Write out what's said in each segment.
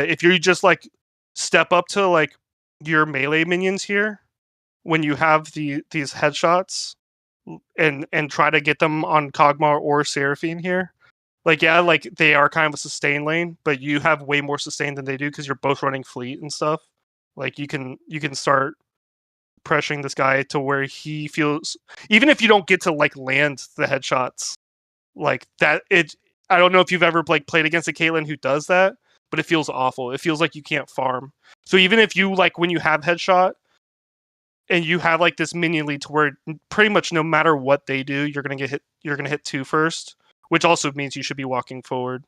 if you just like step up to like your melee minions here when you have these headshots and try to get them on Kog'Maw or Seraphine here. Like, yeah, like they are kind of a sustain lane, but you have way more sustain than they do because you're both running fleet and stuff. Like you can start pressuring this guy to where he feels, even if you don't get to like land the headshots like that, I don't know if you've ever like played against a Caitlyn who does that, but it feels awful. It feels like you can't farm. So even if you like when you have headshot and you have like this minion lead to where pretty much no matter what they do, you're gonna get hit. You're gonna hit 2 first, which also means you should be walking forward.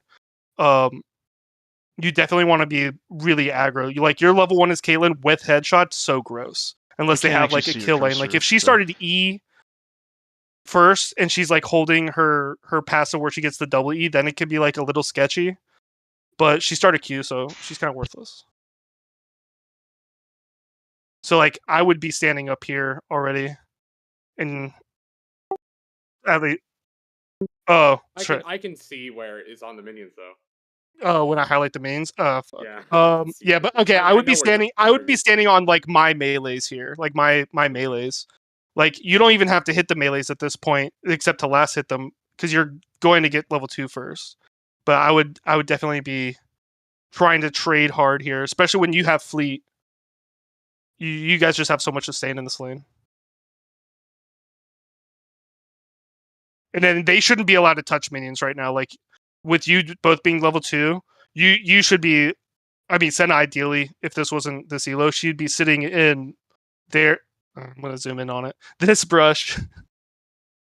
You definitely want to be really aggro. You like your level 1 is Caitlyn with headshot, so gross. Unless they have like a kill lane. Like if she started E first and she's like holding her passive where she gets the double E, then it could be like a little sketchy. But she started Q, so she's kind of worthless. So like I would be standing up here already, and at least, I can see where it's on the minions though. Oh, when I highlight the mains, fuck. Yeah. Yeah, but okay, I would be standing. I would be standing on like my melees here, like my melees. Like you don't even have to hit the melees at this point, except to last hit them, because you're going to get level 2 first. But I would definitely be trying to trade hard here, especially when you have fleet. You guys just have so much sustain in this lane. And then they shouldn't be allowed to touch minions right now. Like with you both being level 2, you should be. I mean, Senna ideally, if this wasn't this elo, she'd be sitting in there. I'm gonna zoom in on it. This brush,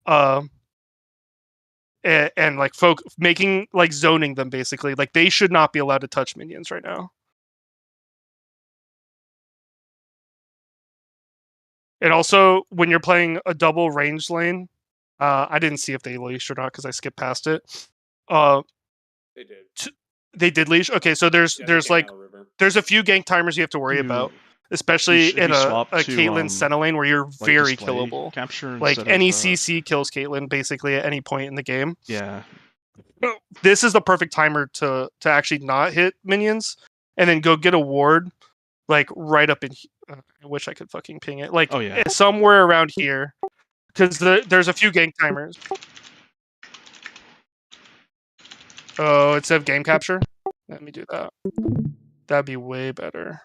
and like making like zoning them basically. Like they should not be allowed to touch minions right now. And also, when you're playing a double range lane, I didn't see if they leashed or not because I skipped past it. They did. They did leash. Okay, so there's like there's a few gank timers you have to worry about, especially in a Caitlyn Senna lane where you're like very killable. Capture like any CC kills Caitlyn basically at any point in the game. Yeah. This is the perfect timer to actually not hit minions and then go get a ward like right up in. I wish I could fucking ping it. Like somewhere around here, because there's a few gank timers. Oh, instead of game capture? Let me do that. That'd be way better.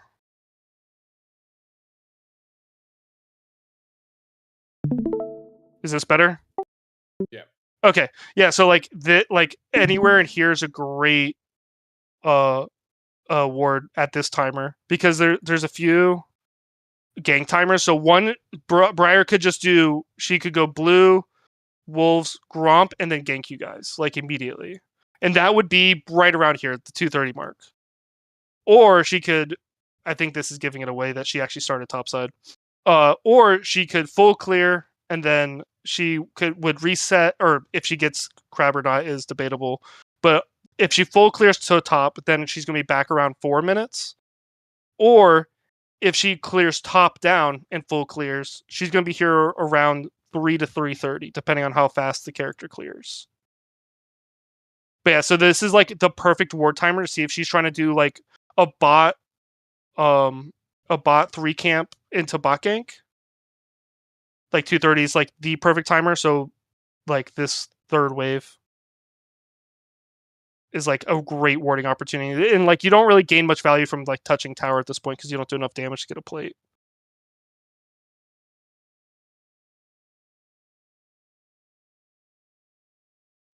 Is this better? Yeah. Okay. Yeah, so like anywhere in here is a great ward at this timer because there's a few gank timers. So one Briar could just do, she could go blue, wolves, Gromp, and then gank you guys like immediately. And that would be right around here at the 230 mark. Or she could, I think this is giving it away that she actually started topside. Or she could full clear and then she would reset, or if she gets crab or not is debatable. But if she full clears to top, then she's going to be back around 4 minutes. Or if she clears top down and full clears, she's going to be here around 3 to 3:30, depending on how fast the character clears. But yeah, so this is like the perfect ward timer to see if she's trying to do like a bot 3 camp into bot gank. Like 2:30 is like the perfect timer. So like this third wave is like a great warding opportunity. And like you don't really gain much value from like touching tower at this point because you don't do enough damage to get a plate.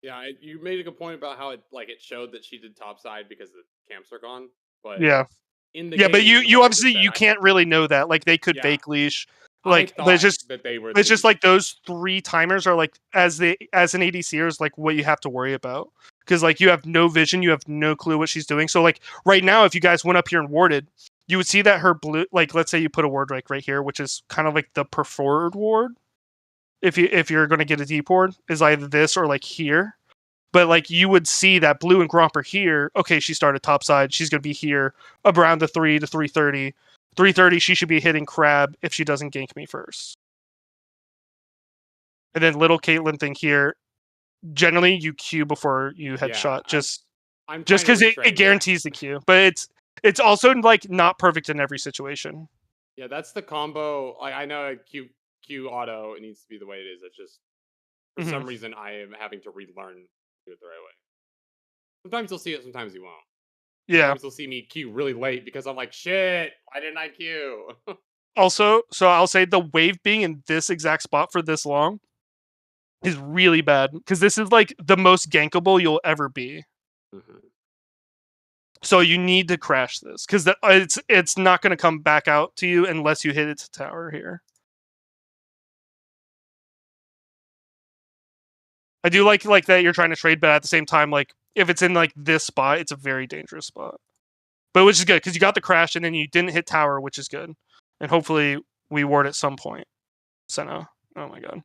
Yeah, you made a good point about how it showed that she did topside because the camps are gone. But yeah, in the yeah, game, but you obviously you can't really know that. Like they could fake leash. Like but it's just that they were. It's just like those 3 timers are like as an ADC is like what you have to worry about because like you have no vision, you have no clue what she's doing. So like right now, if you guys went up here and warded, you would see that her blue, like let's say you put a ward like right here, which is kind of like the preferred ward. If you're going to get a deep ward, is either this or like here. But like you would see that blue and Gromp are here. Okay, she started topside. She's going to be here around the 3 to 3:30. 3:30, she should be hitting crab if she doesn't gank me first. And then little Caitlyn thing here. Generally, you Q before you headshot, just because it guarantees the Q. But It's also like not perfect in every situation. Yeah, that's the combo. I know Q auto, it needs to be the way it is. It's just for some reason I am having to relearn to do it the right way. Sometimes you'll see it, sometimes you won't. Yeah. Sometimes you'll see me Q really late because I'm like, shit, why didn't I Q? Also, so I'll say the wave being in this exact spot for this long is really bad because this is like the most gankable you'll ever be. So you need to crash this because it's not going to come back out to you unless you hit its tower here. I do like that you're trying to trade, but at the same time, like if it's in like this spot, it's a very dangerous spot. But which is good because you got the crash and then you didn't hit tower, which is good. And hopefully we ward at some point. Senna. Oh my god.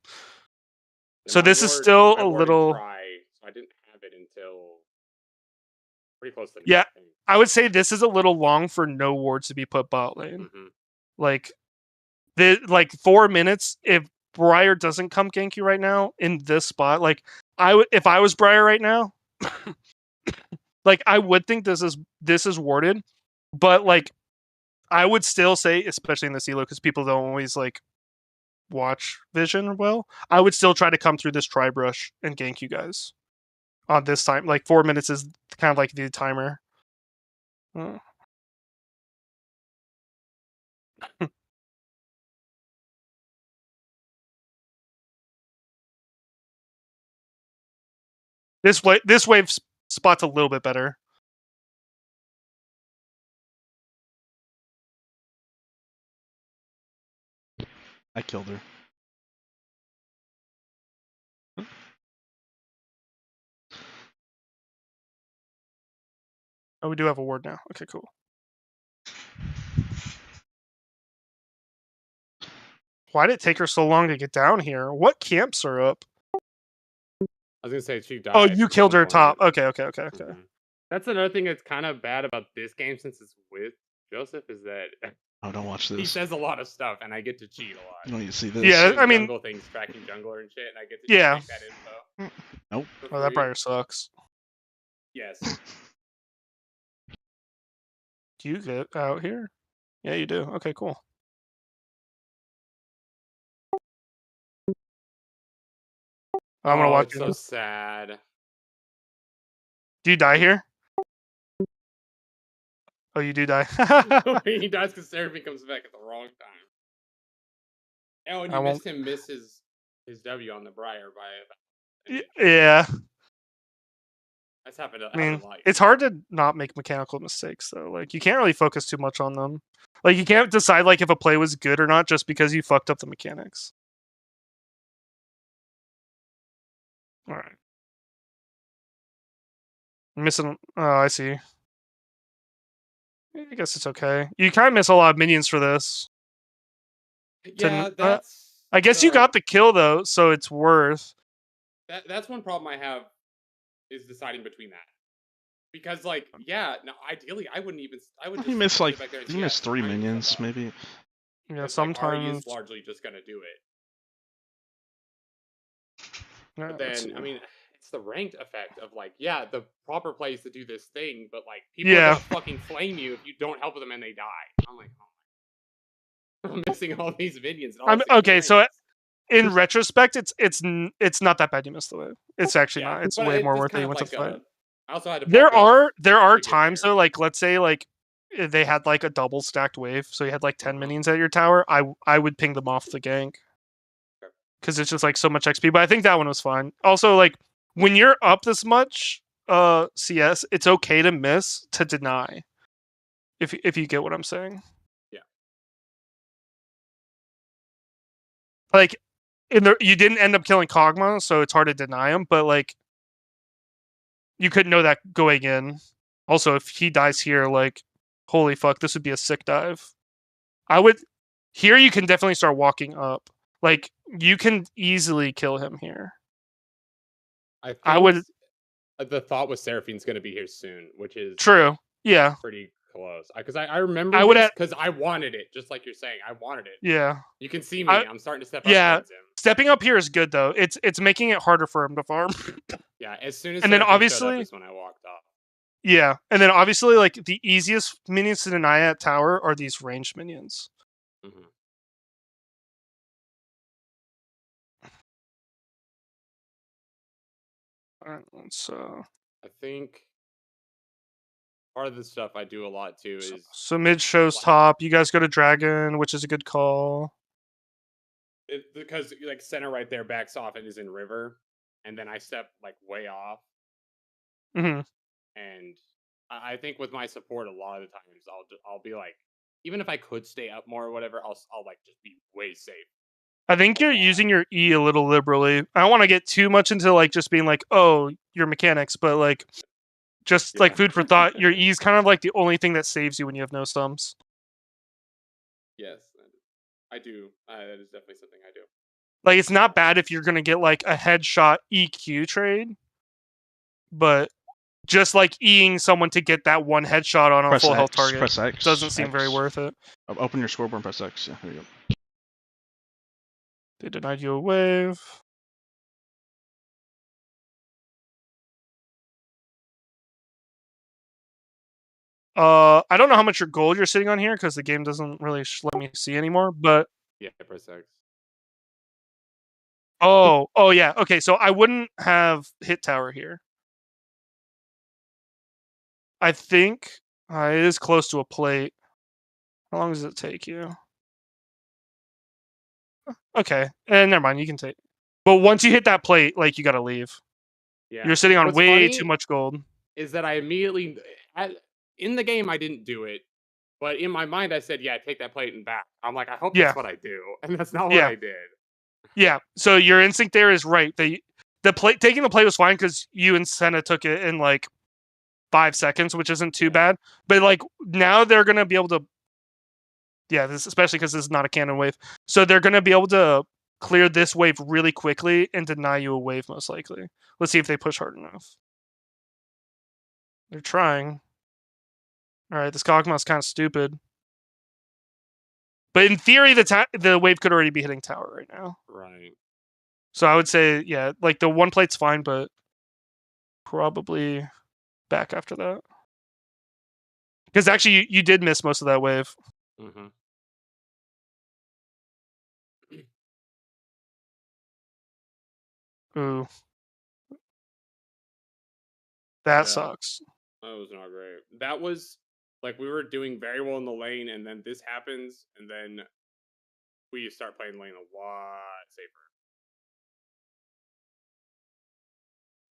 Yeah, so this is still a little dry, so I didn't have it until pretty close to yeah. I would say this is a little long for no wards to be put bot lane. Like 4 minutes. If Briar doesn't come gank you right now in this spot, like if I was Briar right now, like I would think this is warded, but like I would still say, especially in the elo, because people don't always like watch vision well, I would still try to come through this tri-brush and gank you guys on this time. Like 4 minutes is kind of like the timer. This wave spot's a little bit better. I killed her. Oh, we do have a ward now. Okay, cool. Why did it take her so long to get down here? What camps are up? I was gonna say she died. Oh, you killed her top. Okay. That's another thing that's kind of bad about this game since it's with Joseph is that oh, don't watch this. He says a lot of stuff, and I get to cheat a lot. You know, you see this? Yeah, I mean, jungle things, tracking jungler and shit, and I get to take that info. Nope. Oh, that Briar sucks. Yes. Do you get out here? Yeah, you do. Okay, cool. I'm gonna watch you. So sad. Do you die here? Oh, you do die. He dies because Seraphine comes back at the wrong time. Oh, and you missed him miss his W on the Briar by yeah. That's happened. I mean, it's hard to not make mechanical mistakes though. Like you can't really focus too much on them. Like you can't decide like if a play was good or not just because you fucked up the mechanics. All right. I'm missing. Oh, I see. I guess it's okay. You kind of miss a lot of minions for this. Yeah, that's. I guess you got the kill though, so it's worth. That's one problem I have, is deciding between that, because like yeah, no, ideally I wouldn't even. I would. He missed like he missed 3 minions maybe. Yeah, sometimes he's largely just gonna do it. Yeah, but then I mean. It's the ranked effect of like, yeah, the proper place to do this thing, but like people are gonna fucking flame you if you don't help them and they die. I'm like, oh my. I'm missing all these minions. Okay, so in retrospect, it's not that bad. You missed the wave. It's actually not. It's way more worth it. You went to fight. I also had to. There are times though, like let's say like they had like a double stacked wave, so you had like 10 minions at your tower. I would ping them off the gank because it's just like so much XP. But I think that one was fine. Also, like. When you're up this much, CS, it's okay to miss to deny. If you get what I'm saying. Yeah. Like, you didn't end up killing Kog'Maw, so it's hard to deny him. But like, you couldn't know that going in. Also, if he dies here, like, holy fuck, this would be a sick dive. Here you can definitely start walking up. Like, you can easily kill him here. I would. The thought was Seraphine's going to be here soon, which is true. Yeah, pretty close. Because I remember. I would because I wanted it, just like you're saying. I wanted it. Yeah. You can see me. I'm starting to step up. Yeah, towards him. Stepping up here is good though. It's making it harder for him to farm. Yeah, as soon as and then Seraphine obviously is when I walked off. Yeah, and then obviously, like, the easiest minions to deny at tower are these ranged minions. Mm-hmm. Alright, let's, I think part of the stuff I do a lot too is so mid shows top, you guys go to dragon, which is a good call. because like center right there backs off and is in river, and then I step like way off. Mhm. And I think with my support, a lot of the times I'll be like, even if I could stay up more or whatever, I'll like just be way safe. I think you're using your E a little liberally. I don't want to get too much into like just being like, oh, your mechanics, but like just like food for thought, your E is kind of like the only thing that saves you when you have no sums. Yes, I do. That is definitely something I do. Like it's not bad if you're gonna get like a headshot EQ trade, but just like Eing someone to get that one headshot on a full health target press X, doesn't seem very worth it. Open your scoreboard and press X. Yeah, there you go. They denied you a wave. I don't know how much your gold you're sitting on here because the game doesn't really let me see anymore. But yeah, press X. Oh yeah. Okay, so I wouldn't have hit tower here. I think it is close to a plate. How long does it take you? Okay, never mind. You can take. But once you hit that plate, like you gotta leave. Yeah, you're sitting on What's way too much gold. Is that I immediately in the game I didn't do it, but in my mind I said, "Yeah, take that plate and back." I'm like, I hope that's what I do, and that's not what I did. Yeah. So your instinct there is right. The plate taking the plate was fine because you and Senna took it in like 5 seconds, which isn't too bad. But like now they're gonna be able to. Yeah, this especially because this is not a cannon wave, so they're gonna be able to clear this wave really quickly and deny you a wave most likely. Let's see if they push hard enough. They're trying. All right, this Kog'Maw's kind of stupid. But in theory, the wave could already be hitting tower right now. Right. So I would say, yeah, like the one plate's fine, but probably back after that. Because actually, you did miss most of that wave. Mm-hmm. Ooh. That sucks. That was not great. That was like we were doing very well in the lane, and then this happens, and then we start playing lane a lot safer.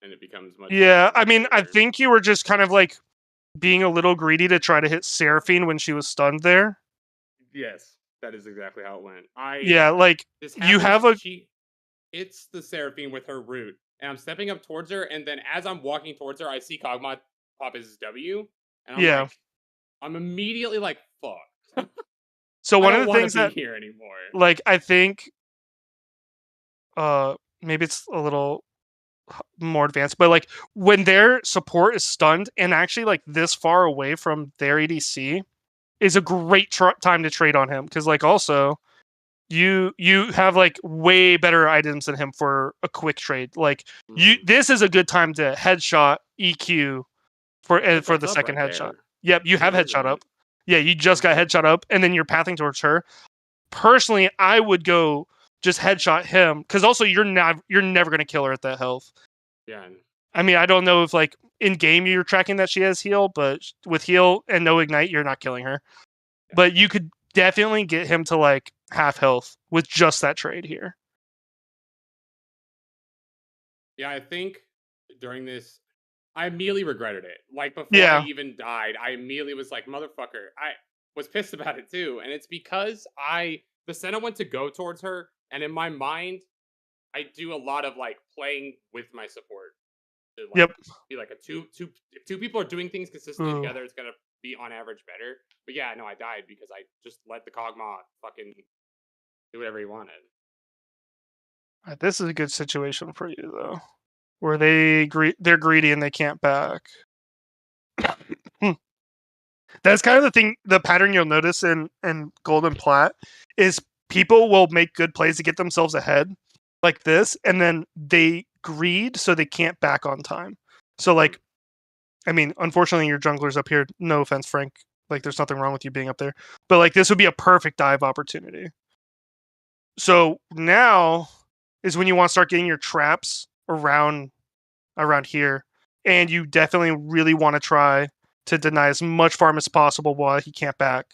And it becomes much. Yeah, I mean, I think you were just kind of like being a little greedy to try to hit Seraphine when she was stunned there. Yes, that is exactly how it went. Yeah, like you have a. It's the Seraphine with her root, and I'm stepping up towards her, and then as I'm walking towards her, I see Kog'Maw pop his W, and I'm like, I'm immediately like, fuck. So one of the things that here anymore. Like I think, maybe it's a little more advanced, but like when their support is stunned and actually like this far away from their ADC is a great time to trade on him because like also you have like way better items than him for a quick trade. Like this is a good time to headshot EQ for the second headshot. Yep, you have headshot up. Yeah, you just got headshot up, and then you're pathing towards her. Personally, I would go just headshot him because also you're never gonna kill her at that health. Yeah. I mean, I don't know if like in game you're tracking that she has heal, but with heal and no ignite, you're not killing her. Yeah. But you could definitely get him to like half health with just that trade here. Yeah, I think during this, I immediately regretted it. Like before I even died, I immediately was like, motherfucker. I was pissed about it too, and it's because the Senna went to go towards her, and in my mind, I do a lot of like playing with my support. To, like, be like a if two people are doing things consistently together, it's gonna be on average better. But yeah, no, I died because I just let the Kog'Maw fucking do whatever he wanted. This is a good situation for you though, where they're greedy and they can't back. That's kind of the thing, the pattern you'll notice in Golden Plat is people will make good plays to get themselves ahead like this, and then they greed so they can't back on time. So like I mean, unfortunately, your jungler's up here. No offense, Frank. Like, there's nothing wrong with you being up there. But, like, this would be a perfect dive opportunity. So now is when you want to start getting your traps around here. And you definitely really want to try to deny as much farm as possible while he can't back.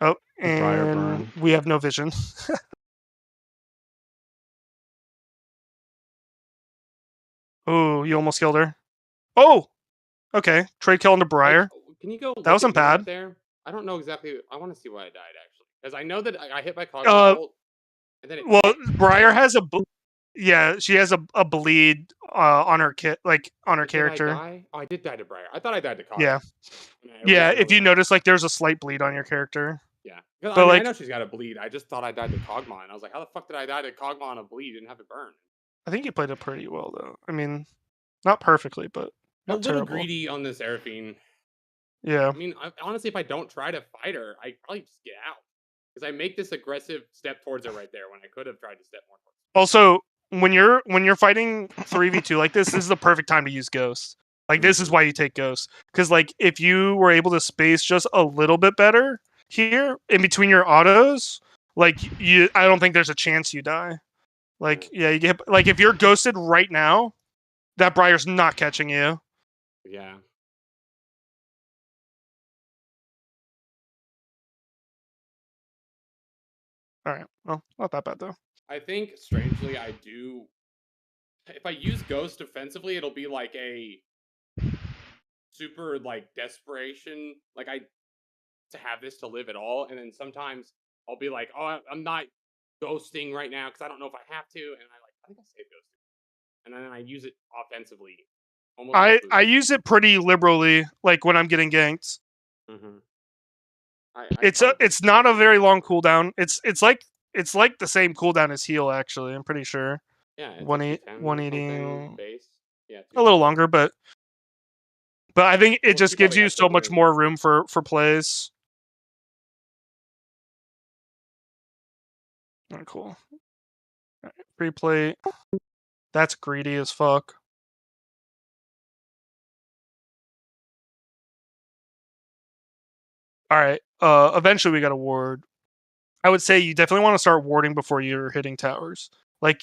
Oh, Briar and burn. we have no vision. Oh, you almost killed her. Oh! Okay. Trade kill into Briar. Can you go? That wasn't bad. There. I don't know exactly. I want to see why I died actually, because I know that I hit my cog ult, and then it. Well, Briar has a. Yeah, she has a bleed on her kit, like on her character. Did I die? Oh, I did die to Briar. I thought I died to Cog. Yeah. Yeah, if you notice, like, there's a slight bleed on your character. Yeah. But like, I know she's got a bleed. I just thought I died to Kog'Maw, and I was like, how the fuck did I die to Kog'Maw on a bleed and have it burn? I think you played it pretty well, though. I mean, not perfectly, but not a little terrible. Greedy on this Seraphine. Yeah. I mean, honestly, if I don't try to fight her, I probably just get out. Because I make this aggressive step towards her right there when I could have tried to step more towards her. Also, when you're fighting 3v2 like this is the perfect time to use Ghost. Like, this is why you take Ghost. Because, like, if you were able to space just a little bit better here in between your autos, like, I don't think there's a chance you die. Like, yeah, you get, like, if you're ghosted right now, that Briar's not catching you. Yeah. All right. Well, not that bad, though. I think, strangely, I do. If I use Ghost defensively, it'll be like a super, like, desperation. Like, to have this to live at all. And then sometimes I'll be like, oh, I'm not ghosting right now because I don't know if I have to. And I think I save ghosting. And then I use it offensively. I use it pretty liberally, like, when I'm getting ganked. Mm-hmm. It's not a very long cooldown. It's like the same cooldown as heal, actually. I'm pretty sure. Yeah, it's 180 base. Yeah, a little longer, but I think it just gives you so much more room for plays. Oh, cool. Right, free plate. That's greedy as fuck. All right. Eventually we got a ward. I would say you definitely want to start warding before you're hitting towers. Like,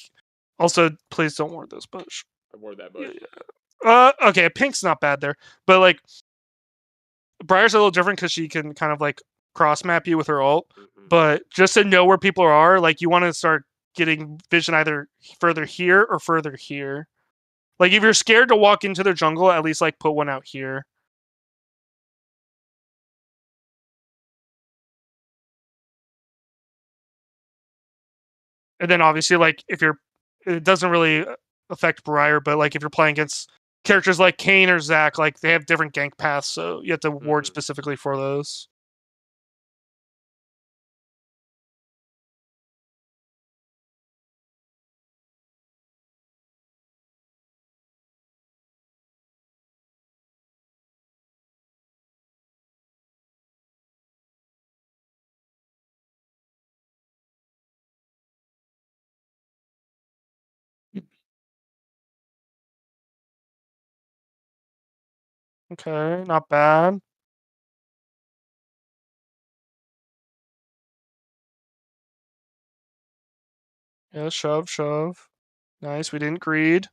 also, please don't ward this bush. I ward that bush. Okay, pink's not bad there, but, like, Briar's a little different because she can kind of, like, cross map you with her ult. Mm-hmm. But just to know where people are, like, you want to start getting vision either further here or further here. Like, if you're scared to walk into their jungle, at least, like, put one out here. And then obviously, like, it doesn't really affect Briar, but, like, if you're playing against characters like Kayn or Zac, like, they have different gank paths, so you have to ward specifically for those. Okay, not bad. Yeah, shove. Nice, we didn't greed.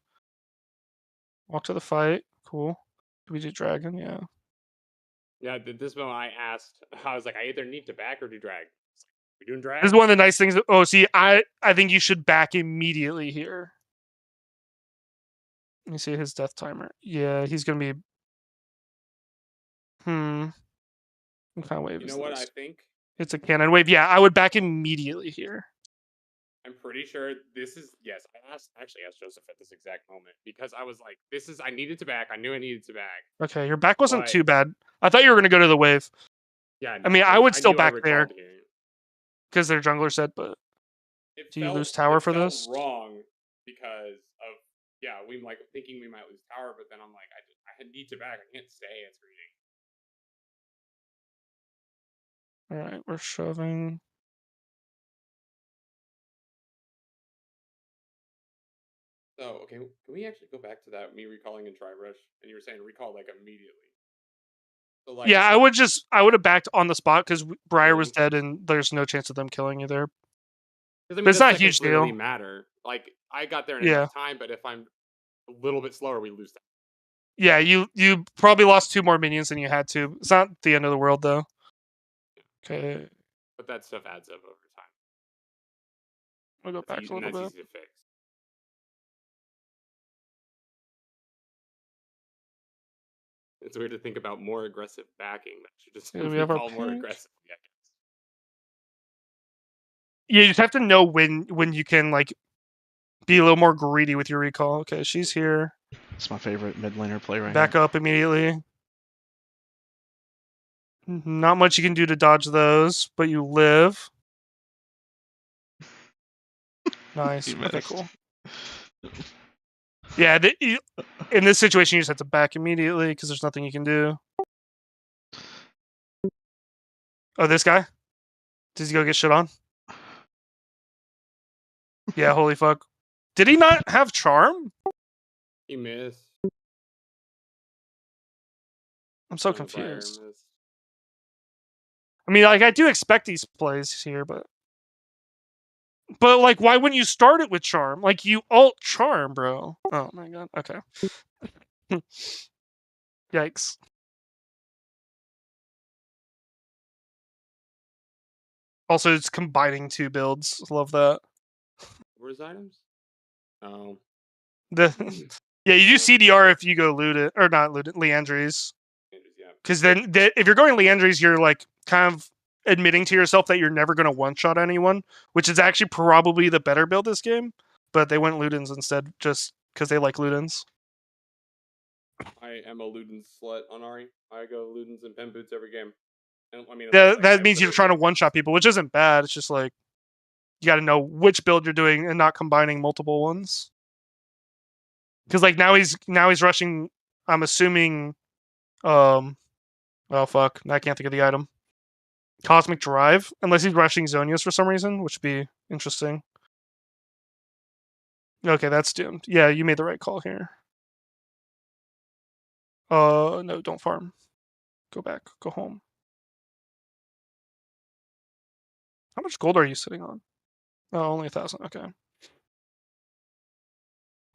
Walk to the fight. Cool. We did dragon, yeah. Yeah, at this moment I asked, I was like, I either need to back or do drag. We doing drag? This is one of the nice things. Oh, see, I think you should back immediately here. Let me see his death timer. Yeah, he's gonna be. What kind of wave is this? You know what I think? It's a cannon wave. Yeah, I would back immediately here. I'm pretty sure this is, yes, I actually asked Joseph at this exact moment because I was like, I needed to back. I knew I needed to back. Okay, your back wasn't too bad. I thought you were going to go to the wave. Yeah, no, I mean, I would still back there because their jungler said, but do you lose tower for this? Wrong because of, we like thinking we might lose tower, but then I'm like, I need to back. I can't stay. It's reading. All right, we're shoving. So, okay, can we actually go back to that, me recalling in Tri-Rush? And you were saying recall, like, immediately. So, like, Yeah, I would have backed on the spot because Briar was Mhm. dead and there's no chance of them killing you there. because I But mean, it's those not a seconds huge literally deal. matter. Like, I got there in Yeah. enough time, but if I'm a little bit slower, we lose time. Yeah, you probably lost 2 more minions than you had to. It's not the end of the world though. Okay, But that stuff adds up over time. we'll go back a And little that's bit. easy to fix. It's weird to think about more aggressive backing. That should just Yeah, we have our recall more pink. aggressive. Yeah, Yeah, you just have to know when you can like be a little more greedy with your recall. Okay, she's here. It's my favorite mid laner play right Back here. up immediately. Not much you can do to dodge those, but you live. Nice. He Okay, missed. cool. Yeah, in this situation, you just have to back immediately because there's nothing you can do. Oh, this guy? Does he go get shit on? Yeah, holy fuck. Did he not have charm? he missed. I'm so Briar confused. missed. I mean, like, I do expect these plays here, but like, why wouldn't you start it with charm? Like, you alt charm, bro. Oh my god. Okay. Yikes. Also, it's combining 2 builds. Love that. Where's items? Oh. The yeah, you do CDR if you go loot it or not loot it, Leandries. Yeah. Because then, if you're going Leandries, you're like kind of admitting to yourself that you're never going to one-shot anyone, which is actually probably the better build this game. But they went Ludens instead, just because they like Ludens. I am a Ludens slut on Ari. I go Ludens and Pen Boots every game. And, I mean, That means you're trying to one-shot people, which isn't bad. It's just like you got to know which build you're doing and not combining multiple ones. Because like now he's rushing. I'm assuming. Oh fuck! I can't think of the item. Cosmic Drive, unless he's rushing Zonius for some reason, which would be interesting. Okay, that's doomed. Yeah, you made the right call here. No, don't farm. Go back. Go home. How much gold are you sitting on? Oh, only 1,000. Okay.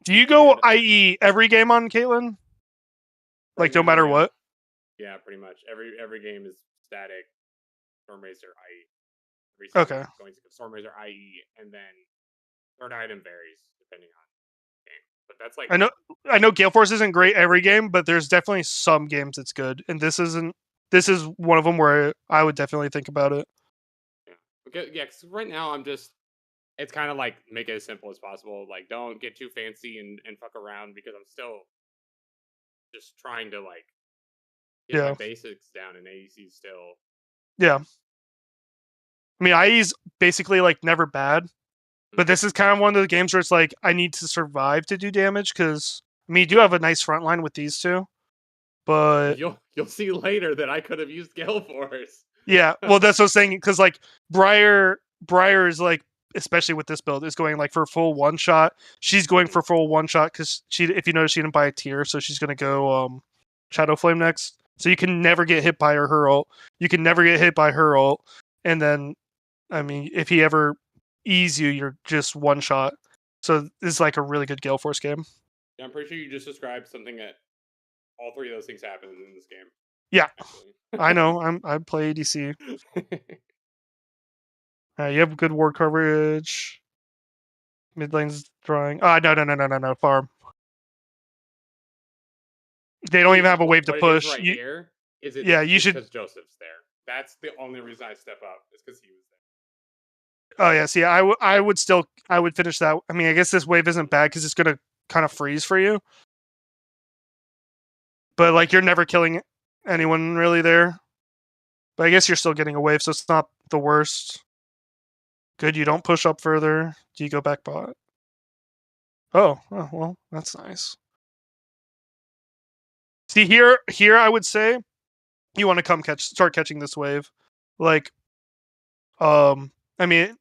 Do you go IE every game on Caitlyn? Like, no matter what? Yeah, pretty much. Every game is static. Stormrazor IE. Okay. Going to Stormrazor IE, and then third item varies depending on game. But that's like I know Gale Force isn't great every game, but there's definitely some games it's good, and this is one of them where I would definitely think about it. Yeah, because right now I'm just. It's kind of like make it as simple as possible. Like, don't get too fancy and fuck around because I'm still just trying to like get my basics down, and AEC still. Yeah. I mean, IE's basically like never bad, but this is kind of one of the games where it's like I need to survive to do damage because I mean, you do have a nice front line with these two, but you'll see later that I could have used Gale Force. Yeah, well, that's what I was saying because like Briar is like, especially with this build, is going like for full one shot. She's going for full one shot because if you notice, she didn't buy a tier, so she's gonna go Shadow Flame next. So you can never get hit by her ult. You can never get hit by her ult, and then, I mean, if he ever ease you, you're just one shot. So this is like a really good Gale Force game. Yeah, I'm pretty sure you just described something that all 3 of those things happen in this game. Yeah, I know. I play ADC. You have good ward coverage. Mid lane's drawing. No. Farm. They don't even have a wave to push. Here is it? Yeah, you should. Because Joseph's there. That's the only reason I step up. Is because he was there. Oh yeah. See, I would finish that. I mean, I guess this wave isn't bad because it's gonna kind of freeze for you. But like, you're never killing anyone really there. But I guess you're still getting a wave, so it's not the worst. Good, you don't push up further. Do you go back bot? Oh, well, that's nice. See, here I would say you want to start catching this wave. Like, I mean,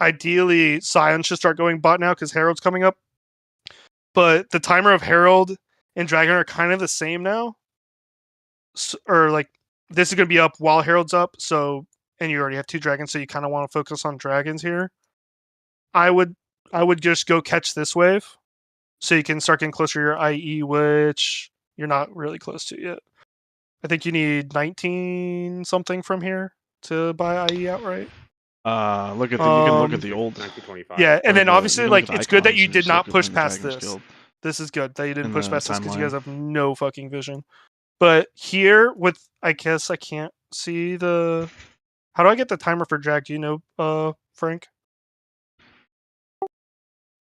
ideally, Sion should start going bot now because Herald's coming up. but the timer of Herald and Dragon are kind of the same now. Or like this is going to be up while Herald's up, so and you already have 2 dragons, so you kind of want to focus on dragons here. I would just go catch this wave, so you can start getting closer to your IE, which you're not really close to yet. I think you need 19 something from here to buy IE outright. Look at the, you can look at the old 1925. Yeah, and then obviously like the it's good that icons you and did just not look at push when the past Dragon's this. Guild This is good that you didn't in push the past this because you timeline. guys have no fucking vision. But here with, I guess I can't see the. How do I get the timer for Jack? Do you know, Frank?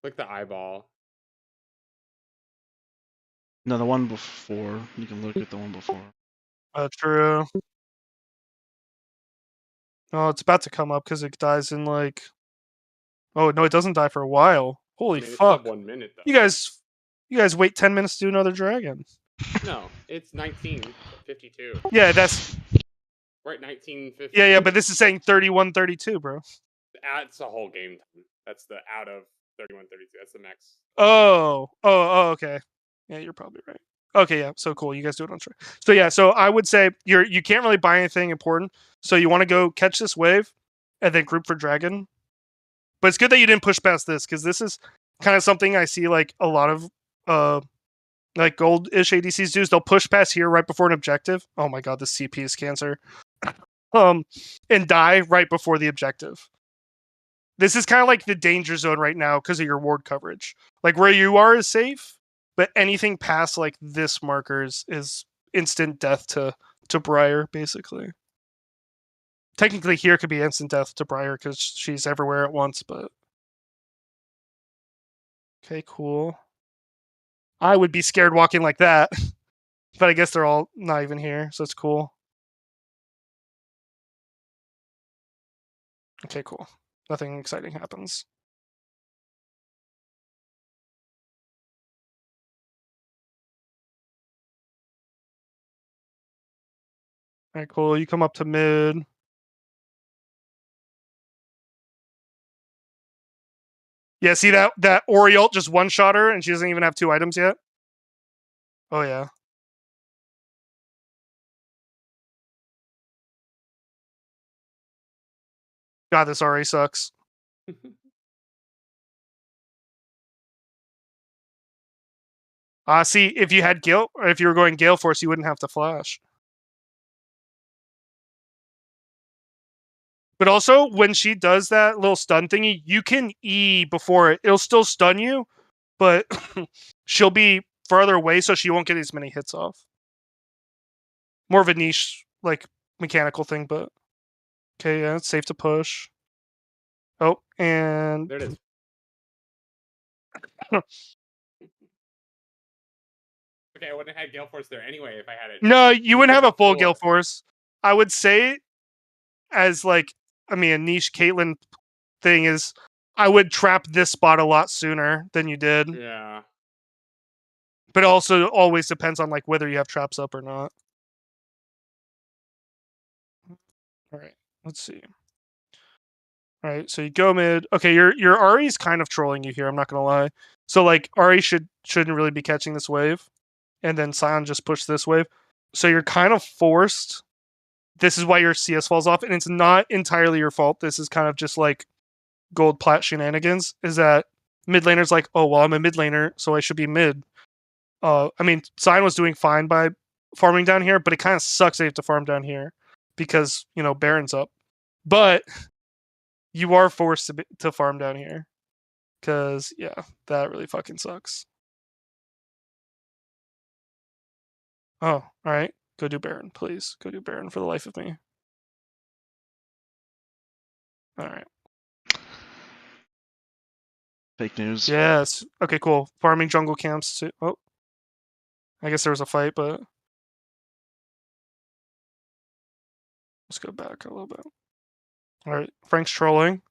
Click the eyeball. No, the one before. You can look at the one before. True. Oh, it's about to come up because it dies in like. Oh no, it doesn't die for a while. Holy I mean, fuck! It's sub 1 minute though. You guys wait 10 minutes to do another dragon. No, it's 1952. Yeah, that's. We're at 1950. Yeah, but this is saying 31:32, bro. That's a whole game time. That's the out of 31:32. That's the max. Oh, okay. Yeah, you're probably right. Okay, yeah, so cool. You guys do it on track. So yeah, so I would say you can't really buy anything important. So you want to go catch this wave, and then group for dragon. But it's good that you didn't push past this because this is kind of something I see like a lot of like gold-ish ADCs do. Is they'll push past here right before an objective. Oh my god, this CP is cancer. And die right before the objective. This is kind of like the danger zone right now because of your ward coverage. Like where you are is safe, but anything past like this markers is instant death to Briar, basically. Technically here could be instant death to Briar because she's everywhere at once, but... Okay, cool. I would be scared walking like that, but I guess they're all not even here, so it's cool. Okay, cool. Nothing exciting happens. All right, cool. You come up to mid. Yeah, see that Oriole just one-shot her and she doesn't even have 2 items yet? Oh, yeah. God, this already sucks. See, if you had Gale, or if you were going Gale Force, you wouldn't have to flash. But also, when she does that little stun thingy, you can E before it. It'll still stun you, but she'll be farther away, so she won't get as many hits off. More of a niche, like, mechanical thing, but... Okay, yeah, it's safe to push. Oh, and... There it is. Okay, I wouldn't have had Gale Force there anyway if I had it. No, you wouldn't have a full Gale before. Force. I would say, as like, I mean, a niche Caitlyn thing is, I would trap this spot a lot sooner than you did. Yeah. But it also always depends on like whether you have traps up or not. All right, let's see. All right, so you go mid. Okay, your Ari's kind of trolling you here. I'm not gonna lie. So like Ari shouldn't really be catching this wave, and then Sion just pushed this wave. So you're kind of forced. This is why your CS falls off, and it's not entirely your fault. This is kind of just like gold plat shenanigans. Is that mid laner's like, oh well, I'm a mid laner, so I should be mid. I mean, Sion was doing fine by farming down here, but it kind of sucks that you have to farm down here because you know Baron's up. But you are forced to farm down here because yeah, that really fucking sucks. Oh, all right. Go do Baron, please. Go do Baron for the life of me. All right. Fake news. Yes. Okay, cool. Farming jungle camps too. Oh. I guess there was a fight, but let's go back a little bit. All right. Frank's trolling.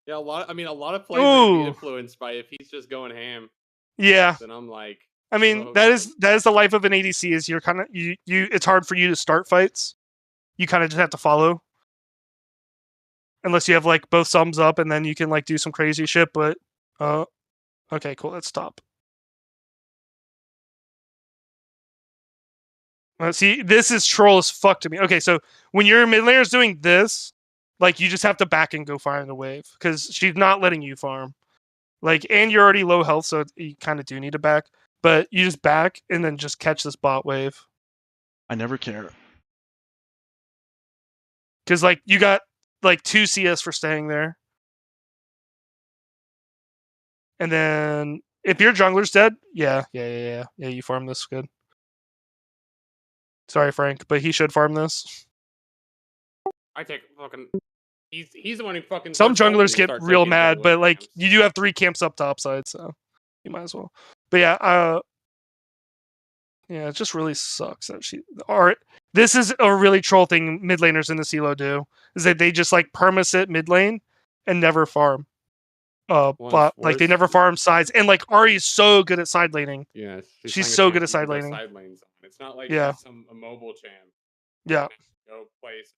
Yeah, a lot of players are gonna be influenced by if he's just going ham. Yeah. Then I'm like, I mean, that is the life of an ADC. Is you're kind of you. It's hard for you to start fights you kind of just have to follow. Unless you have like both thumbs up, and then you can like do some crazy shit. But okay, cool. Let's stop. See, this is troll as fuck to me. Okay, so when your mid laner is doing this, like you just have to back and go fire the wave because she's not letting you farm. Like, and you're already low health, so you kind of do need to back. But you just back and then just catch this bot wave. I never care. Because like you got like 2 CS for staying there. And then if your jungler's dead, yeah, you farm this good. Sorry, Frank, but he should farm this. I take fucking. He's the one who fucking. Some starts junglers ulting, get starts real taking mad, double but like camps. you do have 3 camps up topside, so you might as well. But yeah, it just really sucks that this is a really troll thing mid laners in the CeeLo do, is that they just like perma-sit mid lane and never farm. But like they never farm sides, and like Ahri is so good at side laning. Yeah, She's so good at side laning. Side lanes on. It's not like Yeah. she's some immobile champ. Yeah. Go place.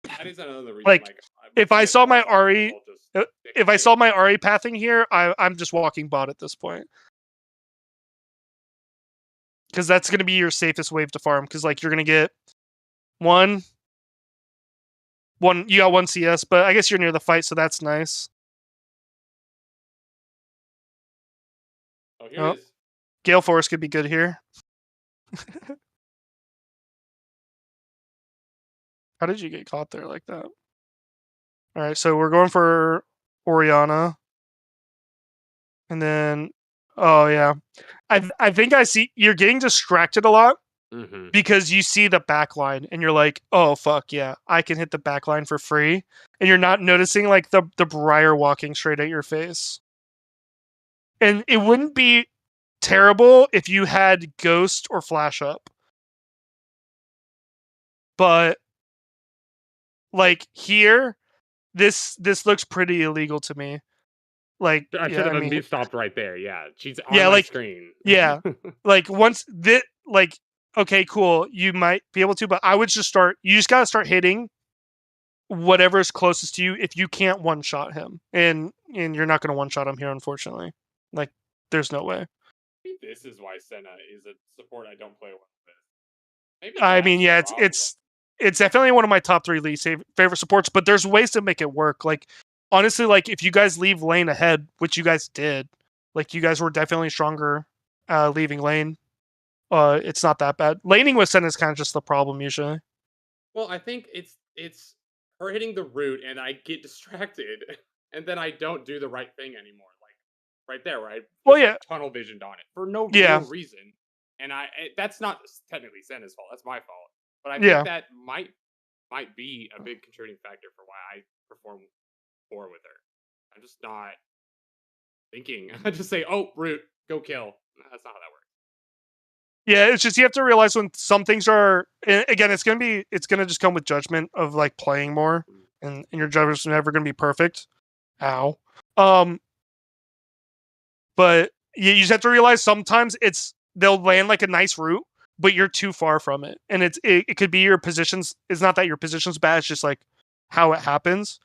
That is another reason. Like, if I saw my Ahri, if I saw my Ahri pathing here, I'm just walking bot at this point. Because that's going to be your safest wave to farm. Because like you're going to get one. You got 1 CS, but I guess you're near the fight, so that's nice. Oh, here it is. Gale Force could be good here. How did you get caught there like that? All right, so we're going for Orianna. And then, oh yeah. I think I see, you're getting distracted a lot. Mm-hmm. Because you see the backline and you're like, oh fuck yeah, I can hit the backline for free, and you're not noticing like the Briar walking straight at your face. And it wouldn't be terrible if you had Ghost or Flash up, but like here, this looks pretty illegal to me. Like I should have stopped right there. Yeah, she's on my screen. Yeah, like once this, like. Okay, cool. You might be able to, but I would just start. You just gotta start hitting whatever is closest to you. If you can't one shot him, and you're not gonna one shot him here, unfortunately. Like, there's no way. This is why Senna is a support I don't play well with. Maybe I mean, yeah, it's definitely one of my top 3 least favorite supports. But there's ways to make it work. Like, honestly, like if you guys leave lane ahead, which you guys did, like you guys were definitely stronger leaving lane. It's not that bad. Laning with Senna is kind of just the problem usually. Well, I think it's her hitting the root, and I get distracted, and then I don't do the right thing anymore. Like right there, right? Well, yeah, tunnel visioned on it for no real reason, and that's not technically Senna's fault. That's my fault. But I think that might be a big contributing factor for why I perform poor with her. I'm just not thinking. I just say, "Oh, root, go kill." That's not how that works. Yeah, it's just you have to realize when some things are. Again, it's gonna just come with judgment of like playing more, and your judgment's never gonna be perfect. Ow. But you just have to realize sometimes they'll land like a nice route, but you're too far from it, and it could be your positions. It's not that your position's bad; it's just like how it happens,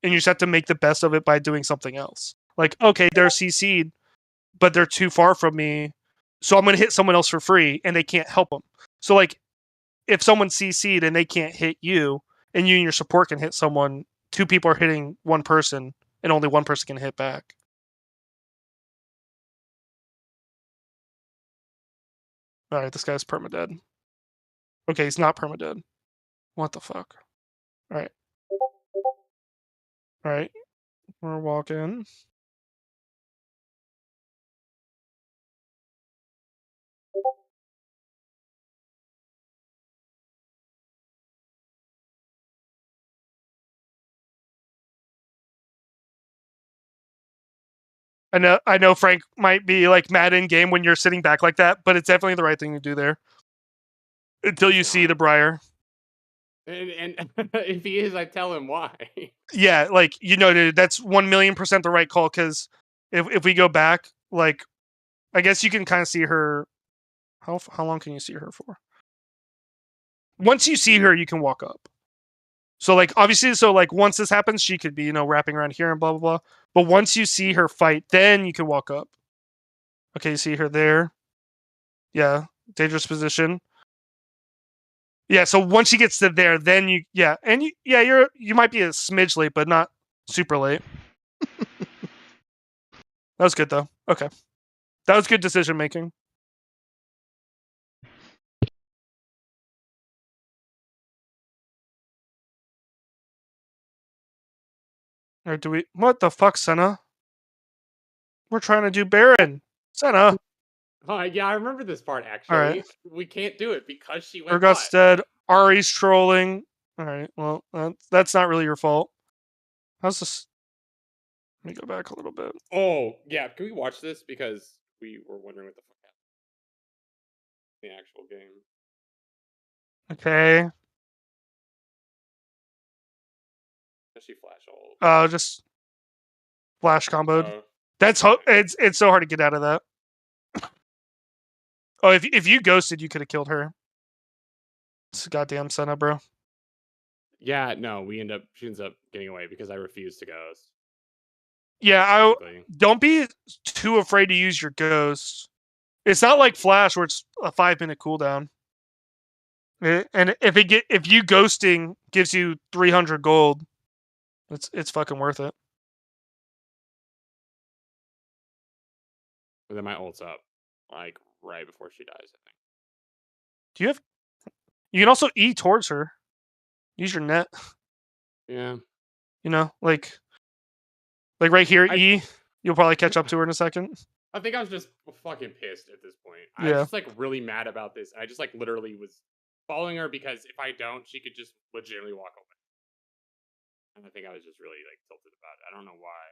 and you just have to make the best of it by doing something else. Like, okay, they're CC'd, but they're too far from me. So I'm going to hit someone else for free, and they can't help them. So, like, if someone's CC'd and they can't hit you, and you and your support can hit someone, 2 people are hitting 1 person, and only 1 person can hit back. All right, this guy's permadead. Okay, he's not permadead. What the fuck? All right. All right. We're walking. I know Frank might be like mad in game when you're sitting back like that, but it's definitely the right thing to do there. Until you see the Briar. And if he is, I tell him why. Yeah, like dude, that's 1,000,000% the right call. Because if we go back, like, I guess you can kind of see her. How long can you see her for? once you see her, you can walk up. So like obviously, so like once this happens, she could be wrapping around here and blah blah blah. But once you see her fight, then you can walk up. Okay, you see her there. Yeah, dangerous position. Yeah, so once she gets to there, then you you might be a smidge late, but not super late. That was good though. Okay. That was good decision making. Or do we what the fuck, Senna? We're trying to do Baron. Senna. Oh yeah, I remember this part actually. Alright. We can't do it because she went Urgot's bot. dead. Ari's trolling. Alright, well, that's not really your fault. How's this? Let me go back a little bit. Oh, yeah, can we watch this? Because we were wondering what the fuck happened in the actual game. Okay. Does she flash ult? Just flash comboed. Oh, That's it's so hard to get out of that. Oh, if you ghosted, you could have killed her. It's goddamn Senna, bro. yeah, no, she ends up getting away because I refused to ghost. Yeah, basically. don't be too afraid to use your ghost. It's not like Flash where it's a 5-minute cooldown. And if you ghosting gives you 300 gold, it's fucking worth it. But then my ult's up, like right before she dies, I think. Do you have? You can also E towards her. Use your net. Yeah. You know, like right here, E. You'll probably catch up to her in a second. I think I was just fucking pissed at this point. I Yeah. was just like really mad about this. I just like literally was following her because if I don't, she could just legitimately walk away. And I think I was just really like tilted about it. I don't know why.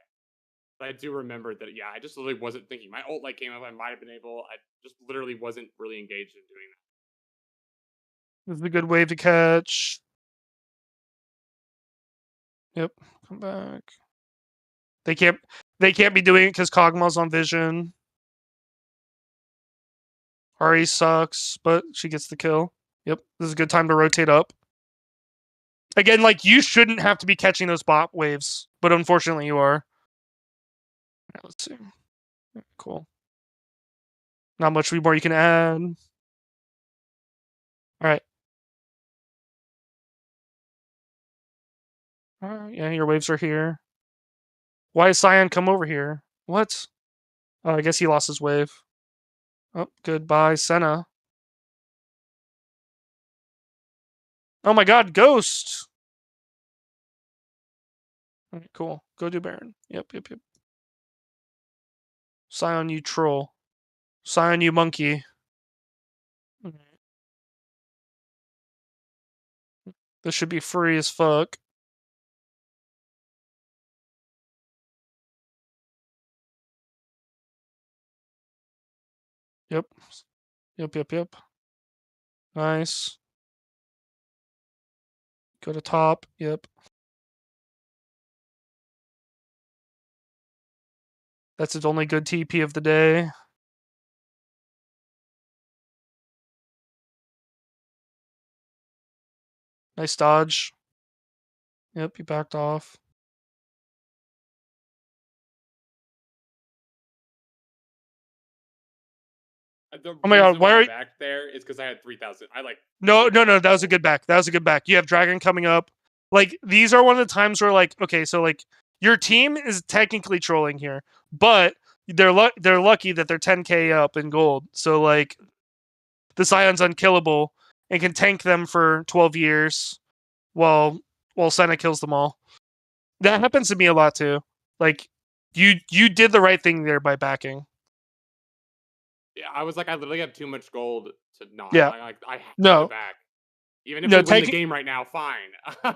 But I do remember that, yeah, I just literally wasn't thinking. My ult like came up, I might have been able. I just literally wasn't really engaged in doing that. This is a good wave to catch. Yep, come back. They can't be doing it because Kog'Maw's on vision. Ari sucks, but she gets the kill. Yep, this is a good time to rotate up. Again, like you shouldn't have to be catching those bot waves, but unfortunately you are. Right, let's see. Cool. Not much more you can add. Alright. Yeah, your waves are here. Why does Cyan come over here? What? Oh, I guess he lost his wave. Oh, goodbye, Senna. Oh my god, Ghost! Alright, cool. Go do Baron. Yep. Sion, you troll. Sion, you monkey. This should be free as fuck. Yep. Nice. Go to top. Yep. That's its only good TP of the day. Nice dodge. Yep, you backed off. The Oh my god, why are I you back there is because I had 3,000. I like No, that was a good back. That was a good back. You have Dragon coming up. Like these are one of the times where like okay, so like your team is technically trolling here, but they're lucky that they're 10k up in gold. So like the Sion's unkillable and can tank them for 12 years while Senna kills them all. That happens to me a lot too. Like you did the right thing there by backing. Yeah, I was like, I literally have too much gold to not. Yeah. I have No. to back. Even if we win the game right now, fine.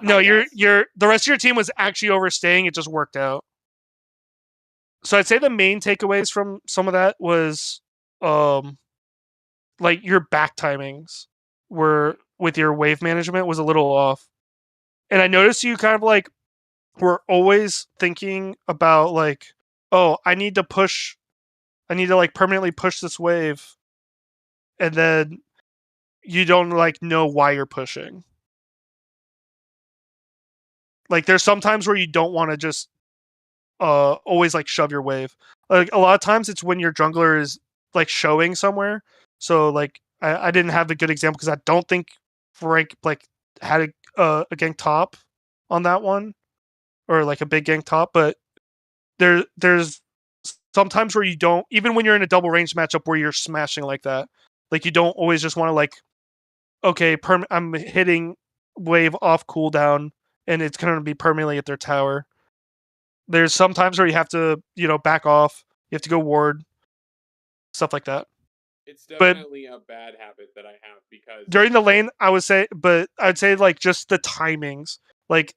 No, the rest of your team was actually overstaying. It just worked out. So I'd say the main takeaways from some of that was, like your back timings were with your wave management was a little off, and I noticed you kind of like were always thinking about like, oh, I need to like permanently push this wave, and then you don't like know why you're pushing. Like there's sometimes where you don't want to just always like shove your wave. Like a lot of times it's when your jungler is like showing somewhere. So like I didn't have a good example because I don't think Frank like had a gank top on that one, or like a big gank top. But there's sometimes where you don't, even when you're in a double range matchup where you're smashing like that, like you don't always just want to like, okay, I'm hitting wave off cooldown and it's going to be permanently at their tower. There's some times where you have to, back off. You have to go ward, stuff like that. It's definitely a bad habit that I have because during the lane, I'd say like just the timings, like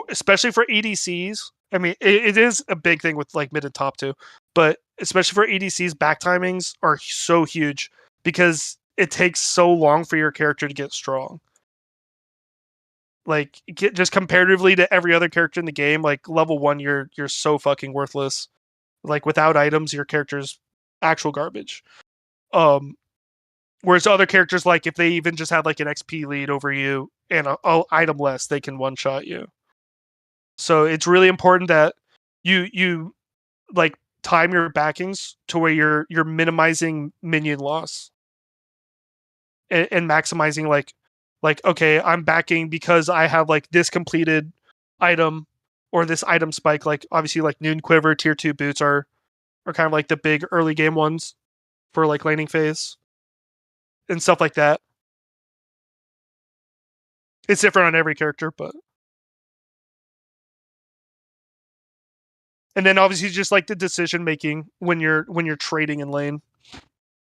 especially for EDCs. I mean, it is a big thing with like mid and top too, but especially for EDCs, back timings are so huge because it takes so long for your character to get strong. Like just comparatively to every other character in the game, like level 1, you're so fucking worthless. Like without items, your character's actual garbage. Whereas other characters, like if they even just had like an XP lead over you and a item less, they can one shot you. So it's really important that you like time your backings to where you're minimizing minion loss and maximizing like okay, I'm backing because I have like this completed item or this item spike. Like obviously like Noon Quiver, tier 2 boots are kind of like the big early game ones for like laning phase and stuff like that. It's different on every character, but and then obviously just like the decision making when you're trading in lane.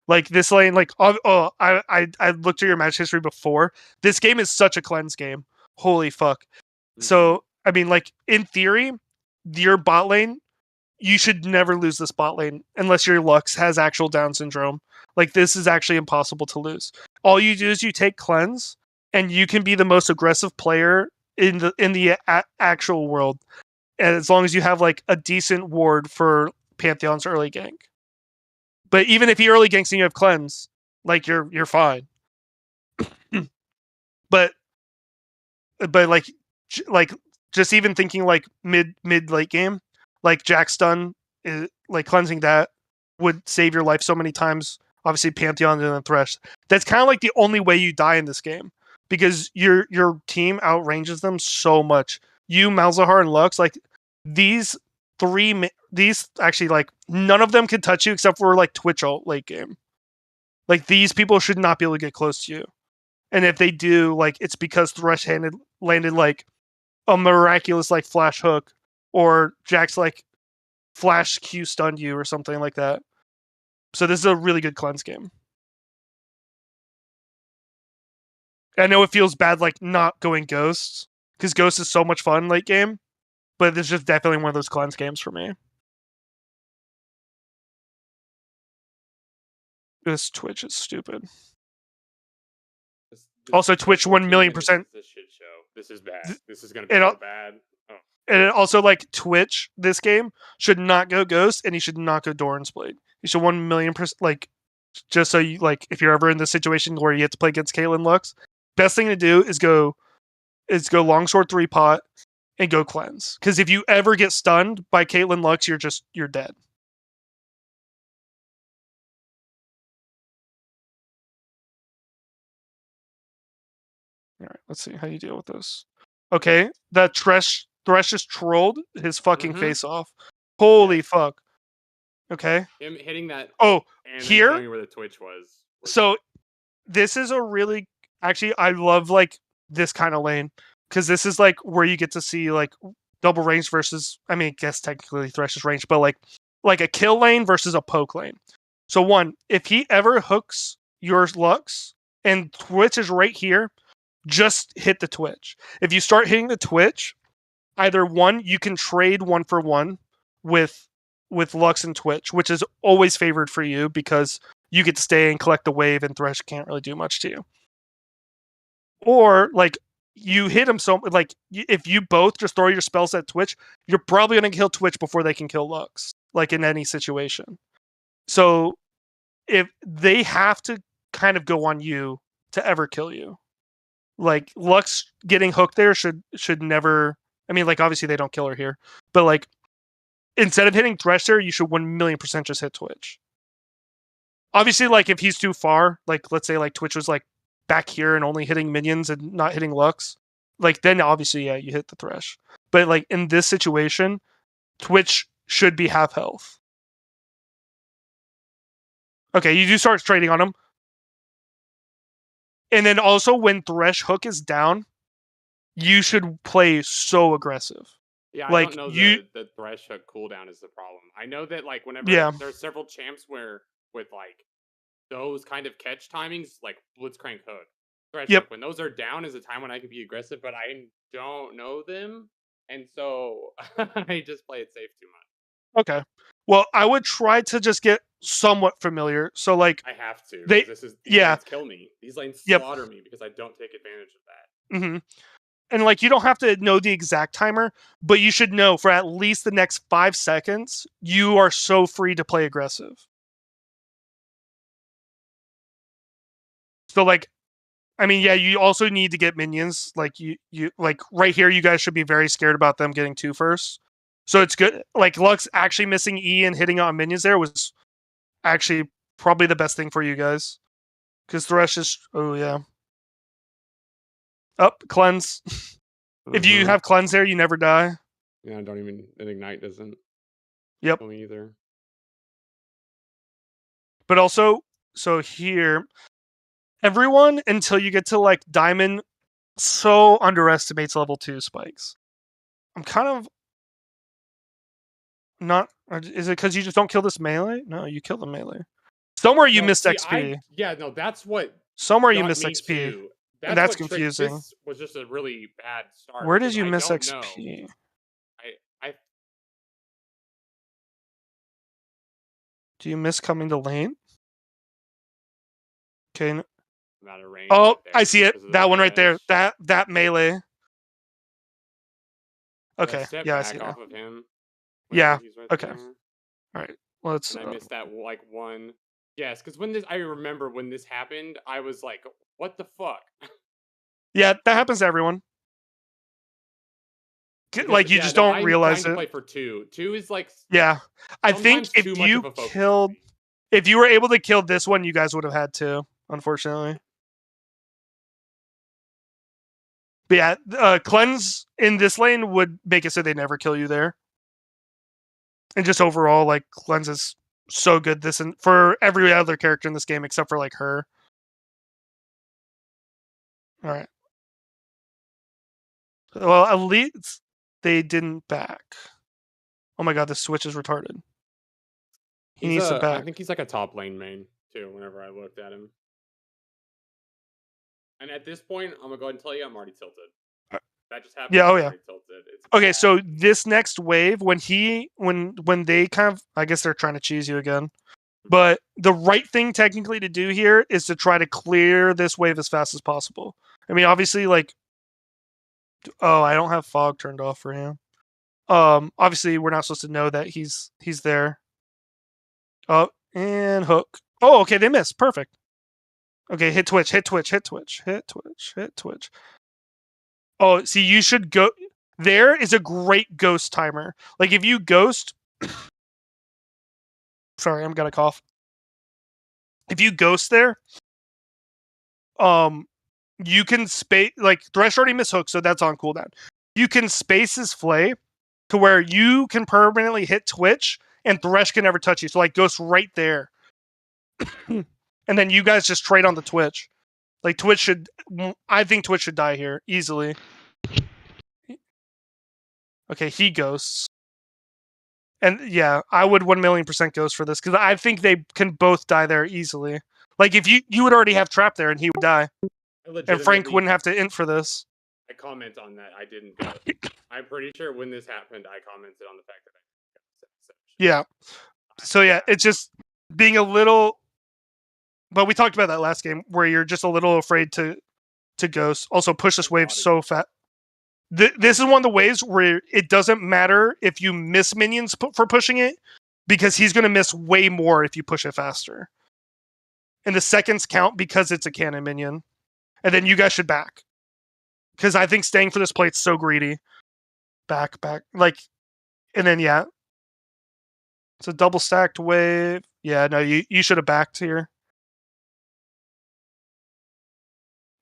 Like this lane, like I looked at your match history before. This game is such a cleanse game. Holy fuck. Mm-hmm. So I mean, like in theory, your bot lane, you should never lose this bot lane unless your Lux has actual Down syndrome. Like this is actually impossible to lose. All you do is you take cleanse, and you can be the most aggressive player in the actual world, and as long as you have like a decent ward for Pantheon's early gank. But even if he early ganks and you have cleanse, like you're fine. but like just even thinking like mid late game, like Jack stun is like cleansing that would save your life so many times. Obviously Pantheon and then Thresh. That's kind of like the only way you die in this game because your team outranges them so much. You, Malzahar, and Lux, like these actually like none of them can touch you except for like Twitch ult late game. Like these people should not be able to get close to you. And if they do, like it's because Thresh landed like a miraculous like flash hook, or Jack's like flash Q stunned you or something like that. So this is a really good cleanse game. I know it feels bad like not going Ghost, because Ghost is so much fun late game, but it's just definitely one of those cleanse games for me. This Twitch is stupid. Also, Twitch 1,000,000%. This shit show. This is bad. This is gonna be so bad. Oh. And also, like Twitch, this game should not go Ghost, and he should not go Doran's Blade. He should 1,000,000%. Like, just so you like, if you're ever in this situation where you have to play against Caitlyn Lux, best thing to do is go Longsword 3-pot and go cleanse. Because if you ever get stunned by Caitlyn Lux, you're dead. All right, let's see how you deal with this. Okay, that Thresh just trolled his fucking face off. Holy fuck. Okay. Him hitting that. Oh, and here? Showing where the Twitch was. So, this is a really... Actually, I love, like, this kind of lane. Because this is, like, where you get to see, like, double range versus... I mean, I guess technically Thresh is range, but, like a kill lane versus a poke lane. So, one, if he ever hooks your Lux, and Twitch is right here, just hit the Twitch. If you start hitting the Twitch, either one, you can trade 1-for-1 with Lux and Twitch, which is always favored for you because you get to stay and collect the wave and Thresh can't really do much to you. Or, like, you hit him so... Like, if you both just throw your spells at Twitch, you're probably going to kill Twitch before they can kill Lux, like, in any situation. So, if they have to kind of go on you to ever kill you. Like Lux getting hooked there should never. I mean, like obviously they don't kill her here, but like instead of hitting Thresh there, you should 1,000,000% just hit Twitch. Obviously, like if he's too far, like let's say like Twitch was like back here and only hitting minions and not hitting Lux, like then obviously yeah you hit the Thresh. But like in this situation, Twitch should be half health. Okay, you do start trading on him. And then also when Thresh hook is down, you should play so aggressive. Yeah, like, I don't know the Thresh hook cooldown is the problem. I know that like whenever there's several champs where with like those kind of catch timings, like Blitzcrank hook, Thresh hook, when those are down is a time when I can be aggressive, but I don't know them. And so I just play it safe too much. Okay. Well, I would try to just get somewhat familiar. So like I have to. These lanes kill me. These lanes slaughter me because I don't take advantage of that. Mm-hmm. And like you don't have to know the exact timer, but you should know for at least the next 5 seconds, you are so free to play aggressive. So like, I mean, yeah, you also need to get minions. Like you like right here, you guys should be very scared about them getting 2 first. So it's good. Like Lux actually missing E and hitting on minions there was actually probably the best thing for you guys. Because Thresh is, oh yeah. Up, cleanse. If you have cleanse there, you never die. Yeah, don't even, an ignite doesn't kill me either. But also, so here, everyone until you get to like Diamond so underestimates level 2 spikes. I'm kind of not, is it because you just don't kill this melee? No, you kill the melee. Somewhere you missed XP. That's what. Somewhere you missed XP. And that's confusing. This was just a really bad start. Where did you miss XP? Do you miss coming to lane? Okay. Oh, I see it. That one right there. That melee. Okay. Yeah, I see it. Off of him. Yeah. Okay. All right. Let's. I missed that like one. Yes, because I remember when this happened, I was like, "What the fuck?" Yeah, that happens to everyone. Like you just don't realize it. Play for 2. 2 is like. Yeah, I think if you were able to kill this one, you guys would have had to. Unfortunately. But yeah, cleanse in this lane would make it so they never kill you there. And just overall, like cleanse is so good for every other character in this game except for like her. All right. Well, at least they didn't back. Oh my god, this switch is retarded. He needs to back. I think he's like a top lane main too. Whenever I looked at him. And at this point, I'm gonna go ahead and tell you I'm already tilted. That just happened. Yeah, oh yeah. Okay, bad. so this next wave, when they kind of, I guess they're trying to cheese you again. But the right thing technically to do here is to try to clear this wave as fast as possible. I mean, obviously, like, oh, I don't have fog turned off for him. Obviously, we're not supposed to know that he's there. Oh, and hook. Oh, okay, they missed. Perfect. Okay, hit Twitch, hit Twitch, hit Twitch, hit Twitch, hit Twitch. Oh, see, you should go. There is a great ghost timer. Like, if you ghost. Sorry, I'm gonna cough. If you ghost there, you can space. Like, Thresh already missed hook, so that's on cooldown. You can space his flay to where you can permanently hit Twitch and Thresh can never touch you. So, like, ghost right there. And then you guys just trade on the Twitch. Like, I think Twitch should die here, easily. Okay, he ghosts. And yeah, I would 1,000,000% ghost for this, because I think they can both die there easily. Like, if you would already have Trap there, and he would die. And Frank wouldn't have to int for this. I comment on that. I didn't go. I'm pretty sure when this happened, I commented on the fact that Yeah. So yeah, it's just being a little... But we talked about that last game, where you're just a little afraid to ghost. Also, push this wave so fast. This is one of the ways where it doesn't matter if you miss minions for pushing it, because he's going to miss way more if you push it faster. And the seconds count because it's a cannon minion. and then you guys should back. Because I think staying for this plate's so greedy. Back, like, and then yeah. It's a double stacked wave. Yeah, no, you should have backed here.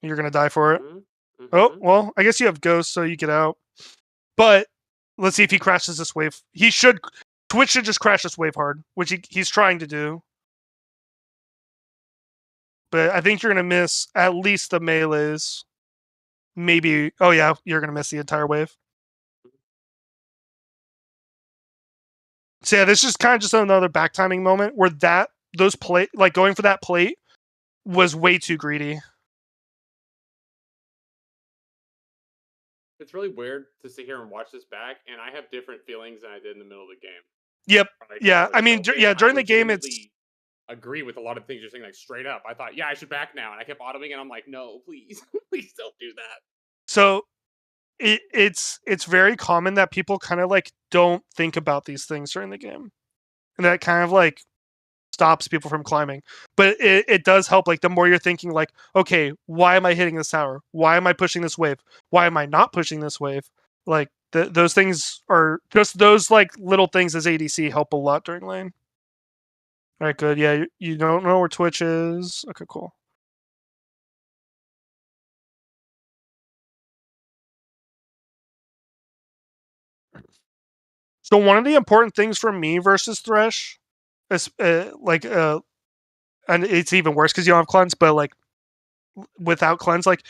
You're gonna die for it. Mm-hmm. Oh, well, I guess you have Ghost, so you get out. But let's see if he crashes this wave. He should. Twitch should just crash this wave hard, which he's trying to do. But I think you're gonna miss at least the melees. Maybe. Oh yeah, you're gonna miss the entire wave. So yeah, this is kind of just another back timing moment where those plate, like going for that plate, was way too greedy. It's really weird to sit here and watch this back, and I have different feelings than I did in the middle of the game. Yep. Like, yeah. I mean, yeah, during the game, it's. Agree with a lot of things you're saying, like straight up. I thought, yeah, I should back now, and I kept autoing, and I'm like, no, please, please don't do that. So, it's very common that people kind of like don't think about these things during the game, and that kind of like stops people from climbing. But it does help. Like the more you're thinking, like, okay, why am I hitting this tower? Why am I pushing this wave? Why am I not pushing this wave? Like those things are just those like little things as ADC help a lot during lane. All right, good. Yeah, you don't know where Twitch is. Okay, cool. So one of the important things for me versus Thresh is and it's even worse because you don't have cleanse, but like without cleanse, like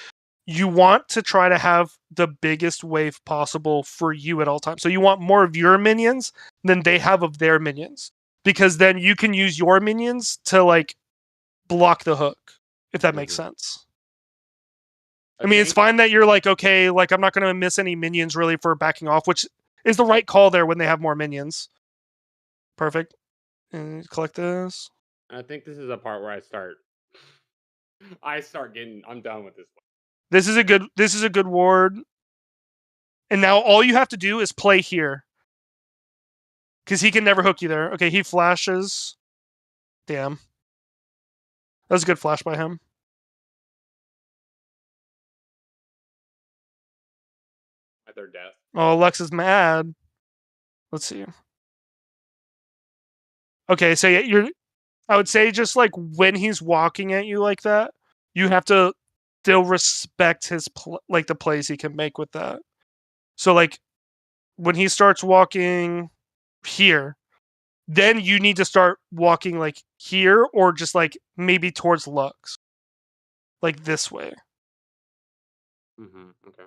you want to try to have the biggest wave possible for you at all times. So you want more of your minions than they have of their minions, because then you can use your minions to like block the hook, if that makes sense. I mean, it's fine that you're like, okay, like I'm not going to miss any minions really for backing off, which is the right call there when they have more minions. Perfect. And collect this. I think this is a part where I'm done with this one. This is a good ward. And now all you have to do is play here. Because he can never hook you there. Okay, he flashes. Damn. That was a good flash by him. At their death. Oh, Lux is mad. Let's see. Okay, so yeah, I would say just like when he's walking at you like that, you have to still respect his like the plays he can make with that. So like when he starts walking here, then you need to start walking like here or just like maybe towards Lux. Like this way. Okay.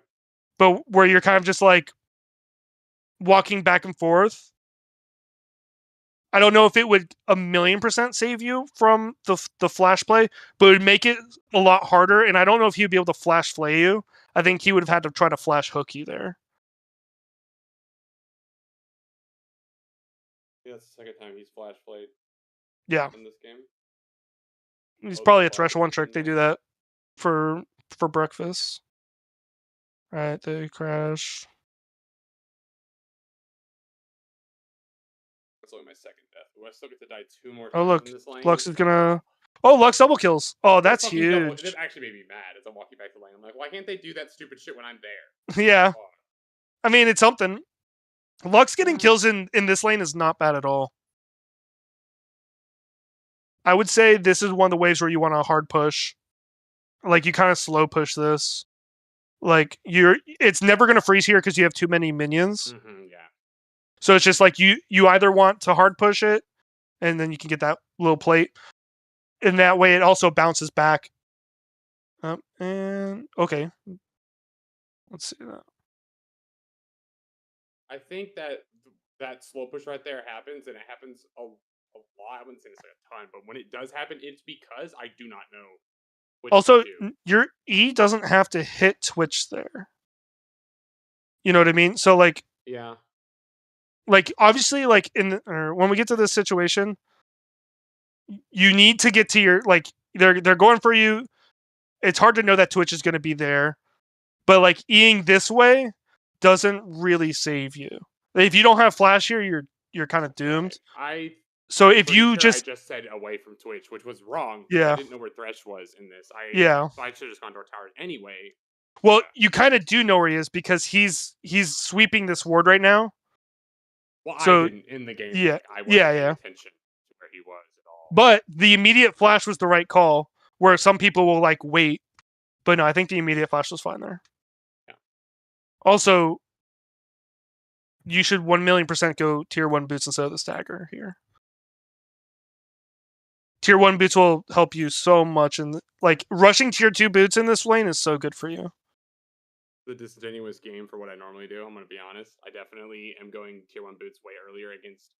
But where you're kind of just like walking back and forth. I don't know if it would 1,000,000% save you from the flash play, but it would make it a lot harder. And I don't know if he'd be able to flash flay you. I think he would have had to try to flash hook you there. Yeah, that's the second time he's flash played. Yeah. In this game. He's probably a Thresh one trick. They do that for breakfast. Alright, they crash. That's only my second death. I still get to die 2 more times. Oh look, in this lane. Lux is gonna. Oh, Lux double kills. Oh, that's huge. It actually made me mad as I'm walking back to the lane. I'm like, why can't they do that stupid shit when I'm there? Yeah. I mean, it's something. Lux getting kills in this lane is not bad at all. I would say this is one of the waves where you want a hard push. Like, you kind of slow push this. Like, it's never going to freeze here because you have too many minions. Yeah. So it's just like you either want to hard push it, and then you can get that little plate. In that way, it also bounces back. And okay. Let's see that. I think that slow push right there happens, and it happens a lot. I wouldn't say it's like a ton, but when it does happen, it's because I do not know. Also, your E doesn't have to hit Twitch there. You know what I mean? So like, yeah, like obviously, like when we get to this situation, you need to get to your like they're going for you. It's hard to know that Twitch is going to be there, but like Eing this way doesn't really save you. If you don't have flash here, you're kind of doomed. So I'm if pretty you sure just I just said away from Twitch, which was wrong. Yeah. I didn't know where Thresh was in this. Yeah. So I should have just gone to our towers anyway. Well, Yeah. you kind of do know where he is because he's sweeping this ward right now. Well, So, I didn't in the game. yeah, I wasn't yeah, paying yeah. attention to where he was at all. But the immediate flash was the right call, where some people will like wait. But no, I think the immediate flash was fine there. Yeah. Also, you should 1,000,000% go tier 1 boots instead of the stagger here. Tier 1 boots will help you so much, and like rushing tier 2 boots in this lane is so good for you. The disingenuous game for what I normally do. I'm gonna be honest. I definitely am going tier 1 boots way earlier against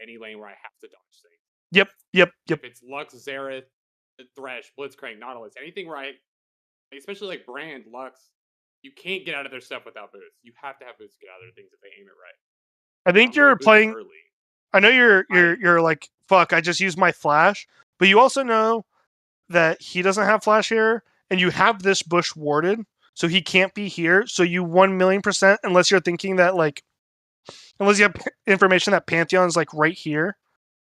any lane where I have to dodge things. Yep. If it's Lux, Xerath, Thresh, Blitzcrank, Nautilus, anything where especially like Brand, Lux, you can't get out of their stuff without boots. You have to have boots to get out of their things if they aim it right. I think you're playing early. I know you're like, fuck, I just used my flash, but you also know that he doesn't have flash here, and you have this bush warded, so he can't be here. So you 1,000,000%, unless you're thinking that unless you have information that Pantheon's like right here,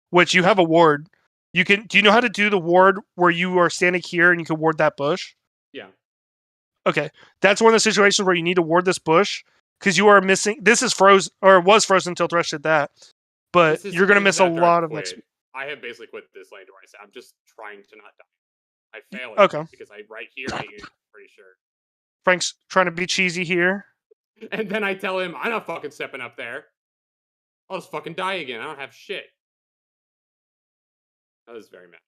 which you have a ward. Do you know how to do the ward where you are standing here and you can ward that bush? Yeah. Okay, that's one of the situations where you need to ward this bush because you are missing. This is frozen, or was frozen until Thresh did that. But you're going to miss a lot of next. I have basically quit this lane where I say I'm just trying to not die. I fail it because right here I am pretty sure. Frank's trying to be cheesy here. And then I tell him I'm not fucking stepping up there. I'll just fucking die again. I don't have shit. That was very mad.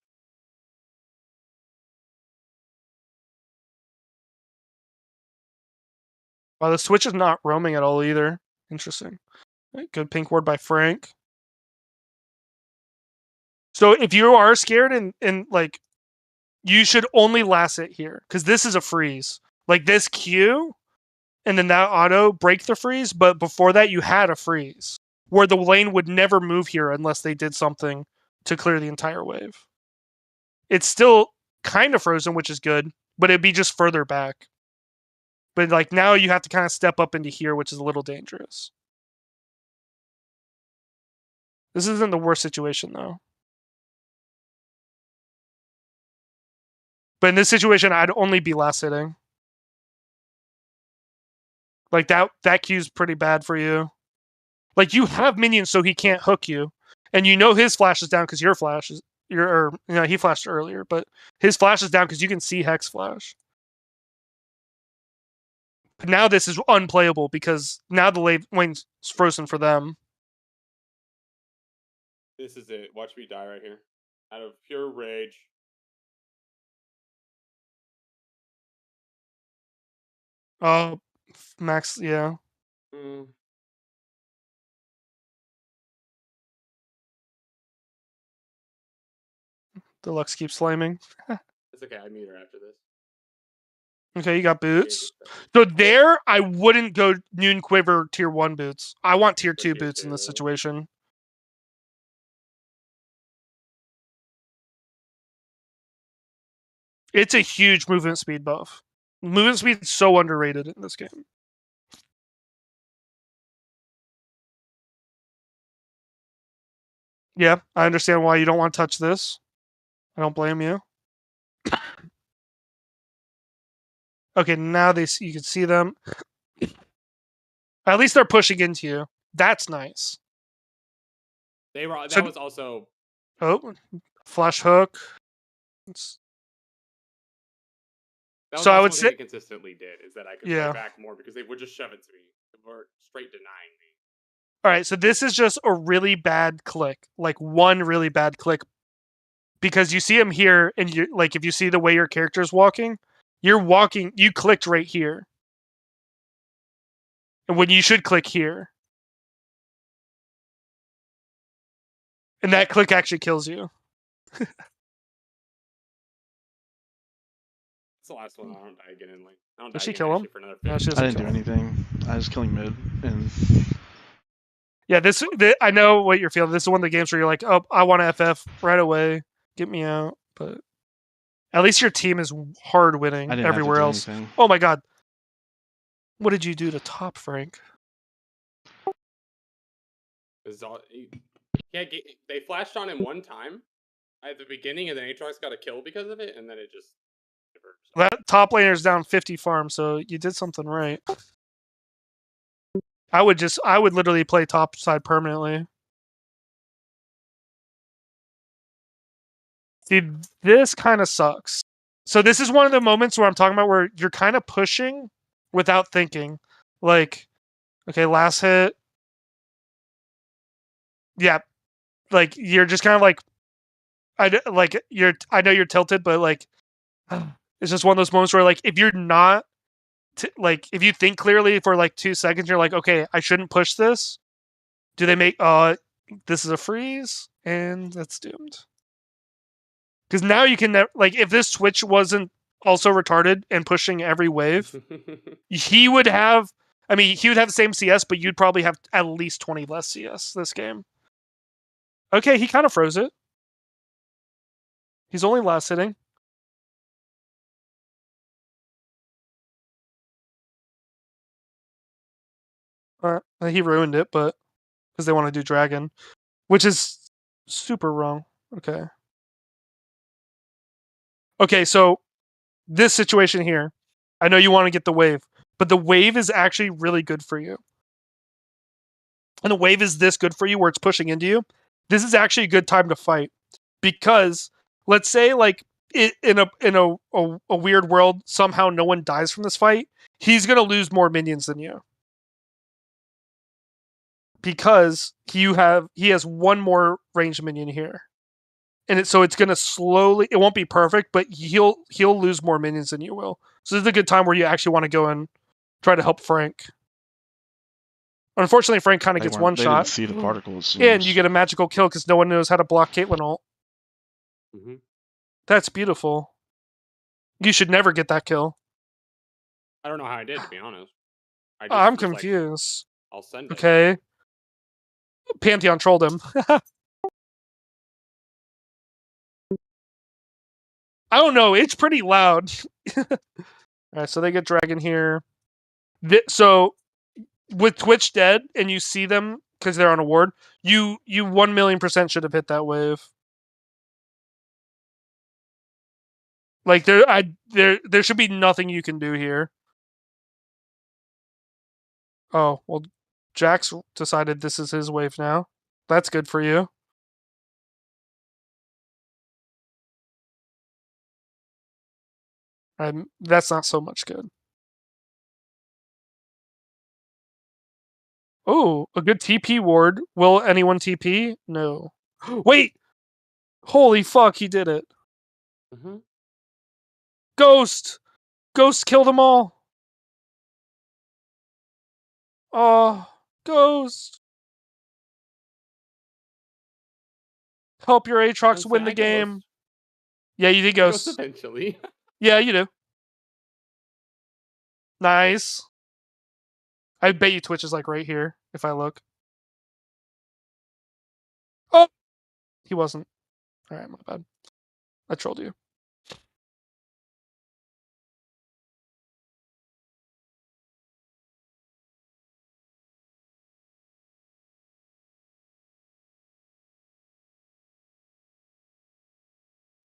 Wow, the switch is not roaming at all either. Interesting. Good pink ward by Frank. So if you are scared and like, you should only last it here because this is a freeze. Like this Q, and then that auto break the freeze. But before that, you had a freeze where the lane would never move here unless they did something to clear the entire wave. It's still kind of frozen, which is good, but it'd be just further back. But like now you have to kind of step up into here, which is a little dangerous. This isn't the worst situation though. But in this situation, I'd only be last hitting. Like that Q's pretty bad for you. Like you have minions, so he can't hook you, and you know his flash is down because your flash is he flashed earlier, but his flash is down because you can see Hex flash. But now this is unplayable because now the lane's frozen for them. This is it. Watch me die right here. Out of pure rage. Oh, Max, yeah. Deluxe keeps slamming. It's okay. I meet her after this. Okay, you got boots. So there, I wouldn't go Noon Quiver tier 1 boots. I want tier 2 boots in this situation. It's a huge movement speed buff. Movement speed is so underrated in this game. Yeah, I understand why you don't want to touch this. I don't blame you. Okay, now you can see them. At least they're pushing into you. That's nice. That was also. Oh, flash hook. That was so I would say they consistently did is that I could play back more because they would just shove it to me. They were straight denying me. All right, so this is just a really bad click, like one really bad click, because you see him here, and you like if you see the way your character is walking, you clicked right here, and when you should click here, and that click actually kills you. It's the last one. I don't die again in lane. I don't Did die she again kill him? for another I didn't do anything. I was killing mid and. Yeah, I know what you're feeling. This is one of the games where you're like, oh, I want to FF right away. Get me out. But at least your team is hard winning everywhere else. Anything. Oh my god. What did you do to top, Frank? You Yeah, they flashed on him one time at the beginning, and then Aatrox got a kill because of it, and then it just diverged. That top laner's down 50 farm, so you did something right. I would literally play top side permanently. Dude, this kind of sucks. So this is one of the moments where I'm talking about where you're kind of pushing without thinking. Like, okay, last hit. Yeah. Like, you're just kind of like, I know you're tilted, but like, it's just one of those moments where like, if you're not, like, if you think clearly for like 2 seconds, you're like, okay, I shouldn't push this. Do they make, this is a freeze, and that's doomed. Because now you can like, if this switch wasn't also retarded and pushing every wave, he would have the same CS, but you'd probably have at least 20 less CS this game. Okay, he kind of froze it. He's only last hitting. He ruined it, but because they want to do dragon, which is super wrong. Okay, so this situation here, I know you want to get the wave, but the wave is actually really good for you. And the wave is this good for you where it's pushing into you. This is actually a good time to fight, because let's say like in a weird world somehow no one dies from this fight, he's gonna lose more minions than you, because he has one more ranged minion here, and so it's gonna slowly. It won't be perfect, but he'll lose more minions than you will. So this is a good time where you actually want to go and try to help Frank. Unfortunately, Frank kind of gets one they shot. Didn't see the particles. And you get a magical kill because no one knows how to block Caitlyn ult. Mm-hmm. That's beautiful. You should never get that kill. I don't know how I did, to be honest. I'm confused. Like, I'll send it. Okay. Pantheon trolled him. I don't know. It's pretty loud. Alright, so they get dragon here. So with Twitch dead and you see them because they're on a ward, you 1,000,000% should have hit that wave. Like there should be nothing you can do here. Oh, well, Jax decided this is his wave now. That's good for you. That's not so much good. Oh, a good TP ward. Will anyone TP? No. Wait! Holy fuck, he did it. Mm-hmm. Ghost! Ghost killed them all! Oh, Ghost! Help your Aatrox win the game. Yeah, you did Ghost. Eventually. Yeah, you do. Nice. I bet you Twitch is like right here, if I look. Oh! He wasn't. Alright, my bad. I trolled you.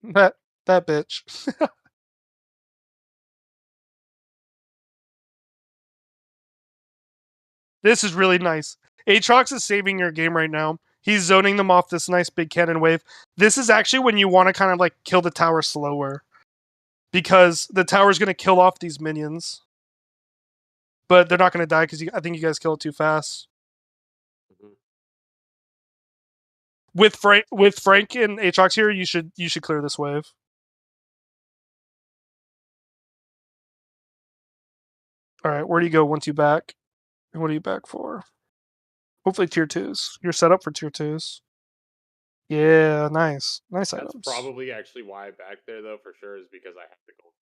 That bitch. This is really nice. Aatrox is saving your game right now. He's zoning them off this nice big cannon wave. This is actually when you want to kind of like kill the tower slower, because the tower's going to kill off these minions. But they're not going to die because I think you guys kill it too fast. Mm-hmm. With Frank and Aatrox here, you should clear this wave. All right, where do you go once you back? And what are you back for? Hopefully tier 2s. You're set up for tier 2s. Yeah, nice items. That's probably actually why I backed there, though, for sure, is because I have the gold.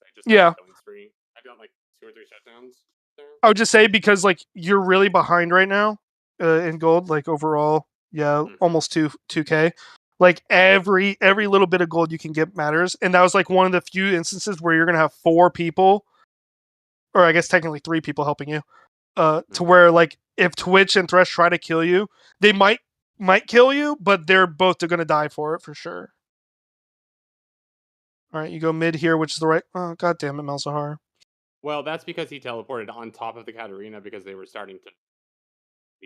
I just yeah. I got like 2 or 3 shutdowns there. I would just say, because like you're really behind right now in gold, like overall, almost 2K. Like every little bit of gold you can get matters, and that was like one of the few instances where you're gonna have 4 people, or I guess technically 3 people helping you, to where like if Twitch and Thresh try to kill you, they might might kill you, but they're both going to die for it for sure. All right, you go mid here, which is the right. Oh, god damn it, Malzahar. Well, that's because he teleported on top of the Katarina because they were starting to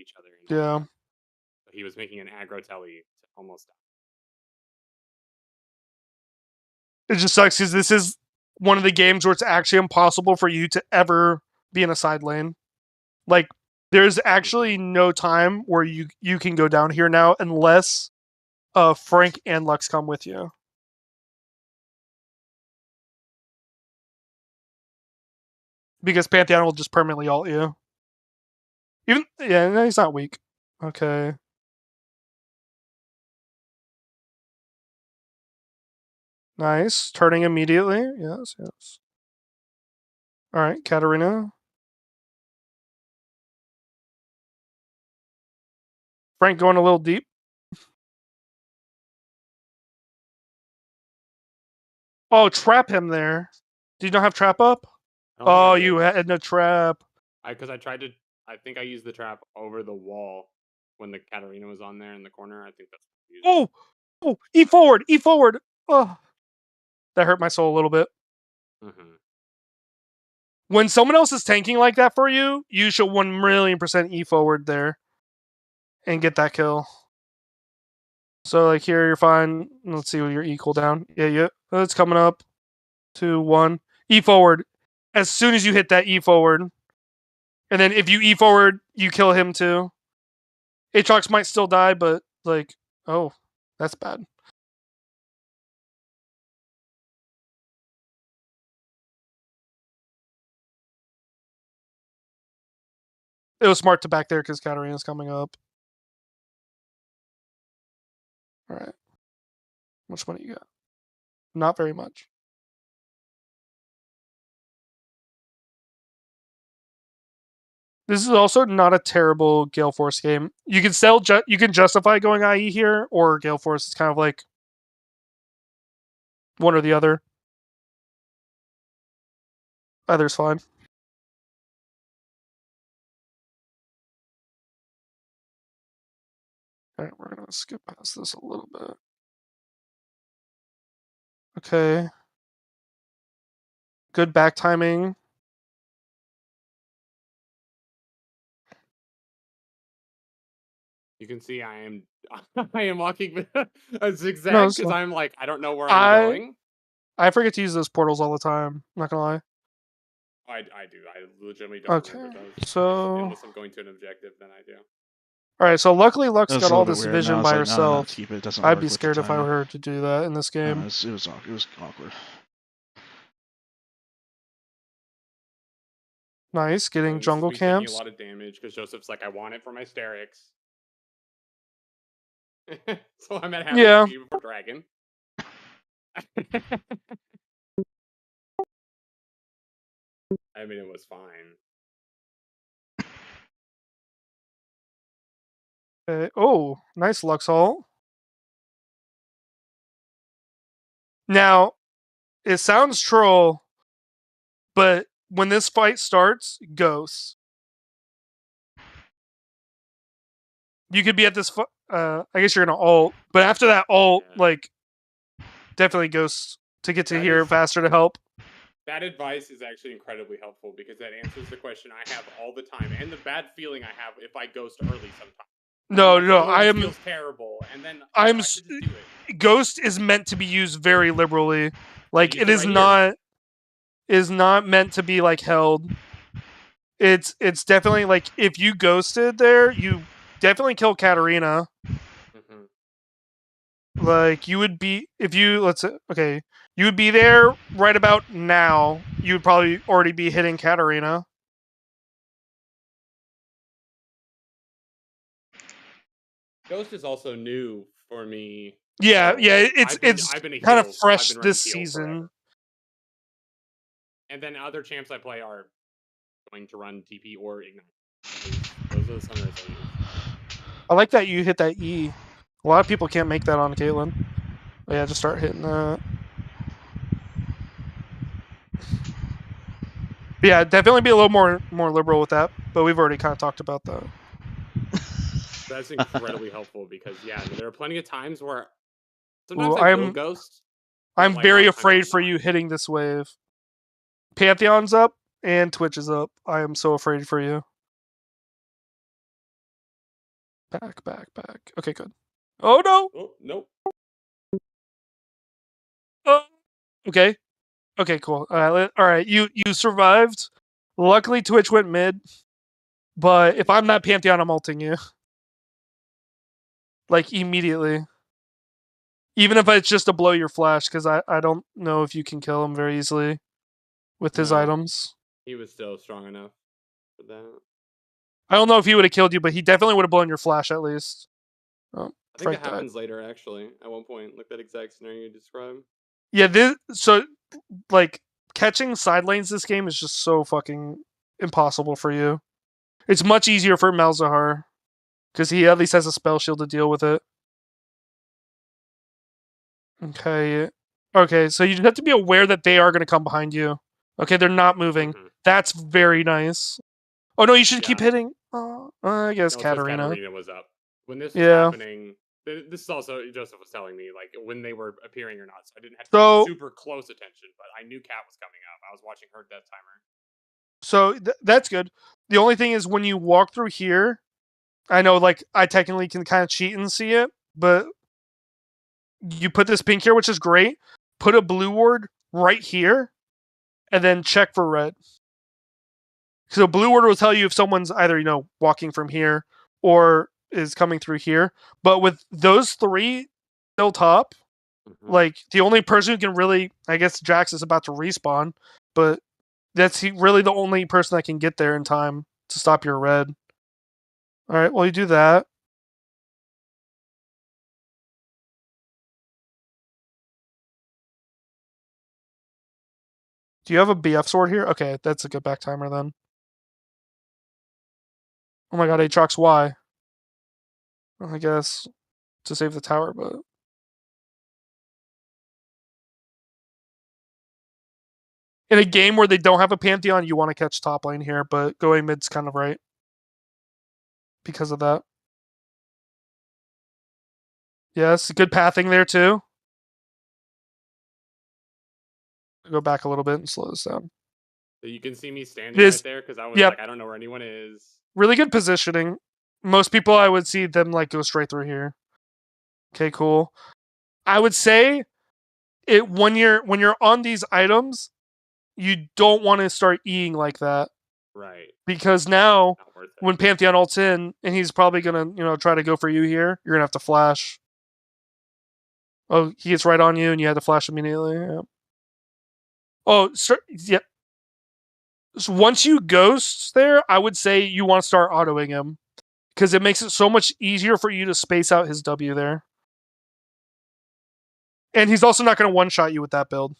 each other. Yeah. So he was making an aggro telly to almost die. It just sucks because this is one of the games where it's actually impossible for you to ever be in a side lane. Like, there's actually no time where you can go down here now unless Frank and Lux come with you. Because Pantheon will just permanently ult you. No, he's not weak. Okay. Nice. Turning immediately. Yes. Alright, Katarina. Frank going a little deep. Oh, trap him there. Do you not have trap up? Oh, you had no trap. Because I tried to. I think I used the trap over the wall when the Katarina was on there in the corner. I think that's. Oh! E forward! E forward! Oh, that hurt my soul a little bit. Mm-hmm. When someone else is tanking like that for you, you should 1,000,000% E forward there and get that kill. So, like, here, you're fine. Let's see what your E cooldown. Yeah. It's coming up. 2, 1. E forward. As soon as you hit that, E forward. And then if you E forward, you kill him too. Aatrox might still die, but, like, oh, that's bad. It was smart to back there because Katarina's coming up. Alright. How much money you got? Not very much. This is also not a terrible Gale Force game. You can you can justify going IE here, or Gale Force is kind of like one or the other. Either's fine. Alright, we're gonna skip past this a little bit. Okay. Good back timing. You can see I am walking a zigzag because I'm like, I don't know where I'm going. I forget to use those portals all the time. I'm not gonna lie. I do. I legitimately don't remember those. So unless I'm going to an objective, then I do. Alright, so luckily Lux got all this vision by herself. I'd be scared if I were her to do that in this game. It was awkward. Nice, getting jungle camps. A lot of damage because Joseph's like, I want it for my Sterix. So I'm at half speed for Dragon. I mean, it was fine. Okay. Oh, nice Lux ult. Now, it sounds troll, but when this fight starts, ghosts. You could be at this. I guess you're gonna ult, but after that ult, like, definitely ghosts to get to here faster to help. That advice is actually incredibly helpful because that answers the question I have all the time and the bad feeling I have if I ghost early sometimes. No, I am. Feels terrible, and then Ghost is meant to be used very liberally. Like, it is not. Is not meant to be like held. It's definitely like if you ghosted there, you definitely kill Katarina. Mm-hmm. Like, you would be if you you would be there right about now. You would probably already be hitting Katarina. Ghost is also new for me. Yeah, so it's kind of fresh this season. Forever. And then other champs I play are going to run TP or Ignite. Those are the summoners I use. I like that you hit that E. A lot of people can't make that on Caitlyn. But yeah, just start hitting that. But yeah, definitely be a little more liberal with that. But we've already kind of talked about that. That's incredibly helpful because there are plenty of times where sometimes Ooh, I will ghost. but, I'm like, a very lot of times afraid I'm for not. you hitting this wave. Pantheon's up and Twitch is up. I am so afraid for you. Back. Okay, good. Oh no! Oh, nope. Oh. Okay. Okay, cool. All right. You survived. Luckily, Twitch went mid. But if I'm not Pantheon, I'm ulting you. Like, immediately. Even if it's just to blow your flash, because I don't know if you can kill him very easily with his No. items. He was still strong enough for that. I don't know if he would have killed you, but he definitely would have blown your flash at least. Oh, I think Frank that died. happens later, actually. At one point, like that exact scenario you described. Yeah, so like catching side lanes this game is just so fucking impossible for you. It's much easier for Malzahar because he at least has a spell shield to deal with it. Okay, so you just have to be aware that they are going to come behind you. Okay, they're not moving. Mhm. That's very nice. Oh no, you should keep Yeah. hitting. I guess No, it's 'cause Katarina. Katarina was up. When this was Yeah. happening, this is also Joseph was telling me like when they were appearing or not. So I didn't have to So- pay super close attention, but I knew Kat was coming up. I was watching her death timer. So that's good. The only thing is when you walk through here, I know like I technically can kind of cheat and see it, but you put this pink here, which is great. Put a blue ward right here, and then check for red. So blue ward will tell you if someone's either walking from here or is coming through here. But with those three still top, like the only person who can really, I guess Jax is about to respawn, but that's really the only person that can get there in time to stop your red. All right, well you do that. Do you have a BF sword here? Okay, that's a good back timer then. Oh my god, Aatrox, why? Well, I guess to save the tower, but in a game where they don't have a Pantheon, you want to catch top lane here, but going mid's kind of right because of that. Yes, good pathing there too. Go back a little bit and slow this down. So you can see me standing This- right there because I was yep. like, I don't know where anyone is. Really good positioning. Most people, I would see them like go straight through here. Okay, cool. I would say it when you're on these items, you don't want to start eating like that Right. because now Not worth it. when Pantheon ults in and he's probably gonna try to go for you here, you're gonna have to flash. Oh, he gets right on you and you have to flash immediately. Yeah. Oh, yeah. So once you ghost there, I would say you want to start autoing him because it makes it so much easier for you to space out his W there. And he's also not going to one-shot you with that build.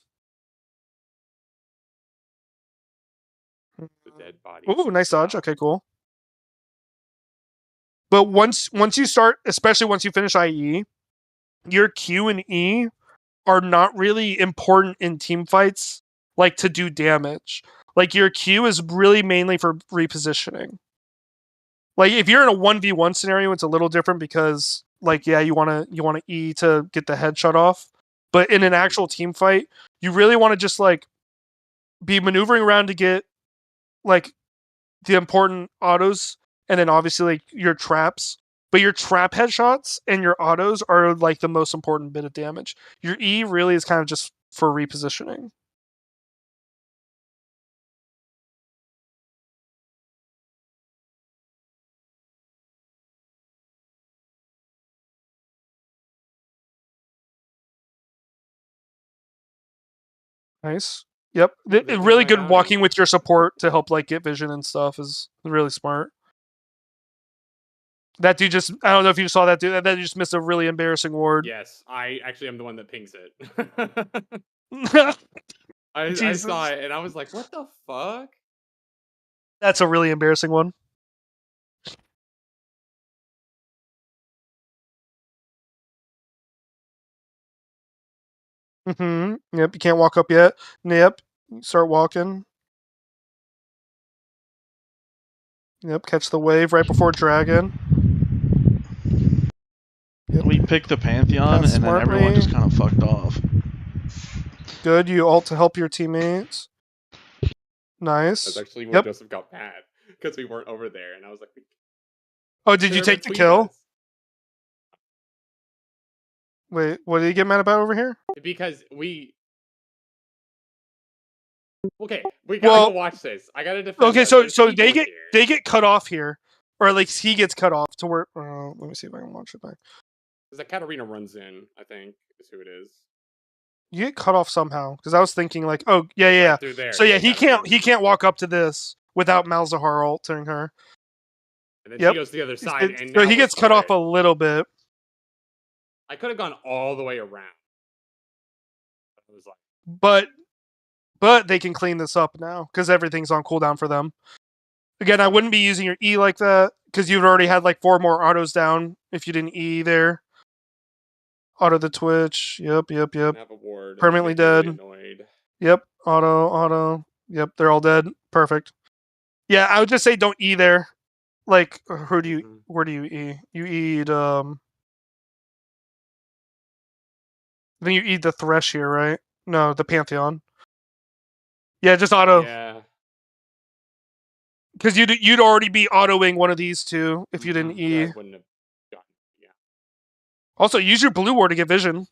The dead body. Ooh, nice dodge. Wow. Okay, cool. But once you start, especially once you finish IE, your Q and E are not really important in team fights, like to do damage. Like your Q is really mainly for repositioning. Like if you're in a 1v1 scenario, it's a little different because like you want to E to get the headshot off. But in an actual team fight, you really want to just like be maneuvering around to get like the important autos and then obviously like your traps. But your trap headshots and your autos are like the most important bit of damage. Your E really is kind of just for repositioning. Nice. Yep. Really good walking with your support to help like get vision and stuff is really smart. That dude just, I don't know if you saw that dude, that dude just missed a really embarrassing ward. Yes, I actually am the one that pings it. I Jesus. saw it and I was like, what the fuck? That's a really embarrassing one. Yep, you can't walk up yet. Yep, start walking. Yep, catch the wave right before dragon. Yep. We picked the Pantheon, Pass and then everyone smartly. just kind of fucked off. Good. You ult to help your teammates. Nice. That's actually where Yep. Joseph got mad because we weren't over there, and I was like, Oh, did you "They're take the between kill? us." Wait, what did you get mad about over here? Because we. Okay, we gotta go watch this. I gotta defend. Okay, us. so There's they people get here. they get cut off here, or at least he gets cut off to where. Let me see if I can watch it back. Because the Katarina runs in, I think, is who it is. You get cut off somehow because I was thinking like, oh yeah. Right through there. So yeah, he Katarina. can't walk up to this without Malzahar ulting her. And then Yep. she goes to the other side, and So now he we're gets cut off a split. little bit. I could have gone all the way around. I was like, But they can clean this up now because everything's on cooldown for them. Again, I wouldn't be using your E like that because you've already had like 4 more autos down if you didn't E there. Auto the Twitch. Yep. have a ward. Permanently Really dead. annoyed. Yep. Auto. Yep. They're all dead. Perfect. Yeah, I would just say don't E there. Like, where do you E? You eat then you eat the Thresh here, right? No, the Pantheon. Yeah, just auto. Yeah. Because you'd already be autoing one of these two if you didn't E. I wouldn't have gotten. Yeah. Also, use your blue ward to get vision.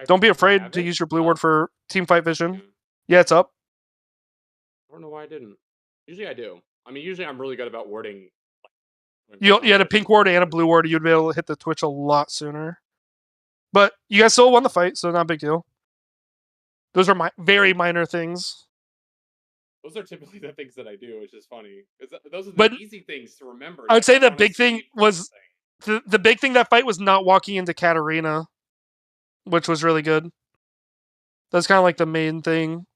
Don't be afraid to use your blue ward for team fight vision. Yeah, it's up. I don't know why I didn't. Usually I do. I mean, usually I'm really good about warding. You had a pink ward and a blue ward, you'd be able to hit the Twitch a lot sooner. But you guys still won the fight, so not a big deal. Those are very minor things. Those are typically the things that I do, which is funny. Those are the But easy things to remember. I would say the big thing was the big thing that fight was not walking into Katarina, which was really good. That's kind of like the main thing.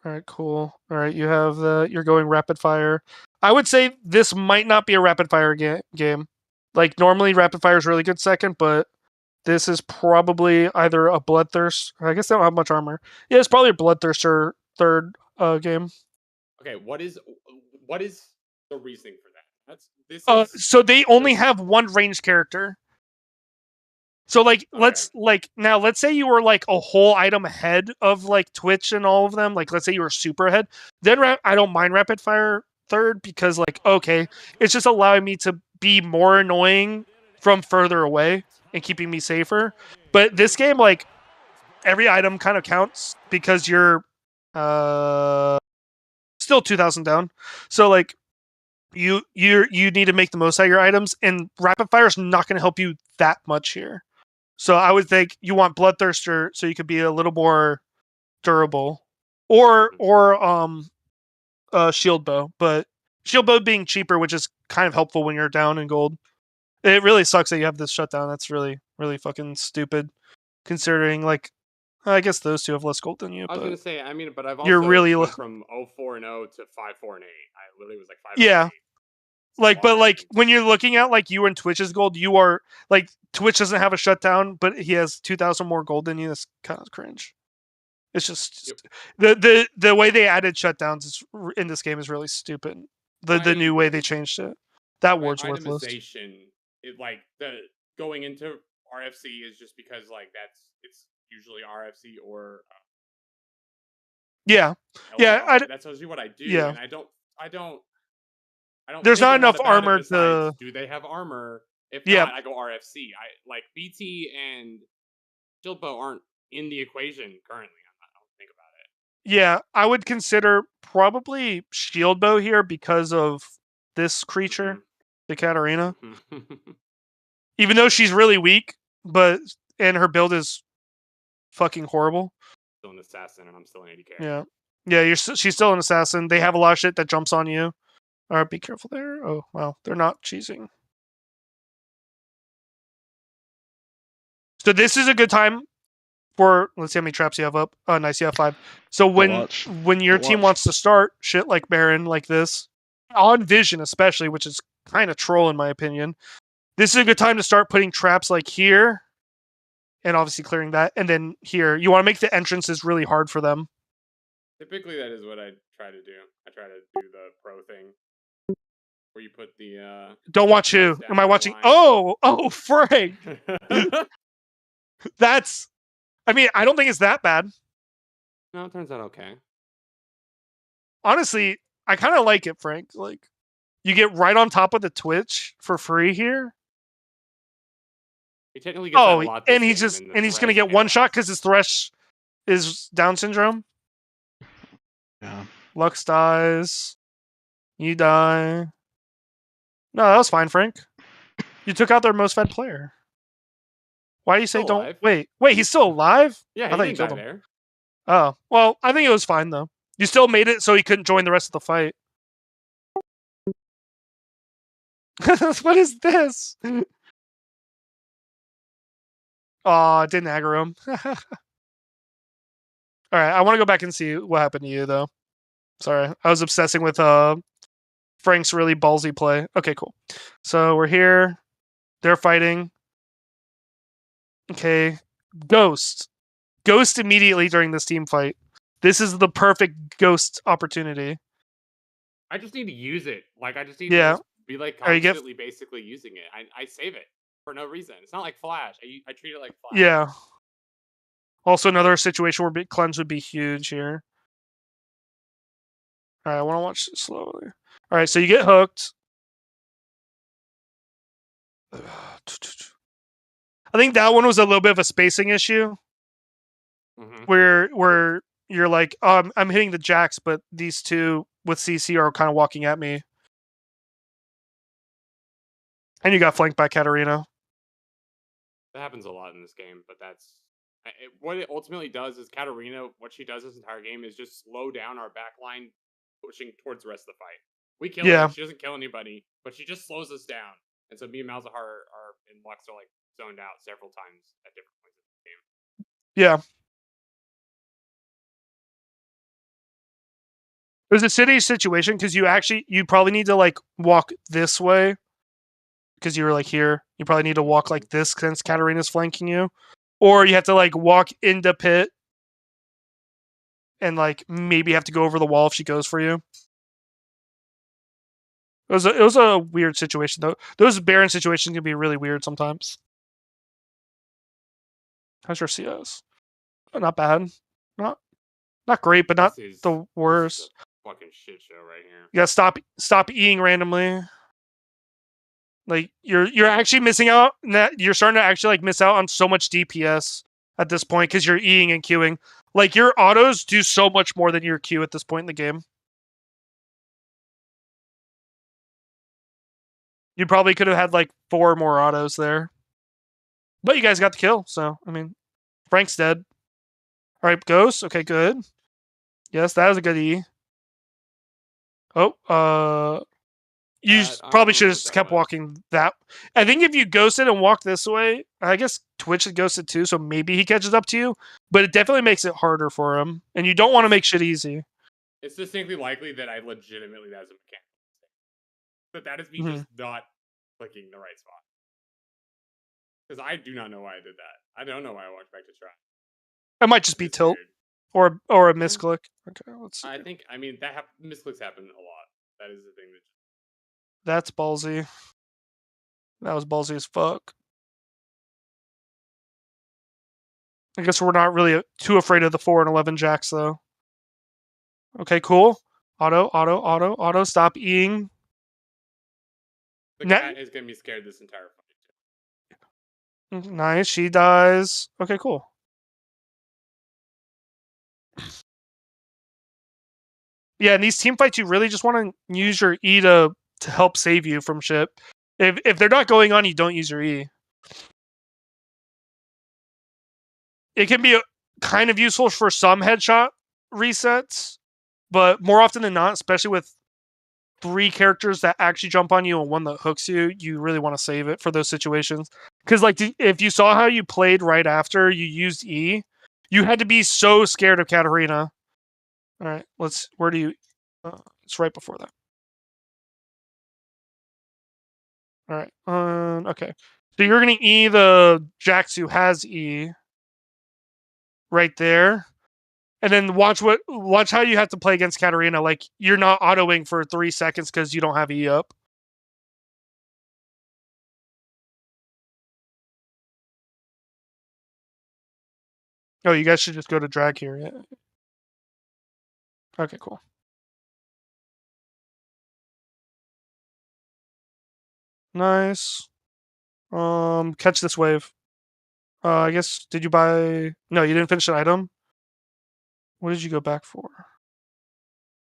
All right, cool. All right, you have you're going rapid fire. I would say this might not be a rapid fire game. Like normally rapid fire is really good second, but this is probably either a Bloodthirst. I guess they don't have much armor. Yeah, it's probably a Bloodthirster third game. Okay, what is the reasoning for that? So they only have one ranged character. So like let's say you were like a whole item ahead of like Twitch and all of them. Like let's say you were super ahead. Then I don't mind rapid fire third because like okay, it's just allowing me to be more annoying from further away and keeping me safer. But this game, like every item kind of counts because you're still 2,000 down. So like you need to make the most out of your items, and rapid fire is not going to help you that much here. So I would think you want Bloodthirster so you could be a little more durable, or Shield Bow, but Shield Bow being cheaper, which is kind of helpful when you're down in gold. It really sucks that you have this shutdown. That's really fucking stupid, considering like I guess those two have less gold than you. I was but gonna say, I mean, but I've also you're really went from 0-4-0 to 5-4-8. I literally was like 5-8. Yeah. Like, but like when you're looking at like you and Twitch's gold, you are like Twitch doesn't have a shutdown, but he has 2,000 more gold than you. That's kind of cringe. It's just the way they added shutdowns in this game is really stupid. The new way they changed it. That ward's worthless. It like the going into RFC is just because like it's usually RFC or yeah. That's usually what I do. Yeah. And I don't. There's not enough armor to. Do they have armor? If yeah. not, I go RFC. I like BT and Shield Bow aren't in the equation currently. I don't think about it. Yeah, I would consider probably Shield Bow here because of this creature, the Katarina. Even though she's really weak, and her build is fucking horrible. Still an assassin, and I'm still an 80k. Yeah. She's still an assassin. They have a lot of shit that jumps on you. All right, be careful there. Oh, wow. They're not cheesing. So this is a good time for, let's see how many traps you have up. Oh, nice. You have 5. So when your team wants to start shit like Baron, like this, on Vision especially, which is kind of troll in my opinion, this is a good time to start putting traps like here, and obviously clearing that, and then here. You want to make the entrances really hard for them. Typically, that is what I try to do. I try to do the pro thing. Where you put the Don't watch who? down Am I the watching? line. Oh, Frank. That's. I mean, I don't think it's that bad. No, it turns out okay. Honestly, I kind of like it, Frank. Like, you get right on top of the Twitch for free here. He technically gets that a lot this and he's game, just the and he's gonna Thresh get one era. shot because his Thresh is Down syndrome. Yeah. Lux dies. You die. No, that was fine, Frank. You took out their most fed player. Why do you say Still don't alive. wait? Wait, he's still alive? Yeah, I he thought you didn't die killed him. there. Oh, well, I think it was fine though. You still made it so he couldn't join the rest of the fight. What is this? Oh, it didn't aggro him. Alright, I want to go back and see what happened to you though. Sorry. I was obsessing with Frank's really ballsy play. Okay, cool. So we're here. They're fighting. Okay. Ghost. Ghost immediately during this team fight. This is the perfect Ghost opportunity. I just need to use it. Like, I just need Yeah. to just be like Or you get- constantly basically using it. I save it for no reason. It's not like Flash. I treat it like Flash. Yeah. Also, another situation where Big Cleanse would be huge here. Alright, I want to watch it slowly. Alright, so you get hooked. I think that one was a little bit of a spacing issue Mhm. where you're like, oh, I'm hitting the jacks, but these two with CC are kind of walking at me. And you got flanked by Katarina. That happens a lot in this game, but what it ultimately does is Katarina, what she does this entire game is just slow down our back line, pushing towards the rest of the fight. We kill Yeah. her, she doesn't kill anybody, but she just slows us down. And so me and Malzahar are and Lux are like zoned out several times at different points in the game. Yeah. It was a city situation because you probably need to like walk this way because you were like here. You probably need to walk like this since Katarina's flanking you. Or you have to like walk into pit and like maybe have to go over the wall if she goes for you. It was a weird situation though. Those Baron situations can be really weird sometimes. How's your CS? Oh, not bad. Not great, but not This is the worst. a fucking shit show right here. You gotta stop eating randomly. Like you're actually missing out. You're starting to actually like miss out on so much DPS at this point because you're eating and queuing. Like your autos do so much more than your Q at this point in the game. You probably could have had like 4 more autos there, but you guys got the kill. So I mean, Frank's dead. All right, Ghost. Okay, good. Yes, that was a good E. Oh, you I probably don't should know have what that kept was. walking that. I think if you ghosted and walked this way, I guess Twitch had ghosted too, so maybe he catches up to you. But it definitely makes it harder for him, and you don't want to make shit easy. It's distinctly likely that I legitimately that was a mechanical mistake. That is me Mhm. just not clicking the right spot. Because I do not know why I did that. I don't know why I walked back to try. It might just be It's tilt weird. or a misclick. Okay, let's see. I mean, misclicks happen a lot. That is the thing that. That's ballsy. That was ballsy as fuck. I guess we're not really too afraid of the 4 and 11 jacks though. Okay, cool. Auto. Stop eating. The Net- cat is gonna be scared this entire fight. Nice. She dies. Okay, cool. Yeah, in these team fights, you really just want to use your E to help save you from shit. If they're not going on, you don't use your E. It can be kind of useful for some headshot resets, but more often than not, especially with 3 characters that actually jump on you and 1 that hooks you, you really want to save it for those situations. Because like, if you saw how you played right after you used E, you had to be so scared of Katarina. All right, where do you? It's right before that. All right. Okay. So you're gonna E the Jax who has E. Right there, and then watch how you have to play against Katarina. Like you're not autoing for 3 seconds because you don't have E up. Oh, you guys should just go to drag here. Yeah. Okay, cool. Nice. Catch this wave. I guess, did you buy... No, you didn't finish an item? What did you go back for?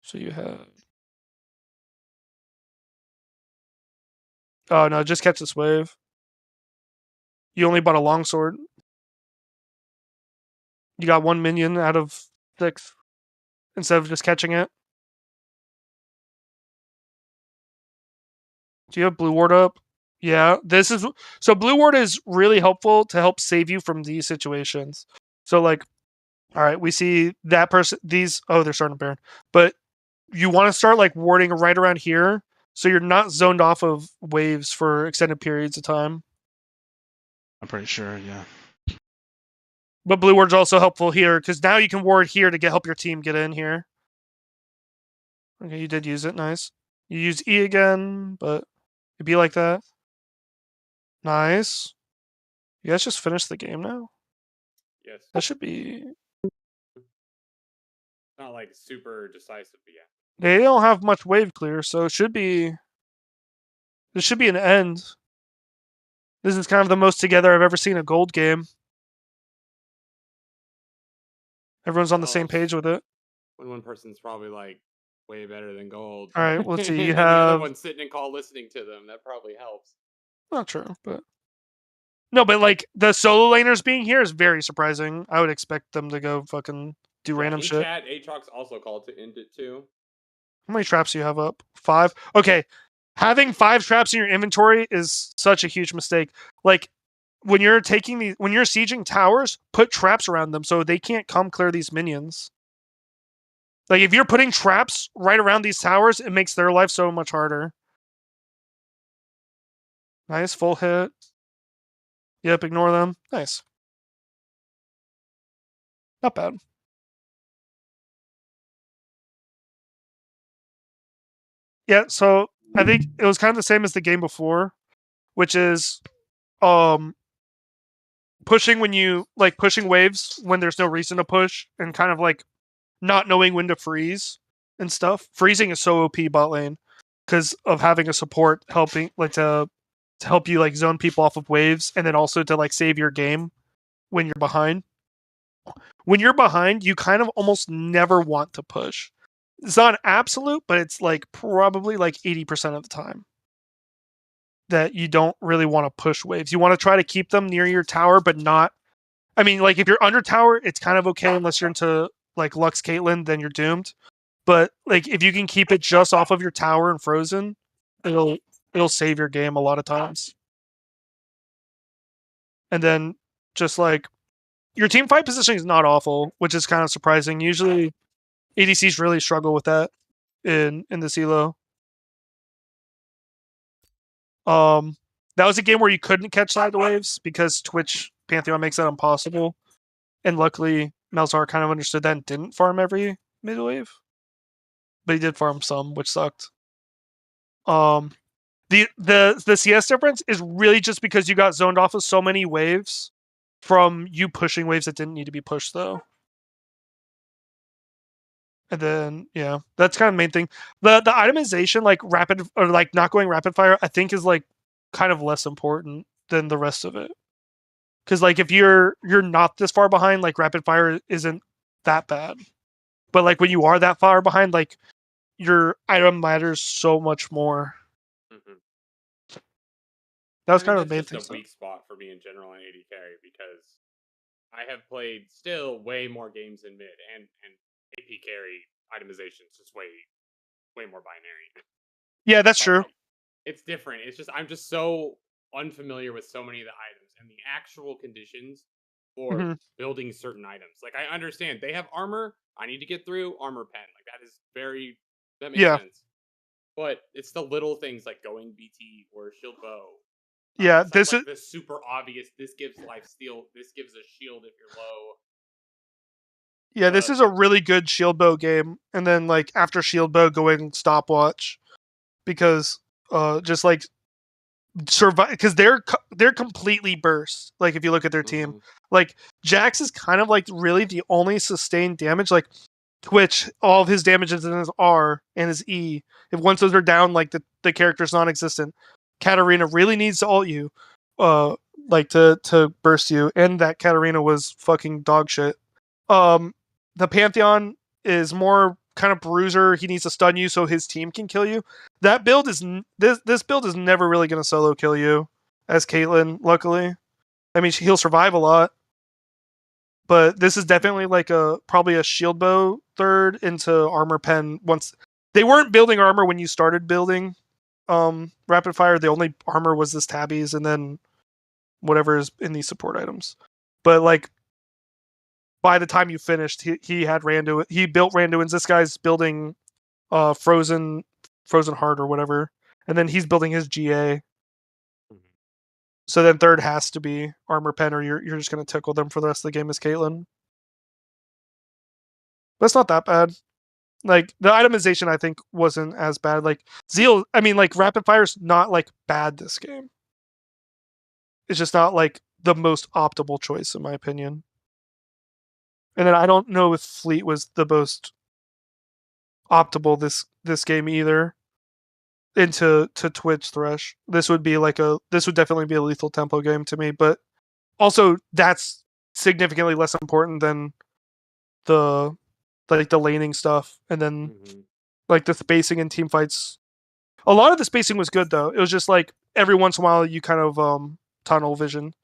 So you have... Oh, no, just catch this wave. You only bought a longsword. You got 1 minion out of 6 instead of just catching it. Do you have blue ward up? Yeah, this is... So blue ward is really helpful to help save you from these situations. So like, all right, we see that person, these... Oh, they're starting to burn. But you want to start like warding right around here so you're not zoned off of waves for extended periods of time. I'm pretty sure, yeah. But blue ward's also helpful here because now you can ward here to help your team get in here. Okay, you did use it. Nice. You use E again, but it'd be like that. Nice. You guys just finished the game now? Yes. That should be... Not like super decisive, but yeah. They don't have much wave clear, so it should be... This should be an end. This is kind of the most together I've ever seen a gold game. Everyone's on the same page with it. When one person's probably like way better than gold. All right, let's see. You and the other have... one sitting in call listening to them. That probably helps. Not true, but... No, but like, the solo laners being here is very surprising. I would expect them to go fucking do random shit. Chat, Aatrox also called to end it too. How many traps do you have up? 5? Okay. Having 5 traps in your inventory is such a huge mistake. Like, when you're sieging towers, put traps around them so they can't come clear these minions. Like, if you're putting traps right around these towers, it makes their life so much harder. Nice, full hit. Yep, ignore them. Nice. Not bad. Yeah, so I think it was kind of the same as the game before, which is pushing when you like pushing waves when there's no reason to push and kind of like not knowing when to freeze and stuff. Freezing is so OP bot lane because of having a support helping like to help you like zone people off of waves and then also to like save your game when you're behind. When you're behind, you kind of almost never want to push. It's not absolute, but it's like probably like 80% of the time that you don't really want to push waves. You want to try to keep them near your tower, but not... I mean, like if you're under tower, it's kind of okay unless you're into like Lux Caitlyn, then you're doomed. But like if you can keep it just off of your tower and frozen, it'll save your game a lot of times. And then just like your team fight positioning is not awful, which is kind of surprising. Usually ADCs really struggle with that in the CLO. That was a game where you couldn't catch side waves because Twitch Pantheon makes that impossible. And luckily, Malzahar kind of understood that and didn't farm every mid wave. But he did farm some, which sucked. The CS difference is really just because you got zoned off of so many waves from you pushing waves that didn't need to be pushed, though. And then, yeah, that's kind of the main thing. The itemization, like rapid or like not going rapid fire, I think is like kind of less important than the rest of it. Because like if you're not this far behind, like rapid fire isn't that bad. But like when you are that far behind, like your item matters so much more. Mm-hmm. That was kind of the main thing. It's a weak spot for me in general in AD carry because I have played still way more games in mid and AP carry itemization is just way more binary. Yeah, that's true. It's different. It's just I'm just so unfamiliar with so many of the items and the actual conditions for building certain items. Like I understand they have armor. I need to get through armor pen. Like that makes sense. But it's the little things like going BT or shield bow. Yeah, this is the super obvious. This gives life steal. This gives a shield if you're low. Yeah, this is a really good shield bow game, and then like after shield bow going stopwatch, because just like survive because they're completely burst. Like if you look at their team, Mhm. like Jax is kind of like really the only sustained damage. Like Twitch, all of his damage is in his R and his E. If once those are down, like the character's non-existent. Katarina really needs to ult you, like to burst you, and that Katarina was fucking dog shit. The Pantheon is more kind of bruiser. He needs to stun you so his team can kill you. That build is this build is never really going to solo kill you as Caitlyn. Luckily, I mean he'll survive a lot, but this is definitely like probably a shield bow third into armor pen. Once they weren't building armor when you started building rapid fire, the only armor was this tabbies and then whatever is in these support items. But like by the time you finished, he had Randuin. He built Randuin's. This guy's building Frozen Heart or whatever, and then he's building his GA. So then third has to be Armor Pen, or you're just gonna tickle them for the rest of the game as Caitlyn. But it's not that bad. Like the itemization, I think wasn't as bad. Like Zeal, I mean, like Rapid Fire's not like bad this game. It's just not like the most optimal choice in my opinion. And then I don't know if Fleet was the most optimal this game either. Into Twitch Thresh. This would definitely be a lethal tempo game to me, but also that's significantly less important than the the laning stuff and then like the spacing in team fights. A lot of the spacing was good though. It was just like every once in a while you kind of tunnel vision.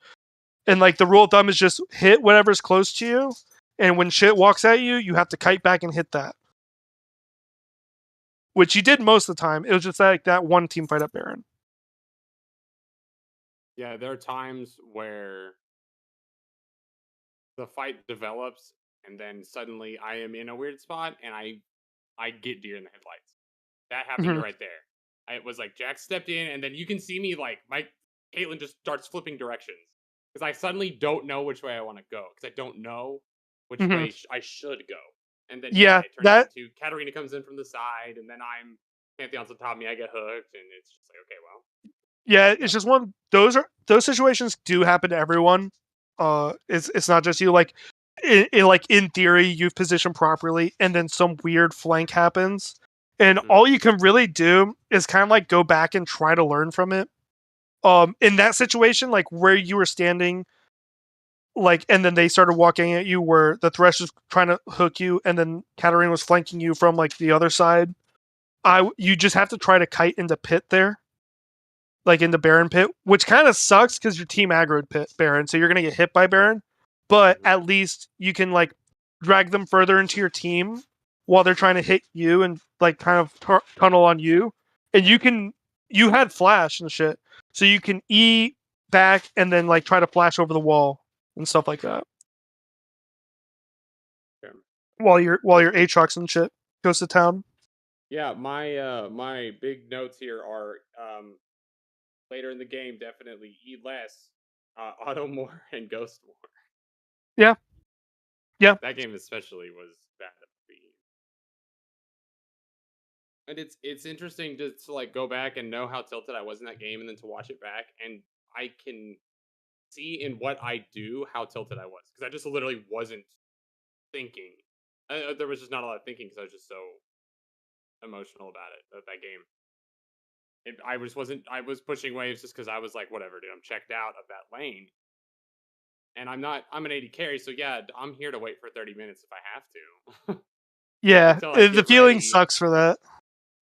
And like the rule of thumb is just hit whatever's close to you, and when shit walks at you, you have to kite back and hit that. Which you did most of the time. It was just like that one team fight at Baron. Yeah, there are times where the fight develops and then suddenly I am in a weird spot and I get deer in the headlights. That happened right there. It was like Jack stepped in and then you can see me like my Caitlyn just starts flipping directions because I suddenly don't know which way I want to go because I don't know which way I should go. And then Yeah, it turns that into Katarina comes in from the side and then I'm Pantheon's on top of me. I get hooked and it's just like okay, well, yeah, it's just one. Those situations do happen to everyone. It's not just you. Like, in theory, you've positioned properly, and then some weird flank happens, and all you can really do is kind of like go back and try to learn from it. In that situation, like where you were standing, like, and then they started walking at you, where the Thresh was trying to hook you, and then Katarina was flanking you from like the other side. You just have to try to kite into pit there, like in the Baron pit, which kind of sucks because your team aggroed Baron, so you're gonna get hit by Baron. But at least you can like drag them further into your team while they're trying to hit you and like kind of tunnel on you. And you had flash and shit, so you can E back and then like try to flash over the wall and stuff like that. Yeah. While your Aatrox and shit goes to town. Yeah, my big notes here are later in the game, definitely eat less, auto more, and ghost more. Yeah. Yeah. That game especially was bad at the and it's interesting just to like go back and know how tilted I was in that game, and then to watch it back, and I can see in what I do how tilted I was because I just literally wasn't thinking. There was just not a lot of thinking because I was just so emotional about it that game. I was pushing waves just because I was like, whatever, dude. I'm checked out of that lane, and I'm an AD carry, so yeah, I'm here to wait for 30 minutes if I have to. Yeah, Until I the get feeling ready. sucks for that.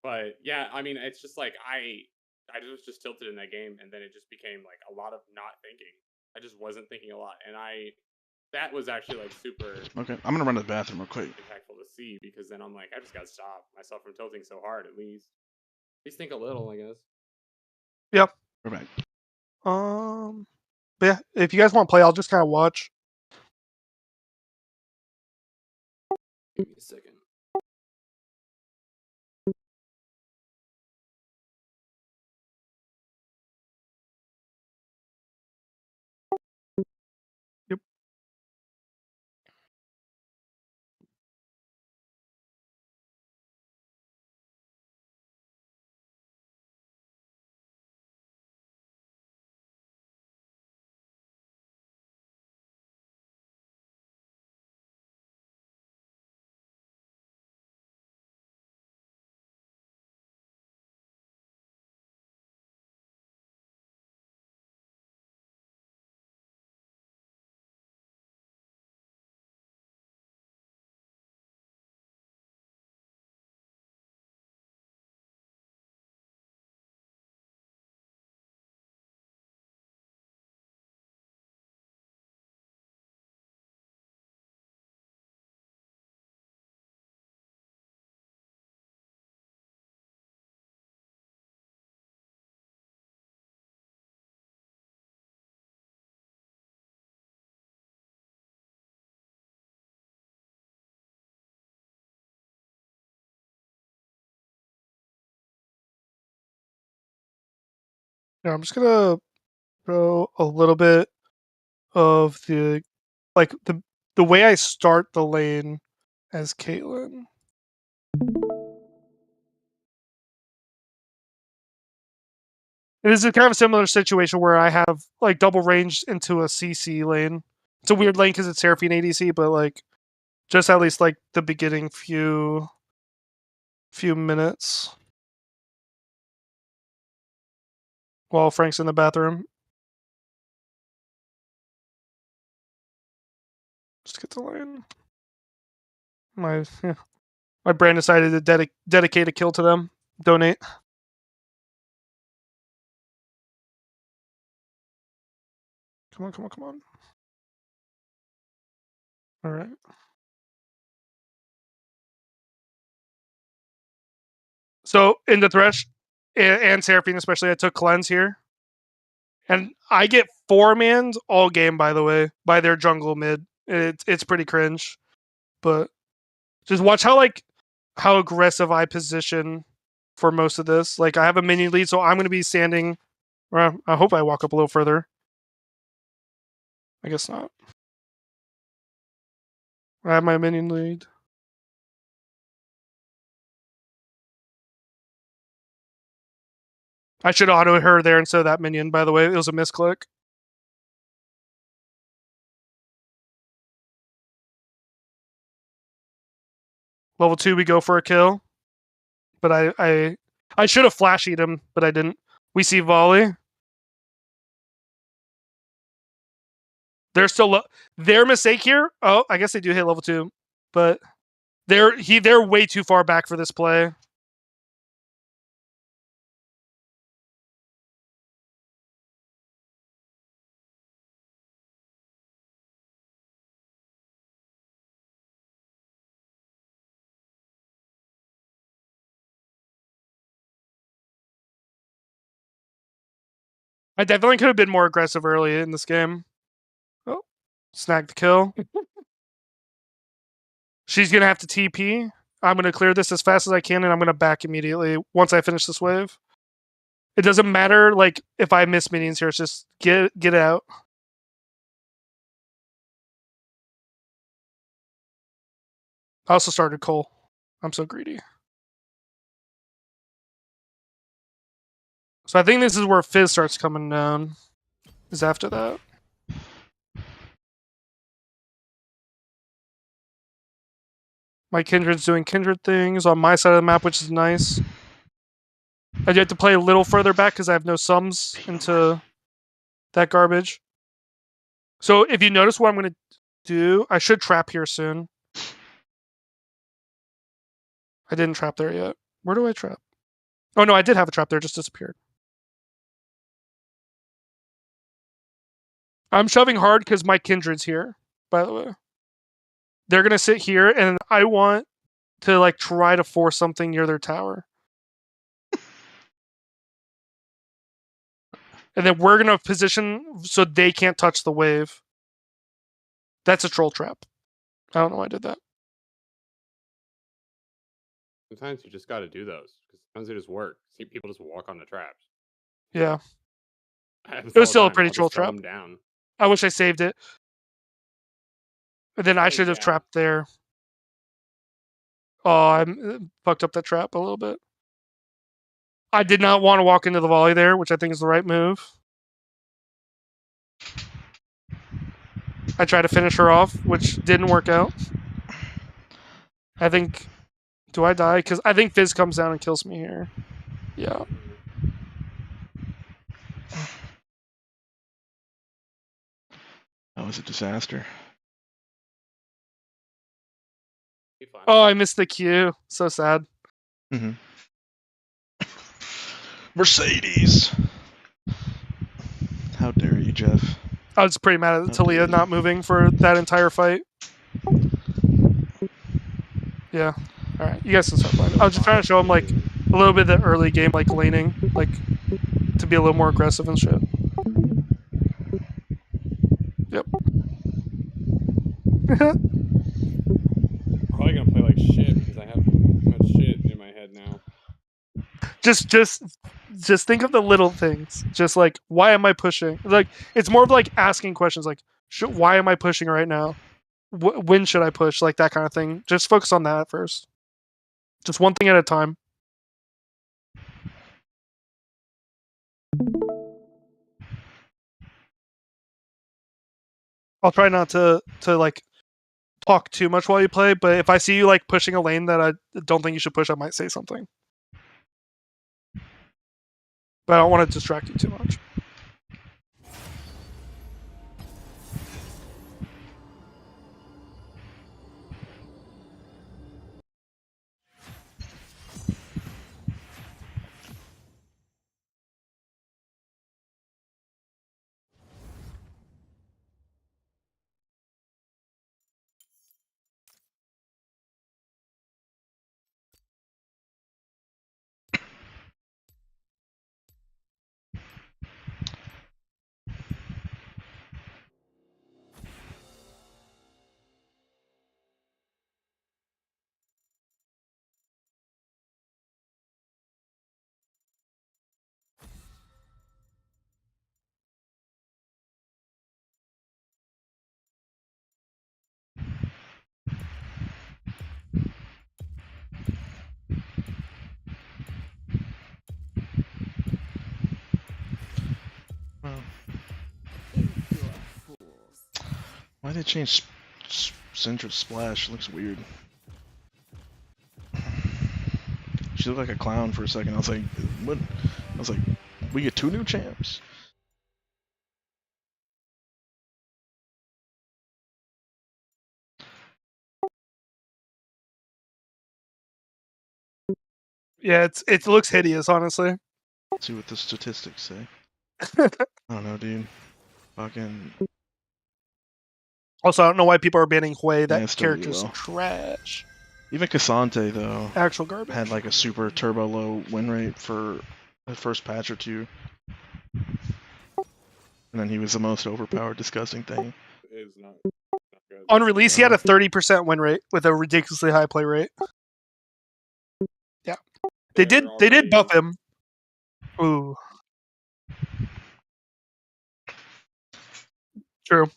But yeah, I mean, it's just like I was just tilted in that game, and then it just became like a lot of not thinking. I just wasn't thinking a lot, and that was actually like super Okay, I'm gonna run to the bathroom real quick. impactful to see because then I'm like, I just gotta stop myself from tilting so hard at least. At least think a little, I guess. Yep. We're back. But yeah, if you guys want to play, I'll just kind of watch. Give me a second. Yeah, I'm just gonna throw a little bit of the the way I start the lane as Caitlyn. This is kind of a similar situation where I have like double range into a CC lane. It's a weird lane because it's Seraphine ADC, but like just at least like the beginning few minutes while Frank's in the bathroom. Just get the lane. My brand decided to dedicate a kill to them. Donate. Come on, come on, come on. All right. So in the Thresh and Seraphine especially, I took Cleanse here. And I get 4-mans all game, by the way, by their jungle mid. It's pretty cringe. But just watch how aggressive I position for most of this. Like I have a minion lead, so I'm gonna be standing. Well, I hope I walk up a little further. I guess not. I have my minion lead. I should auto her there instead of that minion, by the way. It was a misclick. Level 2, we go for a kill. But I should have flashed him, but I didn't. We see volley. They're still their mistake here. Oh, I guess they do hit level 2, but they're way too far back for this play. I definitely could have been more aggressive early in this game. Oh, snag the kill. She's going to have to TP. I'm going to clear this as fast as I can, and I'm going to back immediately once I finish this wave. It doesn't matter like if I miss minions here. It's just get out. I also started Cole. I'm so greedy. So I think this is where Fizz starts coming down. Is after that. My Kindred's doing Kindred things on my side of the map, which is nice. I have to play a little further back because I have no sums into that garbage. So if you notice what I'm going to do, I should trap here soon. I didn't trap there yet. Where do I trap? Oh no, I did have a trap there, just disappeared. I'm shoving hard because my Kindred's here, by the way. They're going to sit here, and I want to like try to force something near their tower. And then we're going to position so they can't touch the wave. That's a troll trap. I don't know why I did that. Sometimes you just got to do those because sometimes they just work. See, people just walk on the traps. Yeah. It was still a pretty troll trap. Down. I wish I saved it. And then I should have trapped there. Oh, I fucked up that trap a little bit. I did not want to walk into the volley there, which I think is the right move. I tried to finish her off, which didn't work out. I think... Do I die? Because I think Fizz comes down and kills me here. Yeah. That was a disaster. Oh, I missed the Q. So sad. Mm-hmm. Mercedes! How dare you, Jeff? I was pretty mad at Talia not moving for that entire fight. Yeah. Alright, you guys can start playing. I was just trying to show him, like, a little bit of the early game, like, laning. Like, to be a little more aggressive and shit. Yep. Probably gonna play like shit because I have too much shit in my head now. Just just think of the little things. Just like, why am I pushing? Like, it's more of like asking questions like, why am I pushing right now? When should I push? Like that kind of thing. Just focus on that first. Just one thing at a time. I'll try not to like talk too much while you play, but if I see you like pushing a lane that I don't think you should push, I might say something. But I don't want to distract you too much. Why did they change Syndra Splash? It looks weird. She looked like a clown for a second. I was like, what? I was like, we get 2 new champs? Yeah, it looks hideous, honestly. Let's see what the statistics say. I don't know, dude. Fucking. Also, I don't know why people are banning Hui. That it's still really character's low. trash. Even Cassante, though, Actual garbage. had like a super turbo low win rate for the first patch or two. And then he was the most overpowered, disgusting thing. Is not good. On release, he had a 30% win rate with a ridiculously high play rate. Yeah, they did buff him. Ooh, true.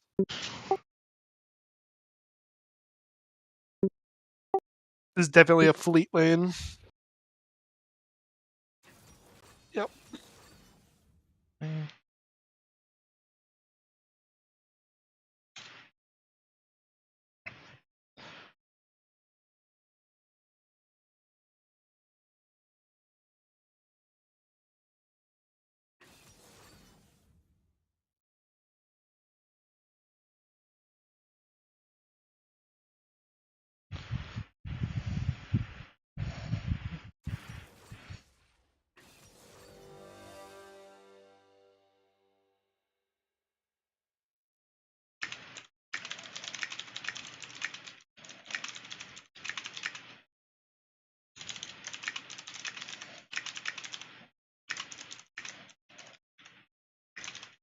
This is definitely a fleet lane. Yep.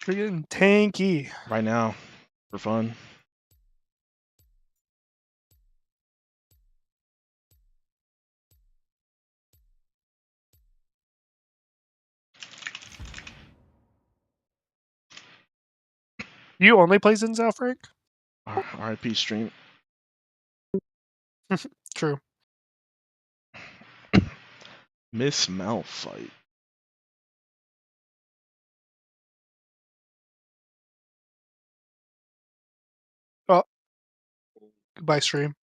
We're getting tanky. Right now, for fun. You only play Xin Zhao, Frank? RIP stream. True. Miss Malphite. Oh. Goodbye, stream.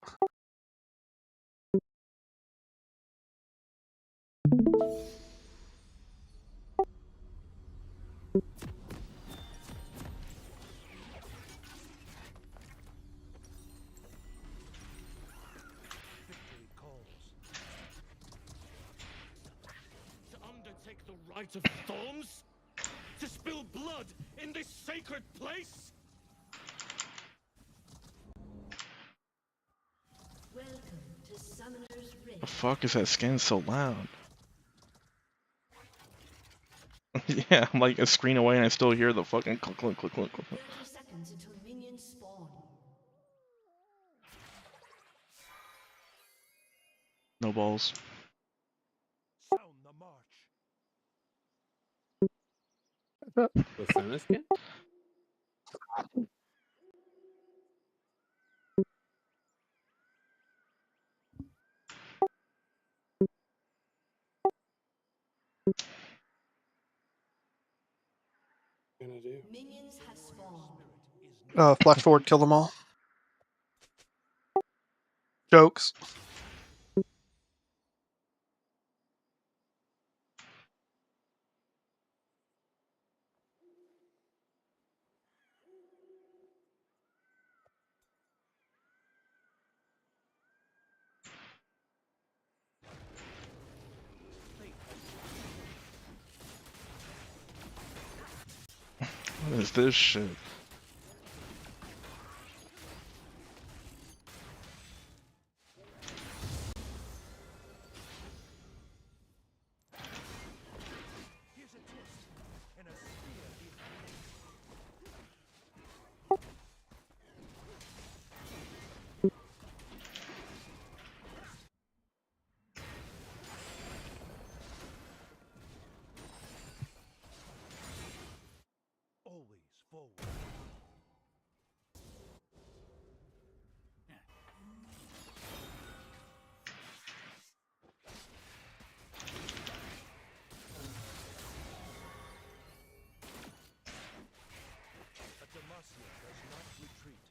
Undertake the rite of thorns? To spill blood in this sacred place? Welcome to Summoner's Rift. The fuck is that skin so loud? Yeah, I'm like a screen away and I still hear the fucking click, click, click, click, click. 30 seconds until minions spawn. No balls. Sound the march. The Senna skin? Gonna do. Minions have spawned. Flash forward, kill them all. Jokes. What is this shit? Always forward. A Demacia does not retreat.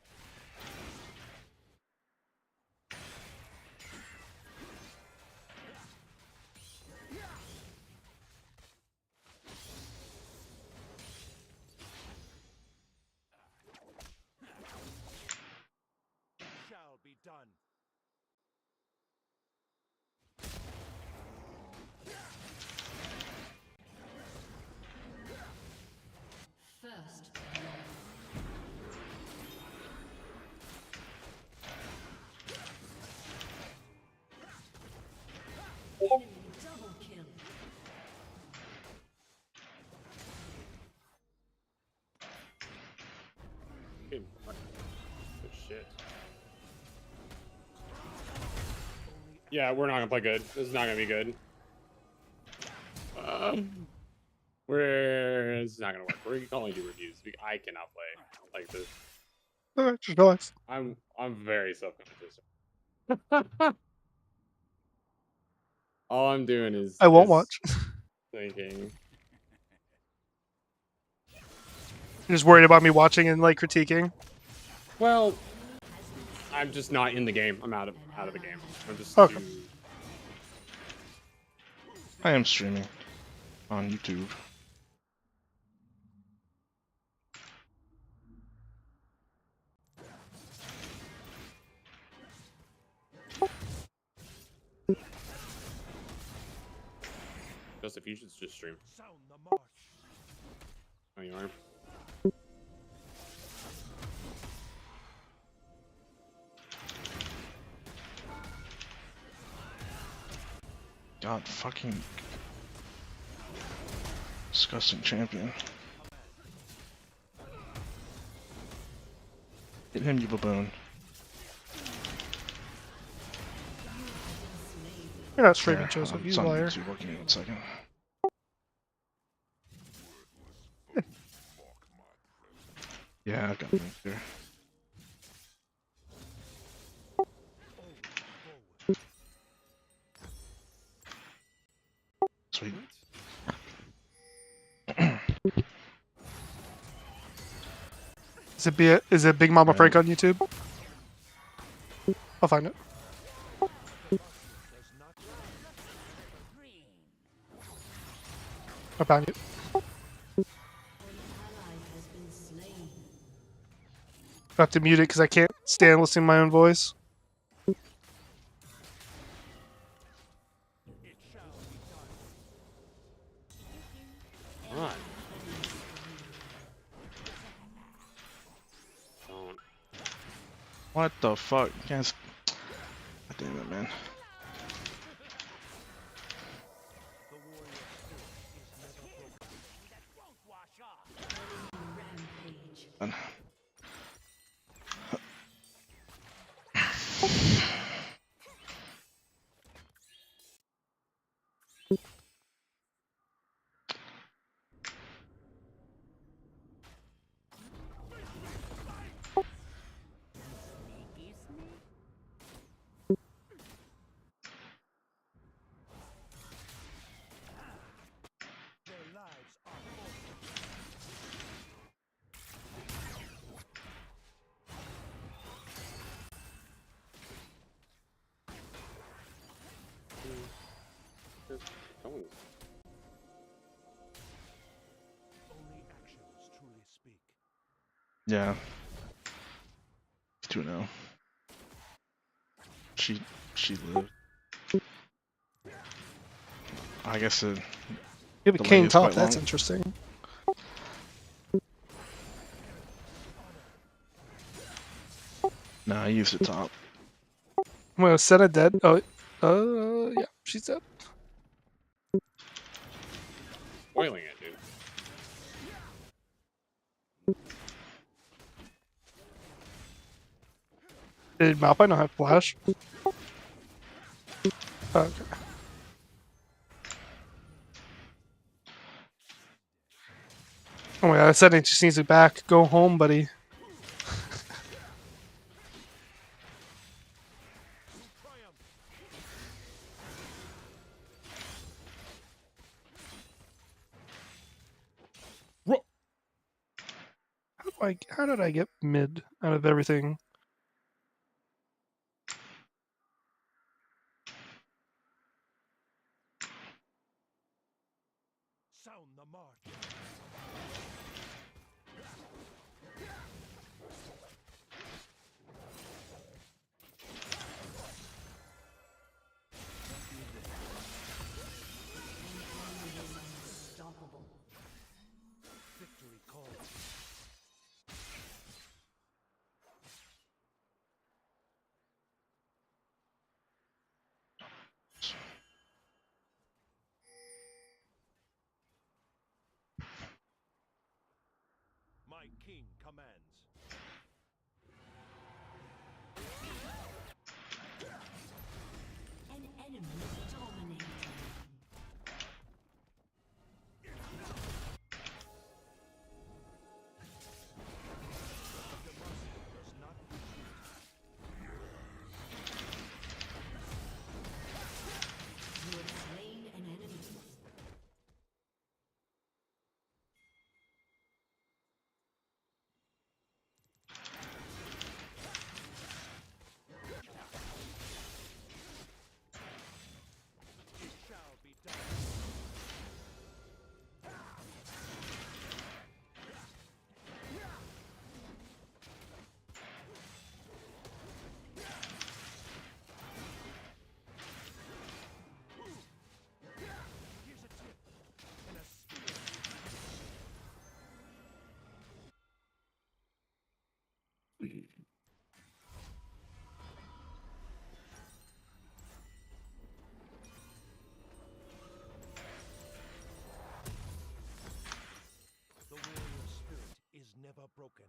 Shall be done. First blood. Enemy double kill. Good shit. Yeah, we're not gonna play good. This is not gonna be good. This is not gonna work. We can only do reviews. I cannot play like this. Alright, just relax. I'm very self-conscious. All I'm doing is I won't is watch. thinking. You're just worried about me watching and like critiquing. Well, I'm just not in the game. I'm out of the game. I'm just Okay. I am streaming on YouTube. Joseph, you should just stream. Sound the march. Oh, you are? God fucking disgusting champion. Hit him, you baboon. You're not streaming, There, Joseph. You it's on liar. YouTube. I'll give you 1 second. Yeah, I've got the link there. Sweet. Is it Big Mama Right. Frank on YouTube? I'll find it. I found it. An ally has been slain. I have to mute it because I can't stand listening to my own voice. Come on. Don't. What the fuck? Yes. God damn it, man. Rampage. Done. Where's Tones? Only actions truly speak. Yeah. 2-0. She lived. I guess You have a delay king is top. quite That's long. interesting. Nah, I used it top. Well, Senna dead. Oh, yeah, she's dead. Spoiling it, dude. Did Malphite not have flash? Okay. Oh my god, Senna just needs it back. Go home, buddy. How did I get mid out of everything? Sound the march. Unstoppable. Victory calls. My king commands. An enemy dominating. Does not You have slain an enemy. it shall be done. Here's a tip and a spear. The warrior spirit is never broken.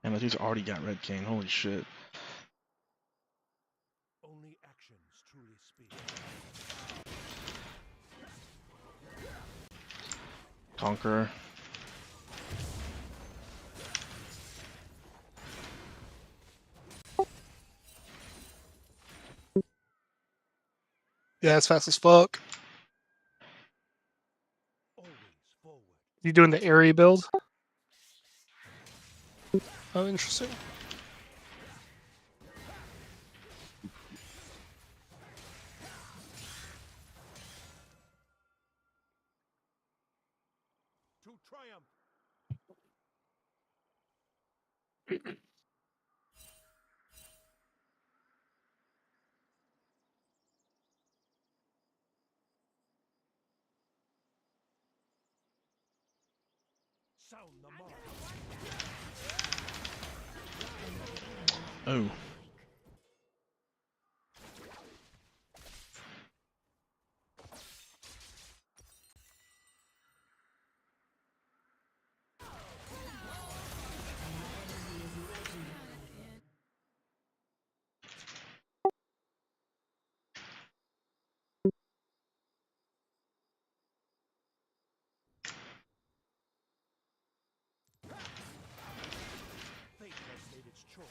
And that dude's already got Red Cane. Holy shit. Only actions truly speak. Conqueror. Yeah, it's fast as fuck. Always forward. You doing the airy build? Oh, interesting. To triumph. Sound the march. Oh. Fate has made its choice.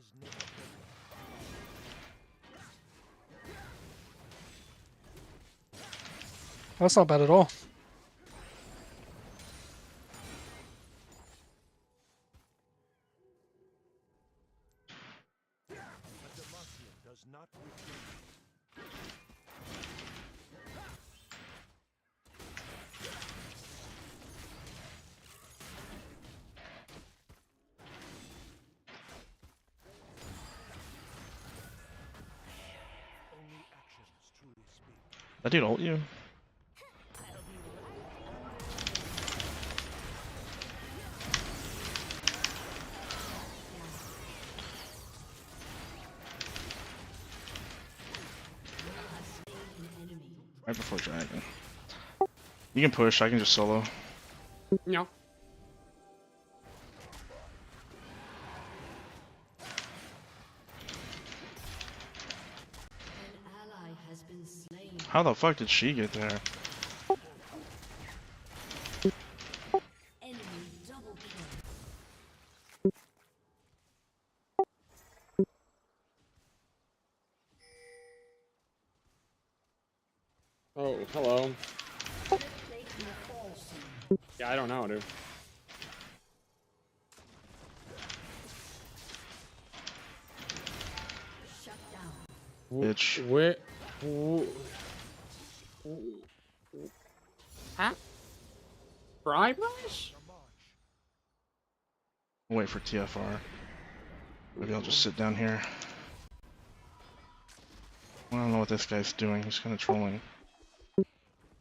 is never perfect. That's not bad at all. A Demacia does not retreat. Only actions truly speak. That dude ult you? Right before dragon. You can push, I can just solo. No. An ally has been slain. How the fuck did she get there? Enemy double kill. Oh, hello. They will fall soon. Yeah, I don't know, dude. Shut down. Bitch. Where? Huh? Fry brush? I'll wait for TFR. Maybe I'll just sit down here. I don't know what this guy's doing. He's kind of trolling.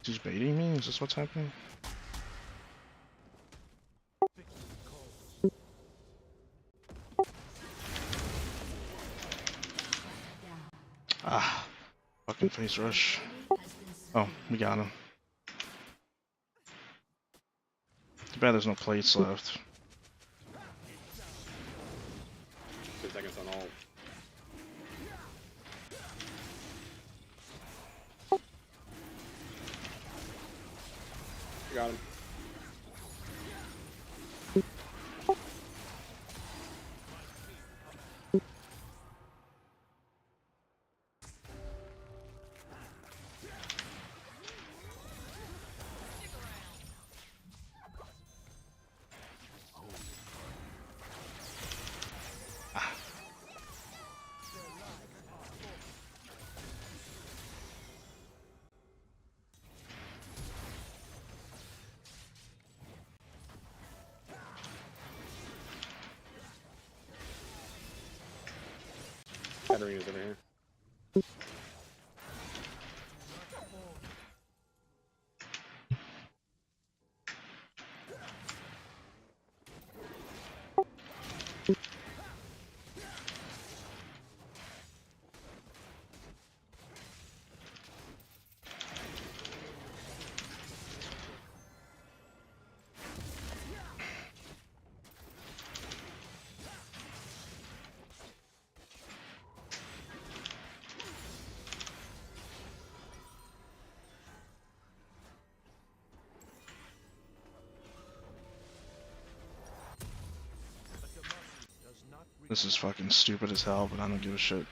He's baiting me? Is this what's happening? Ah. Fucking face rush. Oh, we got him. Too bad there's no plates left. 2 seconds on ult. Got him. Katarina's over here. This is fucking stupid as hell, but I don't give a shit.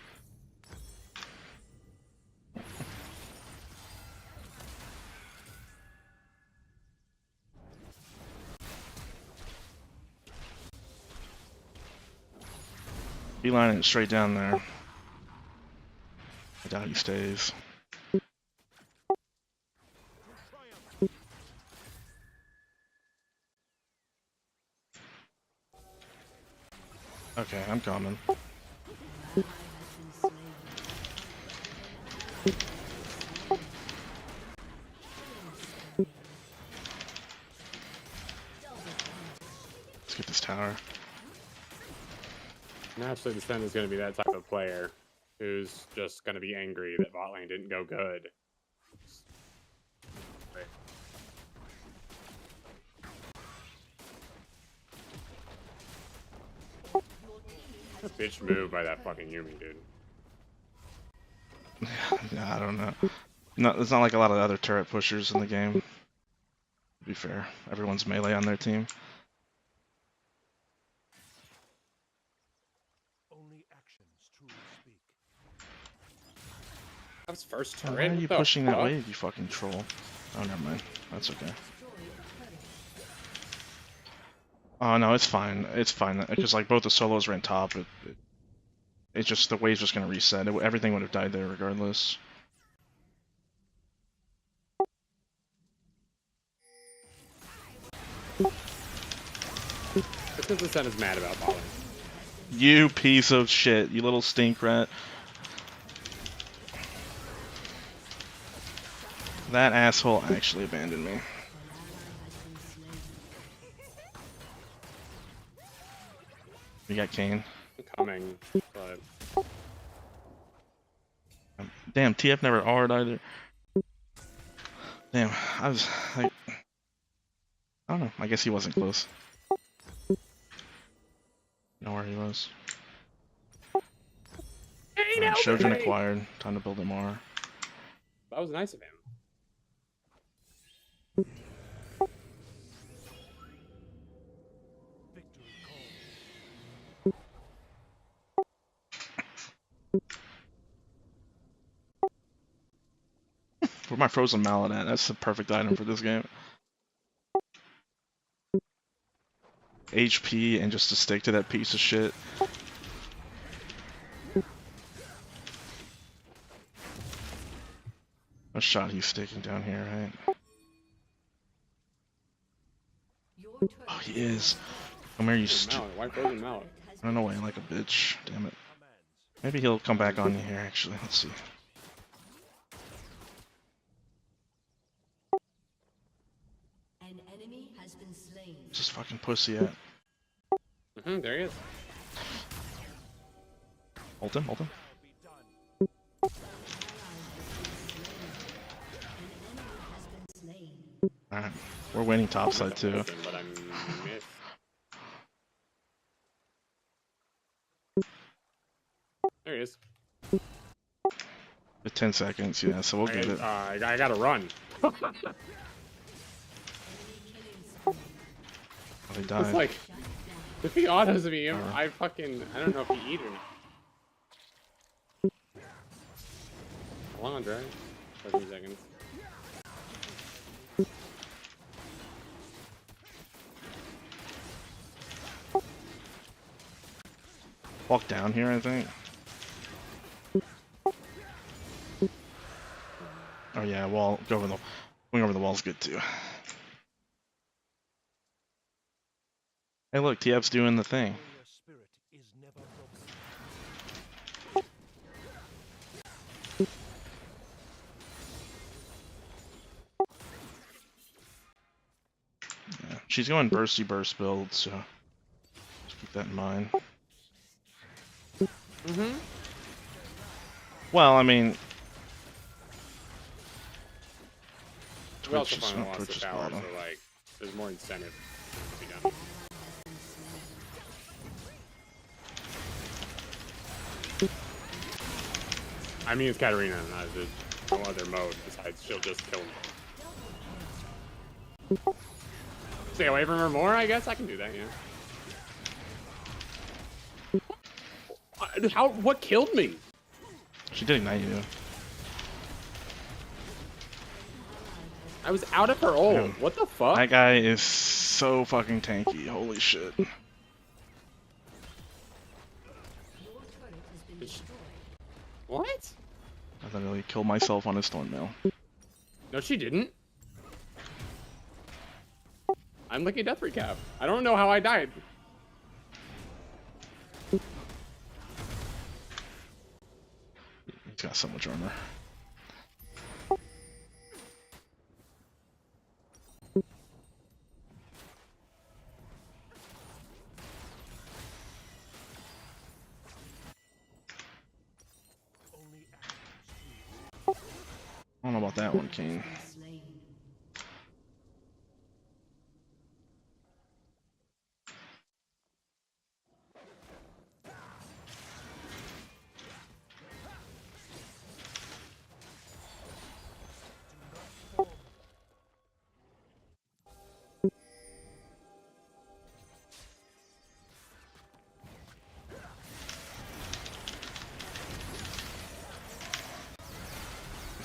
Beelining it straight down there. I doubt he stays. Okay, I'm coming. Let's get this tower. Naturally, the Sten is going to be that type of player who's just going to be angry that bot lane didn't go good. Bitch move by that fucking Yumi, dude. Yeah, I don't know. No, there's not like a lot of other turret pushers in the game. To be fair, everyone's melee on their team. Only That was first Oh, turret. why are What you the pushing that fuck? wave, you fucking troll? Oh, never mind. That's okay. Oh no, it's fine. It's fine because like both the solos ran top. It's just the wave's just gonna reset. Everything would have died there regardless. Because the Sun is mad about bottom. You piece of shit, you little stink rat. That asshole actually abandoned me. We got Kane. Coming, but Damn, TF never R'd either. Damn, I was like, I don't know. I guess he wasn't close. Know where he was. Alright, Shojin acquired. Time to build him more. that was nice of him. Where's my frozen mallet at? That's the perfect item for this game. HP and just to stick to that piece of shit. A shot he's sticking down here, right? Your turret Oh, he is. Come here, you stu- Mallet. Why frozen mallet? Run away like a bitch. Damn it. Maybe he'll come back on you here, actually. Let's see. An enemy has been slain. Where's this fucking pussy at? There he is. Ult him, ult him. Alright. We're winning topside too. But I'm missed. There he is. With 10 seconds, yeah, so we'll get it. I gotta run. Oh, he It's died. like, if he autos me, I don't know if he eat or not. Hold on, Dre. 13 seconds. Walk down here, I think. Oh yeah, wall. Go over the. Going over the wall's good too. Hey, look, TF's doing the thing. Yeah, she's going bursty burst build, so just keep that in mind. Well, I mean, We also Twitch is, finally lost Twitch the is tower, bottom. so like, there's more incentive to be done. I mean, it's Katarina, there's no other mode besides she'll just kill me. Stay away from her more, I guess I can do that, yeah. What killed me? She did ignite you. I was out of her ult. Damn. What the fuck? That guy is so fucking tanky. Holy shit. Your turret has been destroyed. What? I literally killed myself on his thornmail. No, she didn't. I'm looking at death recap. I don't know how I died. He's got so much armor. I don't know about that one, King. Slain.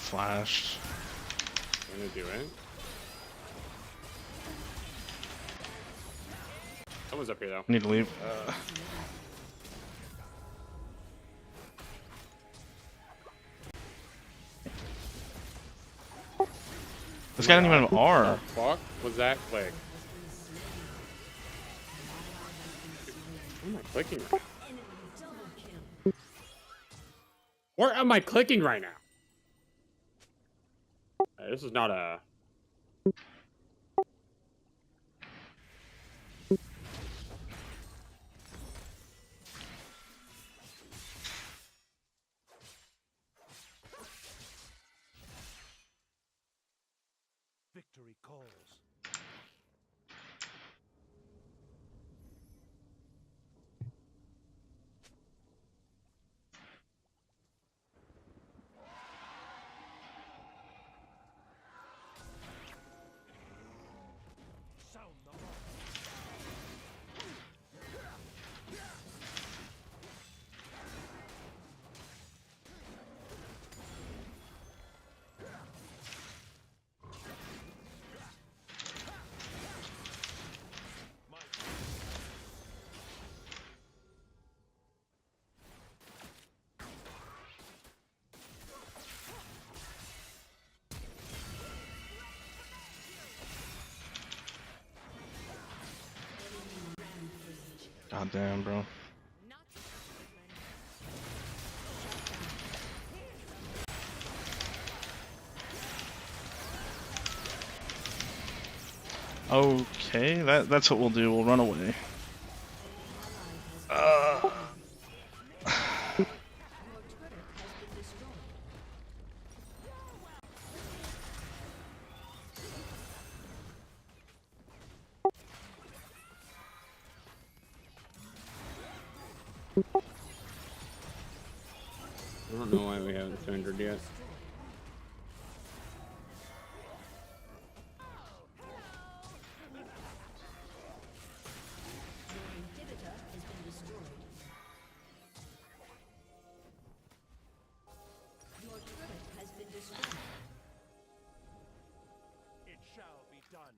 flashed. I'm gonna do it. Someone's up here though. Need to leave. This guy didn't even have R. The fuck was that click? Where am I clicking? Where am I clicking right now? This is not a. Victory calls. Sound the mark. God damn, bro. Okay, that's what we'll do. We'll run away. I don't know why we haven't surrendered yet. Inhibitor has been destroyed. Your turret has been destroyed. It shall be done.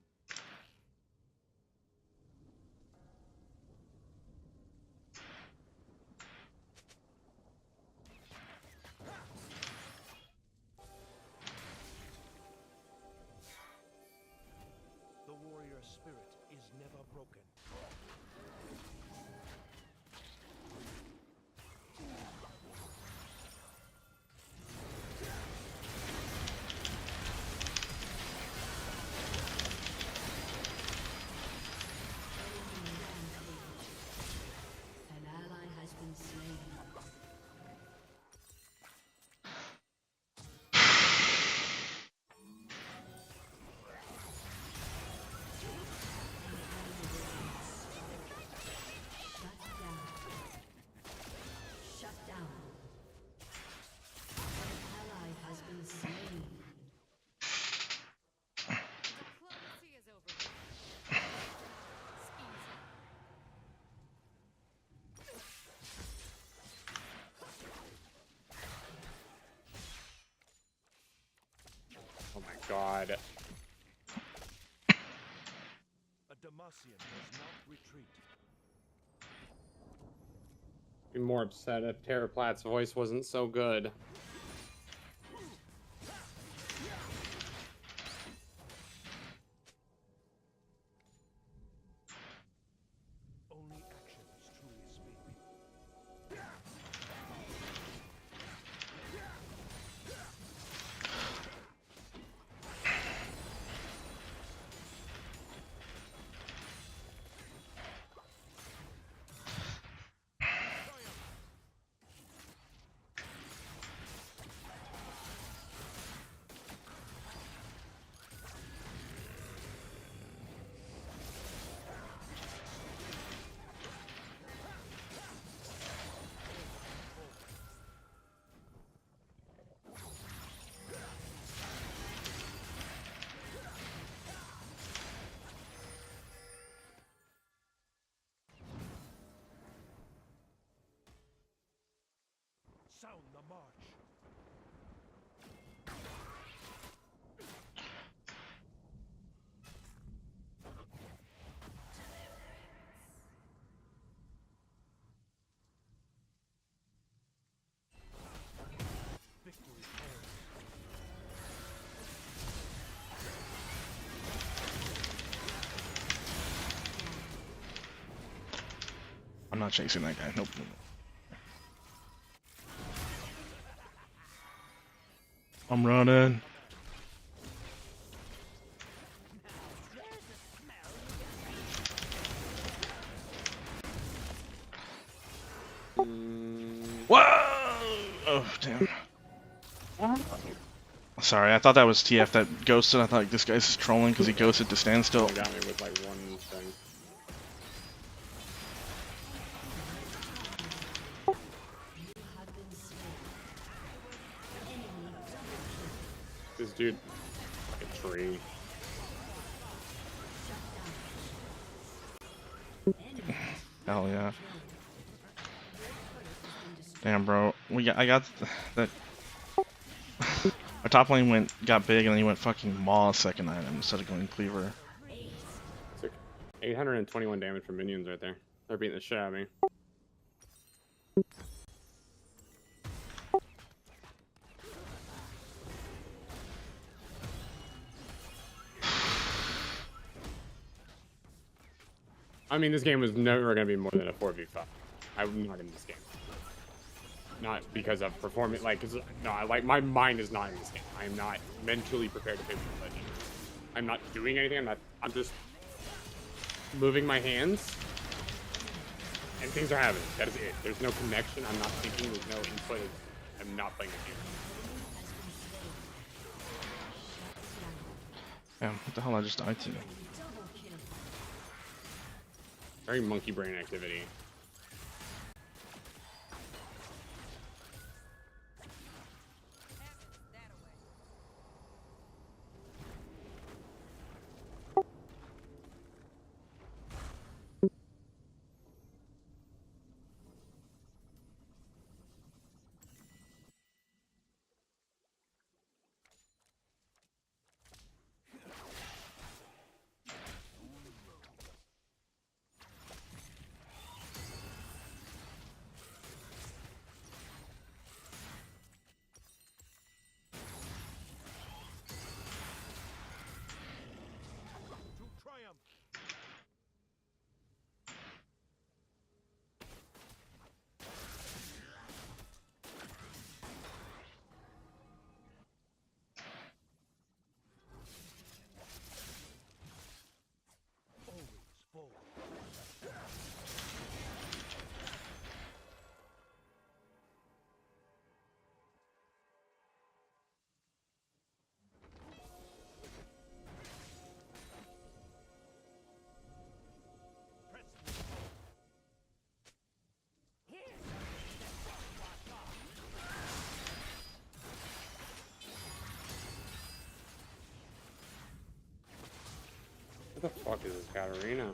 The warrior spirit is never broken. An ally has been slain. Shut down. An ally has been slain. Diplomacy is over. Oh my god. A Demacian does not retreat. Be more upset if Terraplat's voice wasn't so good. Only actions truly speak. Sound the march. not chasing that guy. Nope. Nope. I'm running. Whoa! Oh, damn. Sorry, I thought that was TF that ghosted. I thought this guy's trolling because he ghosted to standstill. Got me with like one thing. This dude, like a tree. Hell yeah. Damn, bro. I got that. Our top lane got big and then he went fucking Maw second item instead of going Cleaver. Sick. 821 damage from minions right there. They're beating the shit out of me. I mean, this game was never going to be more than a 4v5. I'm not in this game. Not because of performing, like, cause, no, my mind is not in this game. I am not mentally prepared to play League of Legends. I'm not doing anything. I'm just moving my hands, and things are happening. That is it. There's no connection. I'm not thinking. There's no input. I'm not playing the game. Damn, what the hell I just died to? Very monkey brain activity. What the fuck is this Katarina?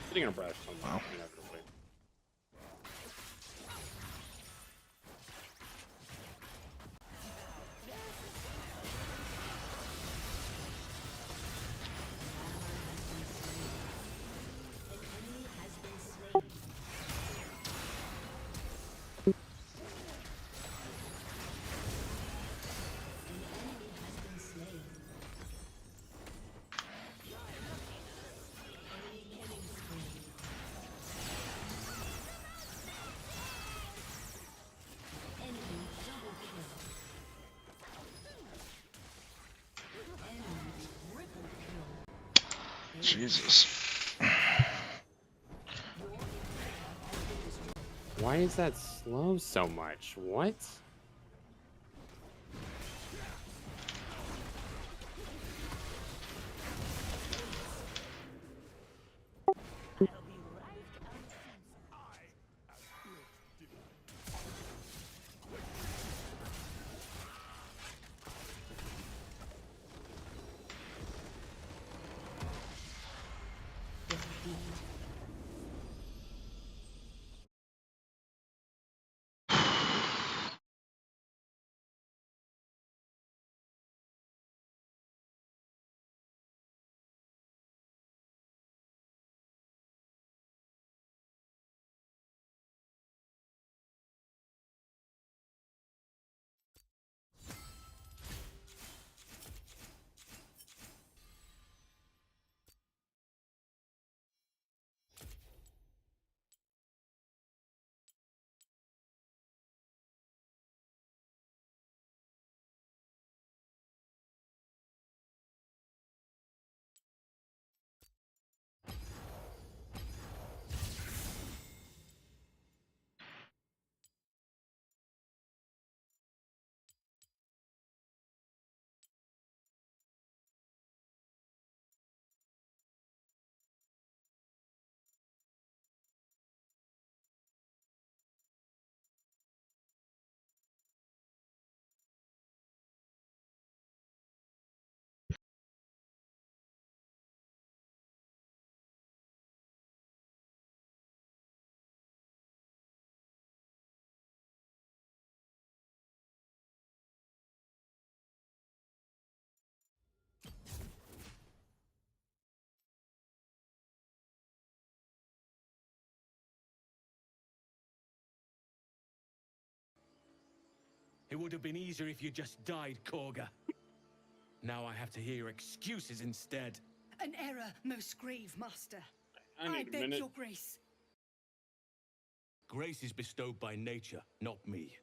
Sitting in a brush somehow, inevitably. Jesus. Why is that slow so much? What? It would have been easier if you just died, Korga. Now I have to hear excuses instead. An error, most grave master. I need a beg minute. your grace. Grace is bestowed by nature, not me.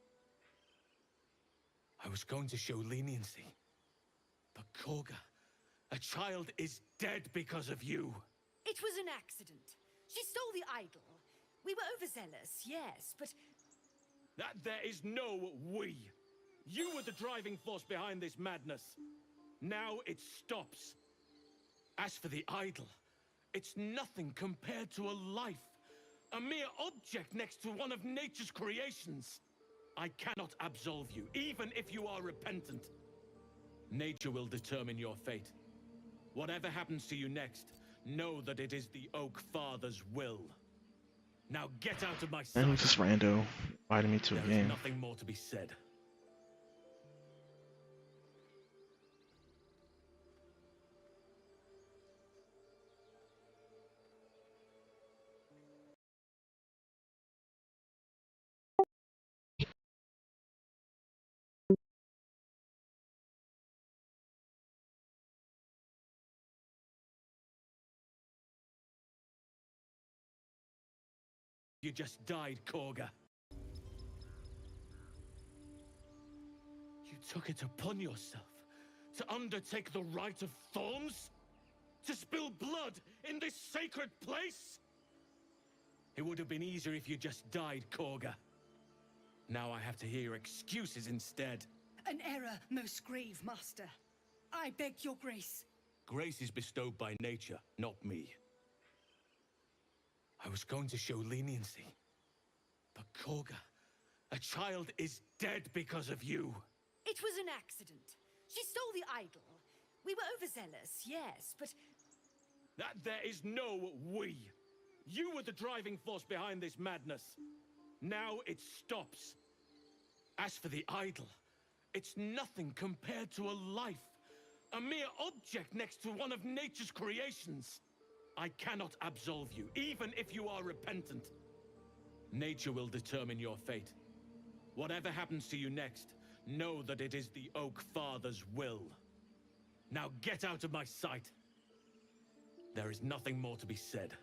I was going to show leniency. But Korga, a child is dead because of you. It was an accident. She stole the idol. We were overzealous, yes, but That there is no we. You were the driving force behind this madness. Now it stops. As for the idol, it's nothing compared to a life. A mere object next to one of nature's creations. I cannot absolve you, even if you are repentant. Nature will determine your fate. Whatever happens to you next, know that it is the Oak Father's will. Now get out of my sight. And who's this rando inviting me to a There is game? nothing more to be said. You just died, Korga. You took it upon yourself to undertake the rite of thorns? To spill blood in this sacred place? It would have been easier if you just died, Korga. Now I have to hear excuses instead. an error, most grave master. I beg your grace. Grace is bestowed by nature, not me. I was going to show leniency. But Korga, a child is dead because of you. It was an accident. She stole the idol. We were overzealous, yes, but That there is no we. You were the driving force behind this madness. Now it stops. As for the idol, it's nothing compared to a life. A mere object next to one of nature's creations. I cannot absolve you, even if you are repentant. Nature will determine your fate. Whatever happens to you next, know that it is the Oak Father's will. Now get out of my sight. There is nothing more to be said.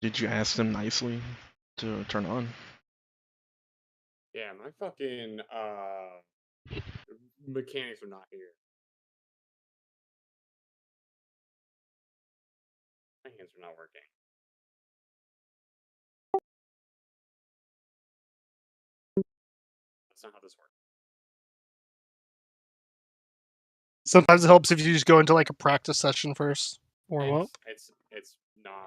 Did you ask them nicely to turn on? Yeah, my fucking mechanics are not here. My hands are not working. That's not how this works. Sometimes it helps if you just go into like a practice session first. Warm up. It's not.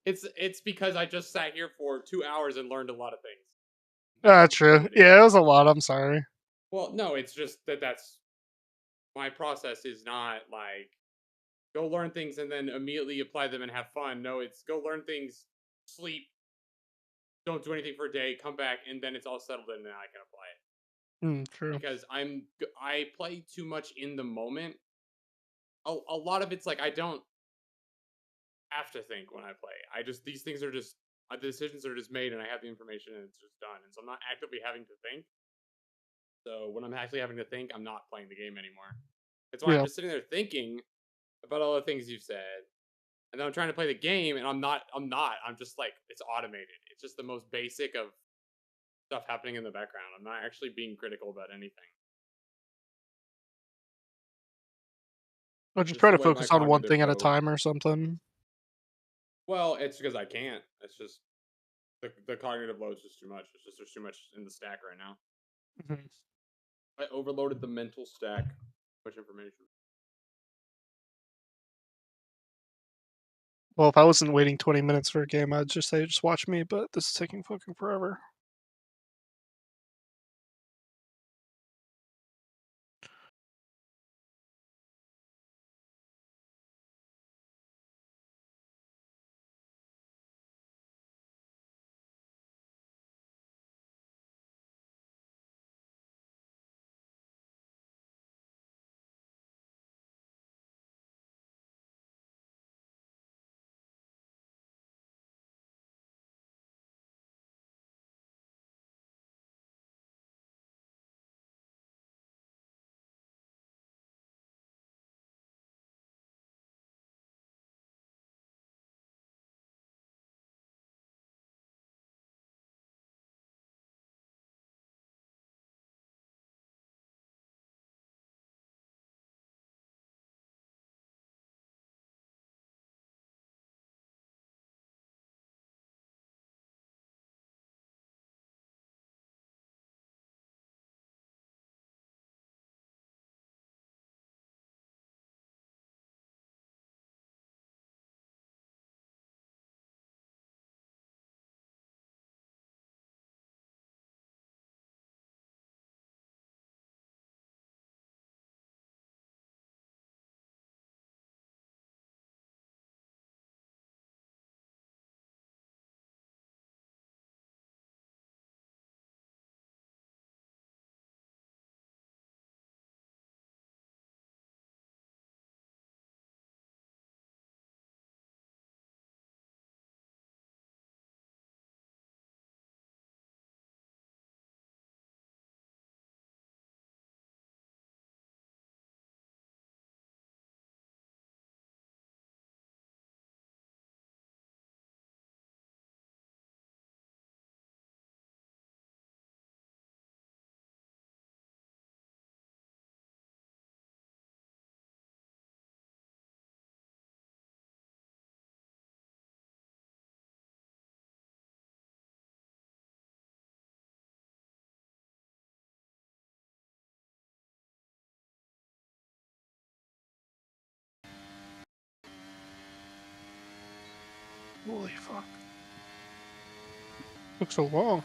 It's because I just sat here for 2 hours and learned a lot of things. True. Yeah, it was a lot. I'm sorry. Well, no, it's just that's my process is not like go learn things and then immediately apply them and have fun. No, it's go learn things, sleep, don't do anything for a day, come back, and then it's all settled in and I can apply it. True. Because I play too much in the moment. A lot of it's like I don't have to think when I play. These things are just the decisions are just made, and I have the information, and it's just done. And so I'm not actively having to think. So when I'm actually having to think, I'm not playing the game anymore. It's why I'm Yeah. just sitting there thinking about all the things you've said, and then I'm trying to play the game, and I'm not. I'm just like it's automated. It's just the most basic of stuff happening in the background. I'm not actually being critical about anything. Or just Just try the to way my focus on one cognitive thing at a load. time or something. Well, it's because I can't. It's just the cognitive load's just too much. It's just there's too much in the stack right now. Mhm. I overloaded the mental stack. Too much information. Well, if I wasn't waiting 20 minutes for a game, I'd just say just watch me, but this is taking fucking forever. Holy fuck. Took so long.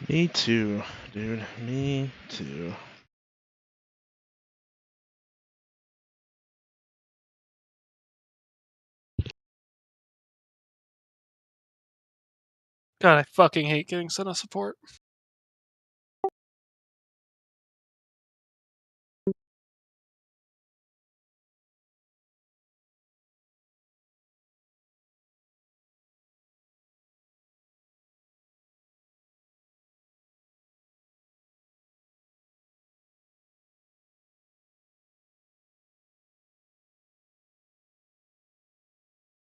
Me too, dude. Me too. God, I fucking hate getting Senna support.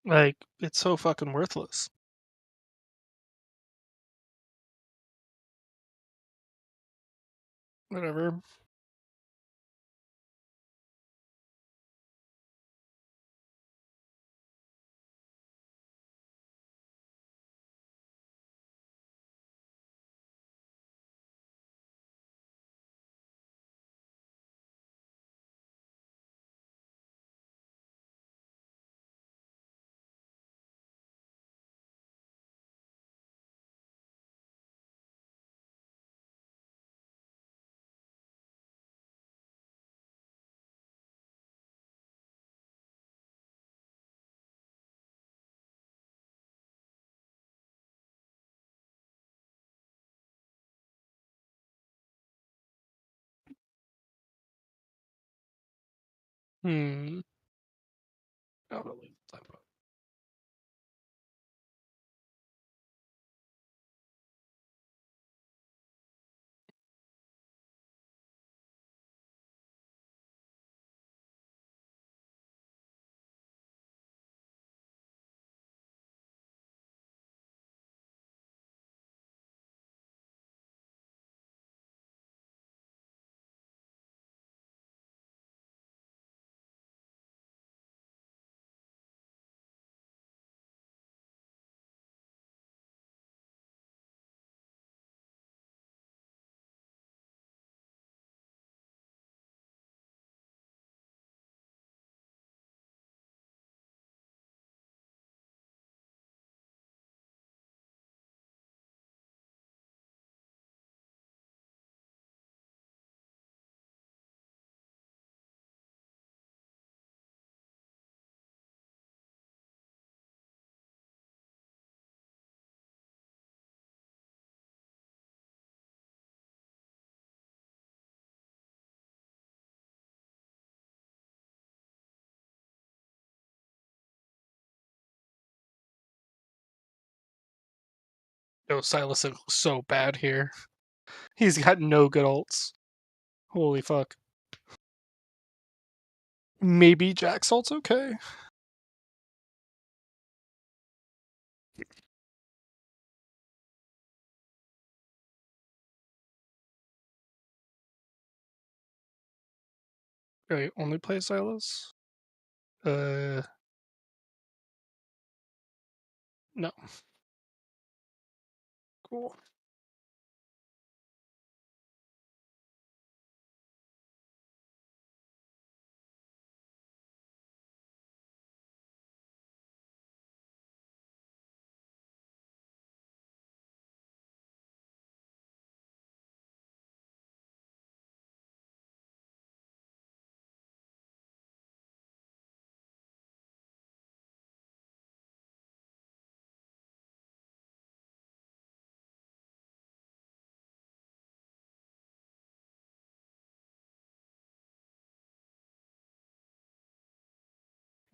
Like, it's so fucking worthless. Whatever. Hmm. Oh, really? Yo, Silas looks so bad here. He's got no good ults. Holy fuck. Maybe Jack's ult's okay. Wait, only play Silas? No. Cool.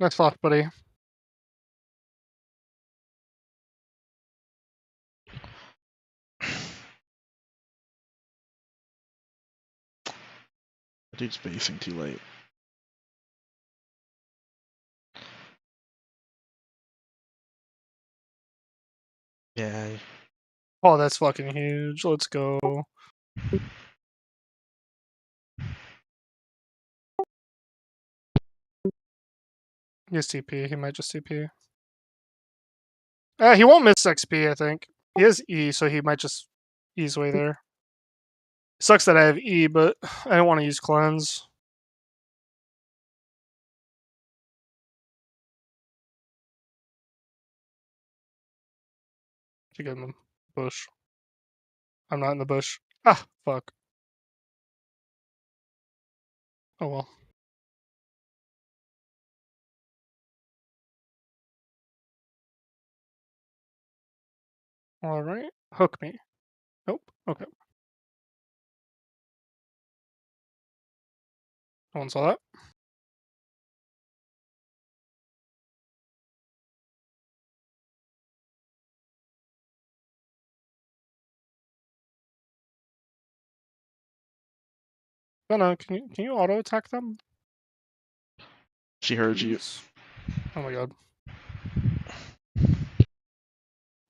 Nice fuck, buddy. The dude's basing too late. Yeah. Oh, that's fucking huge. Let's go. He's TP. He might just TP. He won't miss XP, I think. He has E, so he might just ease way there. Sucks that I have E, but I don't want to use cleanse. To get him bush. I'm not in the bush. Ah, fuck. Oh well. Alright. Hook me. Nope. Okay. No one saw that. No, can you auto attack them? She heard you. Please? Oh my god.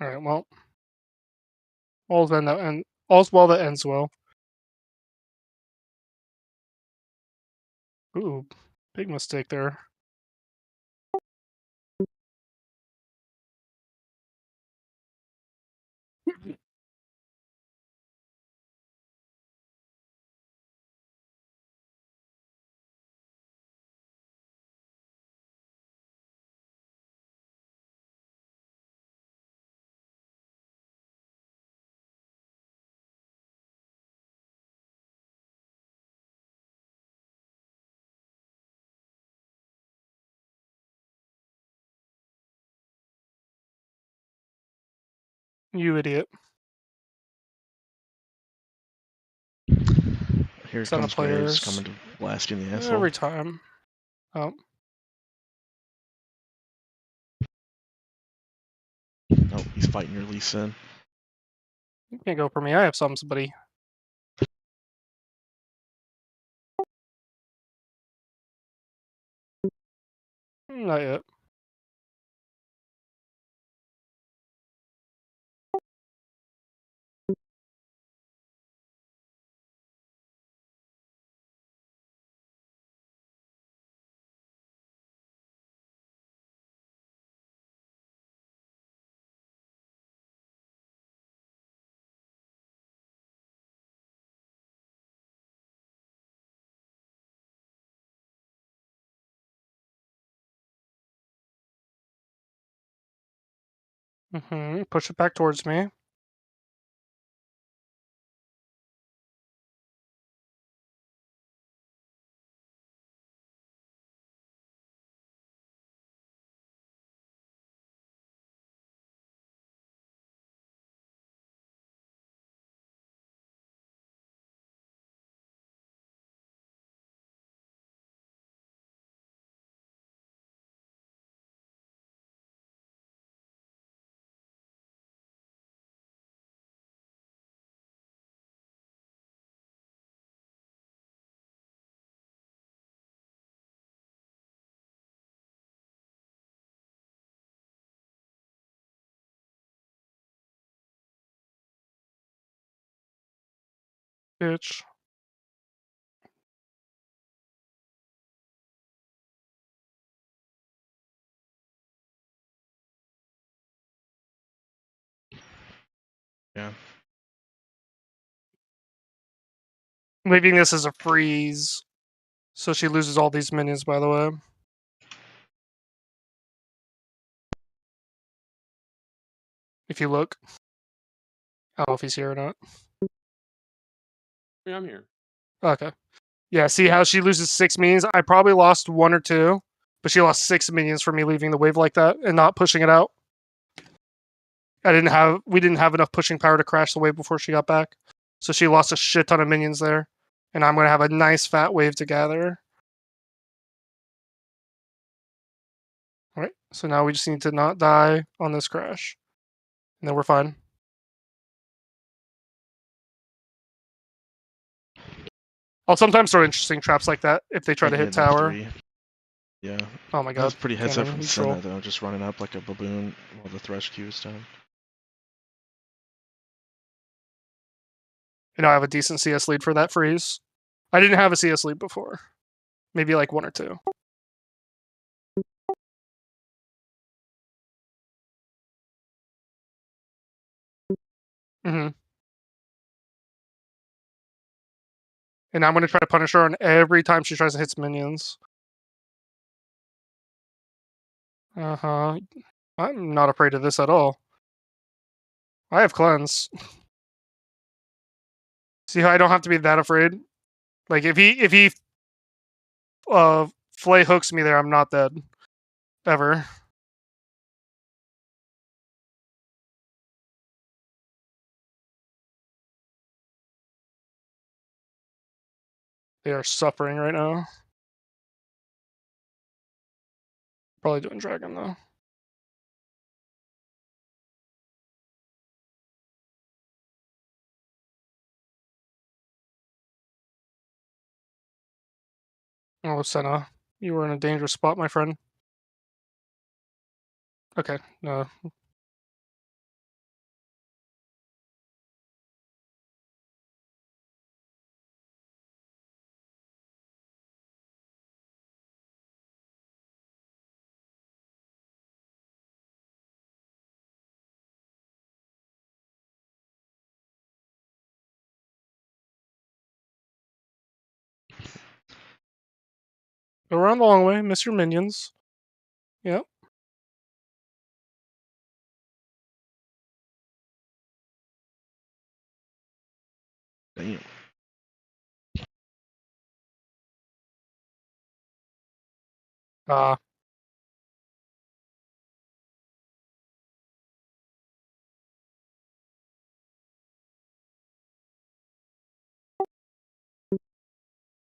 Alright, well. All's well that ends well. Ooh, big mistake there. You idiot. Here Set of comes Graves players. coming to blast you in the asshole. Every time. Oh. Oh, he's fighting your Lee Sin. You can't go for me. I have somebody. Not yet. Push it back towards me. Bitch. Yeah. Leaving this as a freeze. So she loses all these minions, by the way. If you look. I don't know if he's here or not. Yeah, I'm here. Okay. Yeah, see how she loses 6 minions? I probably lost 1 or 2, but she lost 6 minions for me leaving the wave like that and not pushing it out. We didn't have enough pushing power to crash the wave before she got back. So she lost a shit ton of minions there. And I'm gonna have a nice fat wave to gather. Alright, so now we just need to not die on this crash. And then we're fine. I'll sometimes throw interesting traps like that if they try to hit tower. 3. Yeah. Oh my god. That was pretty heads up Cannon, from neutral. Senna though, just running up like a baboon while the thresh queue is down. And I have a decent CS lead for that freeze. I didn't have a CS lead before. Maybe like 1 or 2. And I'm going to try to punish her on every time she tries to hit some minions. I'm not afraid of this at all. I have cleanse. See how I don't have to be that afraid? Like if he flay hooks me there, I'm not dead. Ever. They are suffering right now. Probably doing dragon though. Oh, Senna, you were in a dangerous spot, my friend. Okay, no. Go around the long way, miss your minions. Yep. Damn. Ah.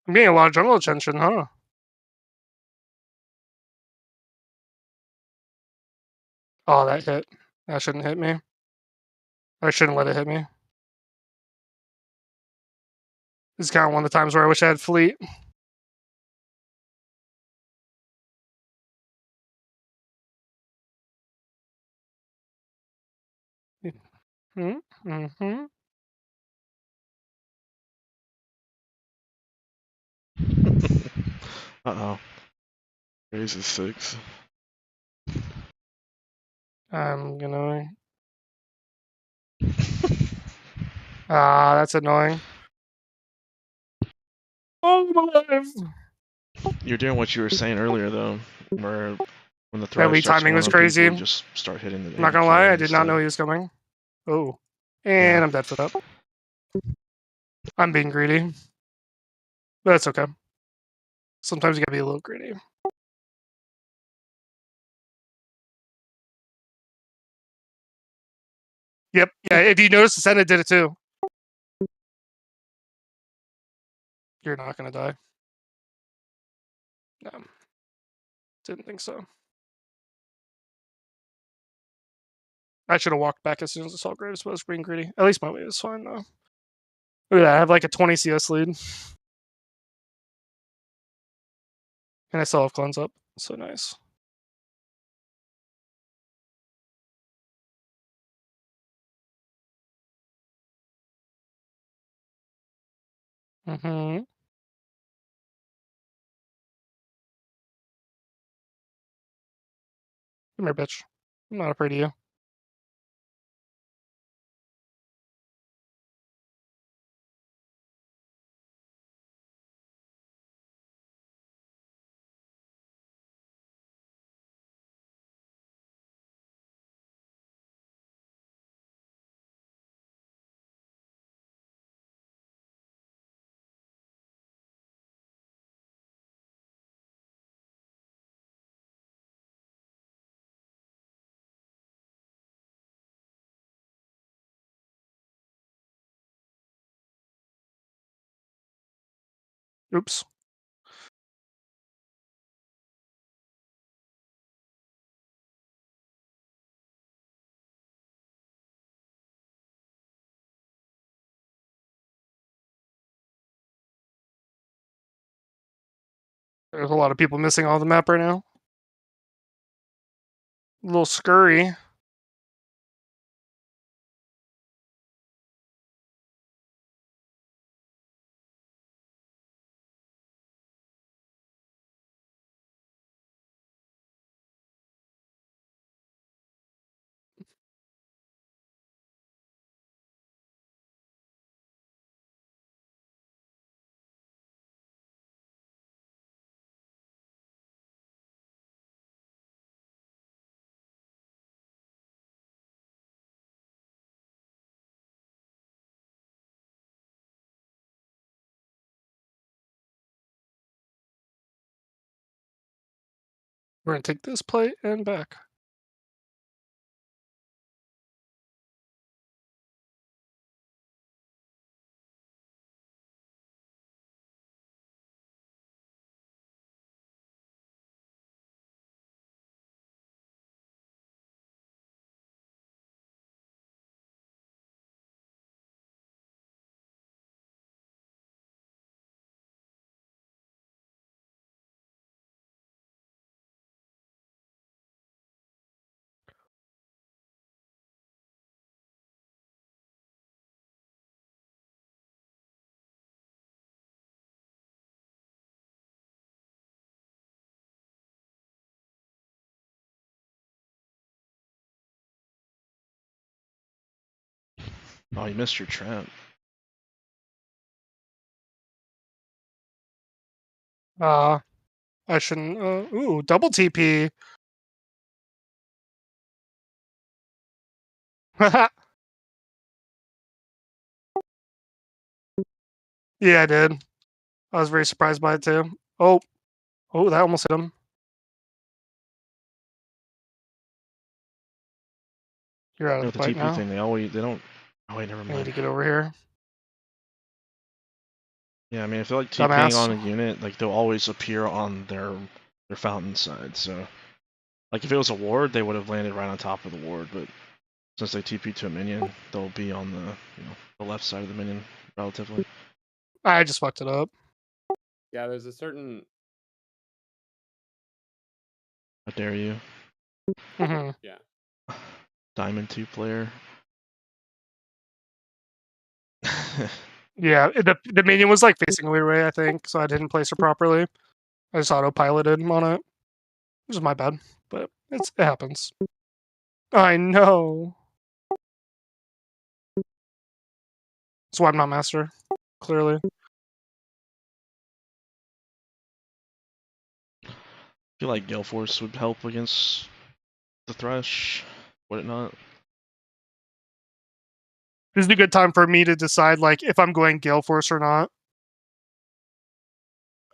I'm getting a lot of jungle attention, huh? Oh, that hit. That shouldn't hit me. I shouldn't let it hit me. This is kind of one of the times where I wish I had fleet. Mm-hmm. Uh-oh. Raise is 6. I'm gonna... Ah, that's annoying. Oh, I'm alive! You're doing what you were saying earlier, though, where when the That threat lead starts timing going was on people, crazy. you I'm just start hitting the not gonna AD lie, I carry did not know instead. he was coming. Oh. And Yeah. I'm dead for that. I'm being greedy. But that's okay. Sometimes you gotta be a little greedy. Yep. Yeah, if you notice, the Senate did it too. You're not gonna die. No. Didn't think so. I should have walked back as soon as I saw Graves, but I was being greedy. At least my wave is fine though. Look at that, I have like a 20 CS lead. And I still have cleanse up. So nice. Mm-hmm. Come here, bitch. I'm not afraid of you. Oops. There's a lot of people missing all the map right now. A little scurry. We're gonna take this plate and back. Oh, you missed your trap. I shouldn't. Ooh, double TP. Yeah, I did. I was very surprised by it too. Oh, that almost hit him. You're out of With the the fight TP now. thing, they don't. Oh wait, never I need mind. to get over here. Yeah, I mean, I feel like TPing Dumbass. on a unit, like they'll always appear on their fountain side. So, like if it was a ward, they would have landed right on top of the ward. But since they TP to a minion, they'll be on the the left side of the minion relatively. I just fucked it up. Yeah, there's a certain How dare you, Hmm. yeah. Diamond 2 player? Yeah, the minion was like facing a weird way, I think, so I didn't place her properly. I just autopiloted on it. Which is my bad, but it happens. I know. That's why I'm not master, clearly. I feel like Gale Force would help against the Thresh, would it not? This is a good time for me to decide like if I'm going Gale Force or not.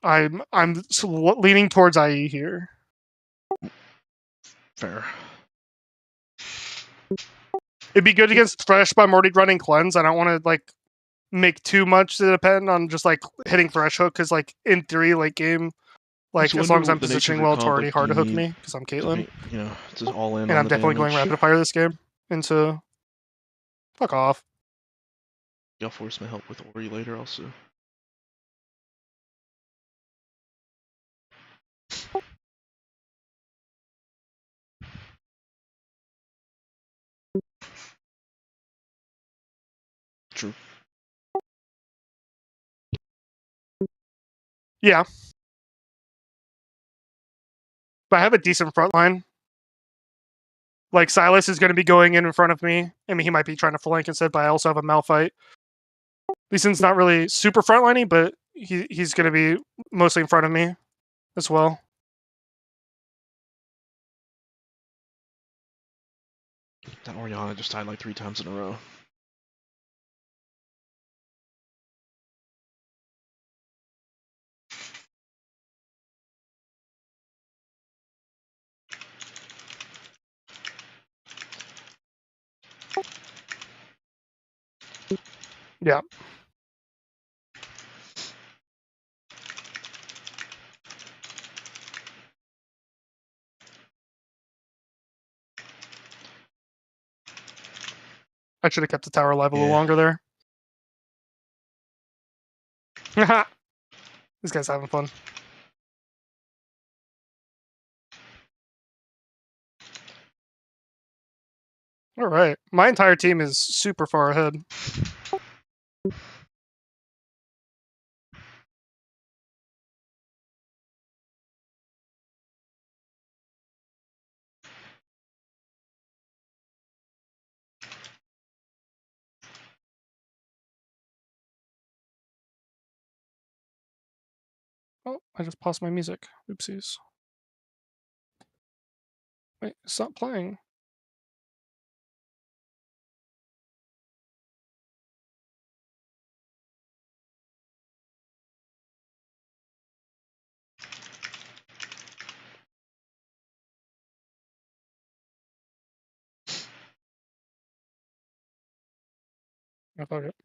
I'm leaning towards IE here. Fair. It'd be good against Thresh, but I'm already running Cleanse. I don't want to like make too much to depend on just like hitting Thresh hook because like in theory late game, like Just as long as wonder I'm the nature of positioning your well, it's comp. already Like, do hard you to hook need me because I'm to Caitlyn, to all in and on I'm the definitely damage? going rapid fire this game into. Fuck off. Gale Force may help with Ori later also. True. Yeah, but I have a decent front line. Like Silas is going to be going in front of me. I mean, he might be trying to flank instead, but I also have a Malphite. Lee Sin's not really super frontliney, but he's going to be mostly in front of me as well. That Orianna just died like 3 times in a row. Yeah. I should have kept the tower alive a little Yeah. longer there. This guy's having fun. All right. My entire team is super far ahead. Oh, I just paused my music. Oopsies. Wait, stop playing. Oh, fuck it.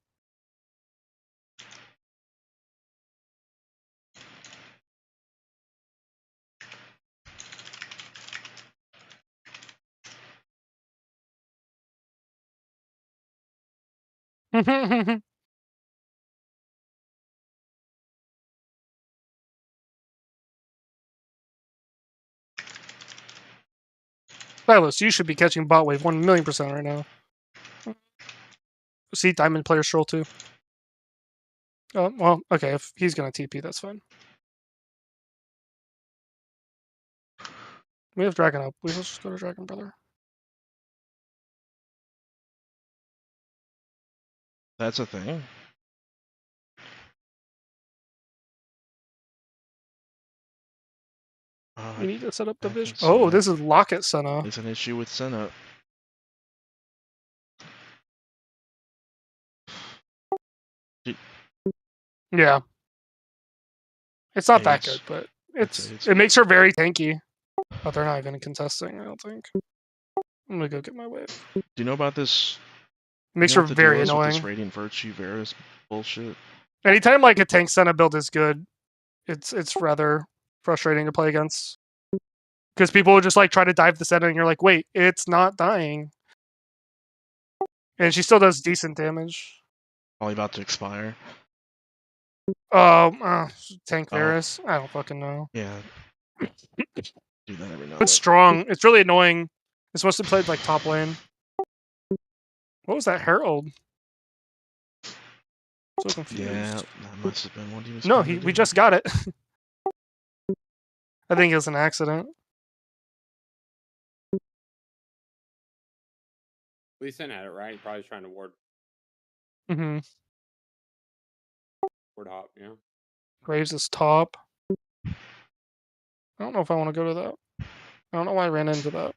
Silas, you should be catching bot wave 1,000,000% right now. See, diamond player stroll too. Oh, well, okay, if he's gonna TP, that's fine. We have Dragon up. Let's just go to Dragon, brother. That's a thing. We need to set up the I can vision. see Oh, that. this is Locket Senna. It's an issue with Senna. Yeah. It's not that Aids. good, but It's aids. it makes her very tanky. But they're not even contesting, I don't think. I'm gonna go get my wave. Do you know about this? It makes you know her what the very deal is with annoying. this Radiant Virtue Varus bullshit? Anytime like a tank Senna build is good, it's rather frustrating to play against. Because people will just like try to dive the Senna and you're like, wait, it's not dying. And she still does decent damage. Probably about to expire. Tank Oh. Varus. I don't fucking know. Yeah. Do that every now and It's then. strong. It's really annoying. It's supposed to play like top lane. What was that Herald? So confused. Yeah, that must have been what he was. No, trying to we do. just got it. I think it was an accident. Lee Sin had it right. He probably was trying to ward Mm-hmm. hop. Yeah. Graves is top. I don't know if I want to go to that. I don't know why I ran into that.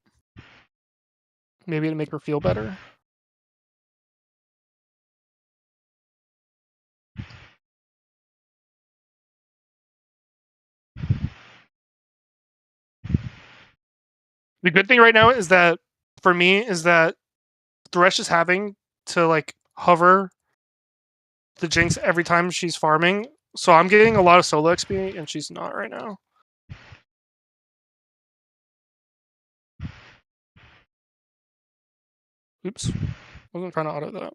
Maybe to make her feel better. The good thing right now is that, for me, is that Thresh is having to like hover the Jinx every time she's farming. So I'm getting a lot of solo XP and she's not right now. Oops. Wasn't trying to auto that.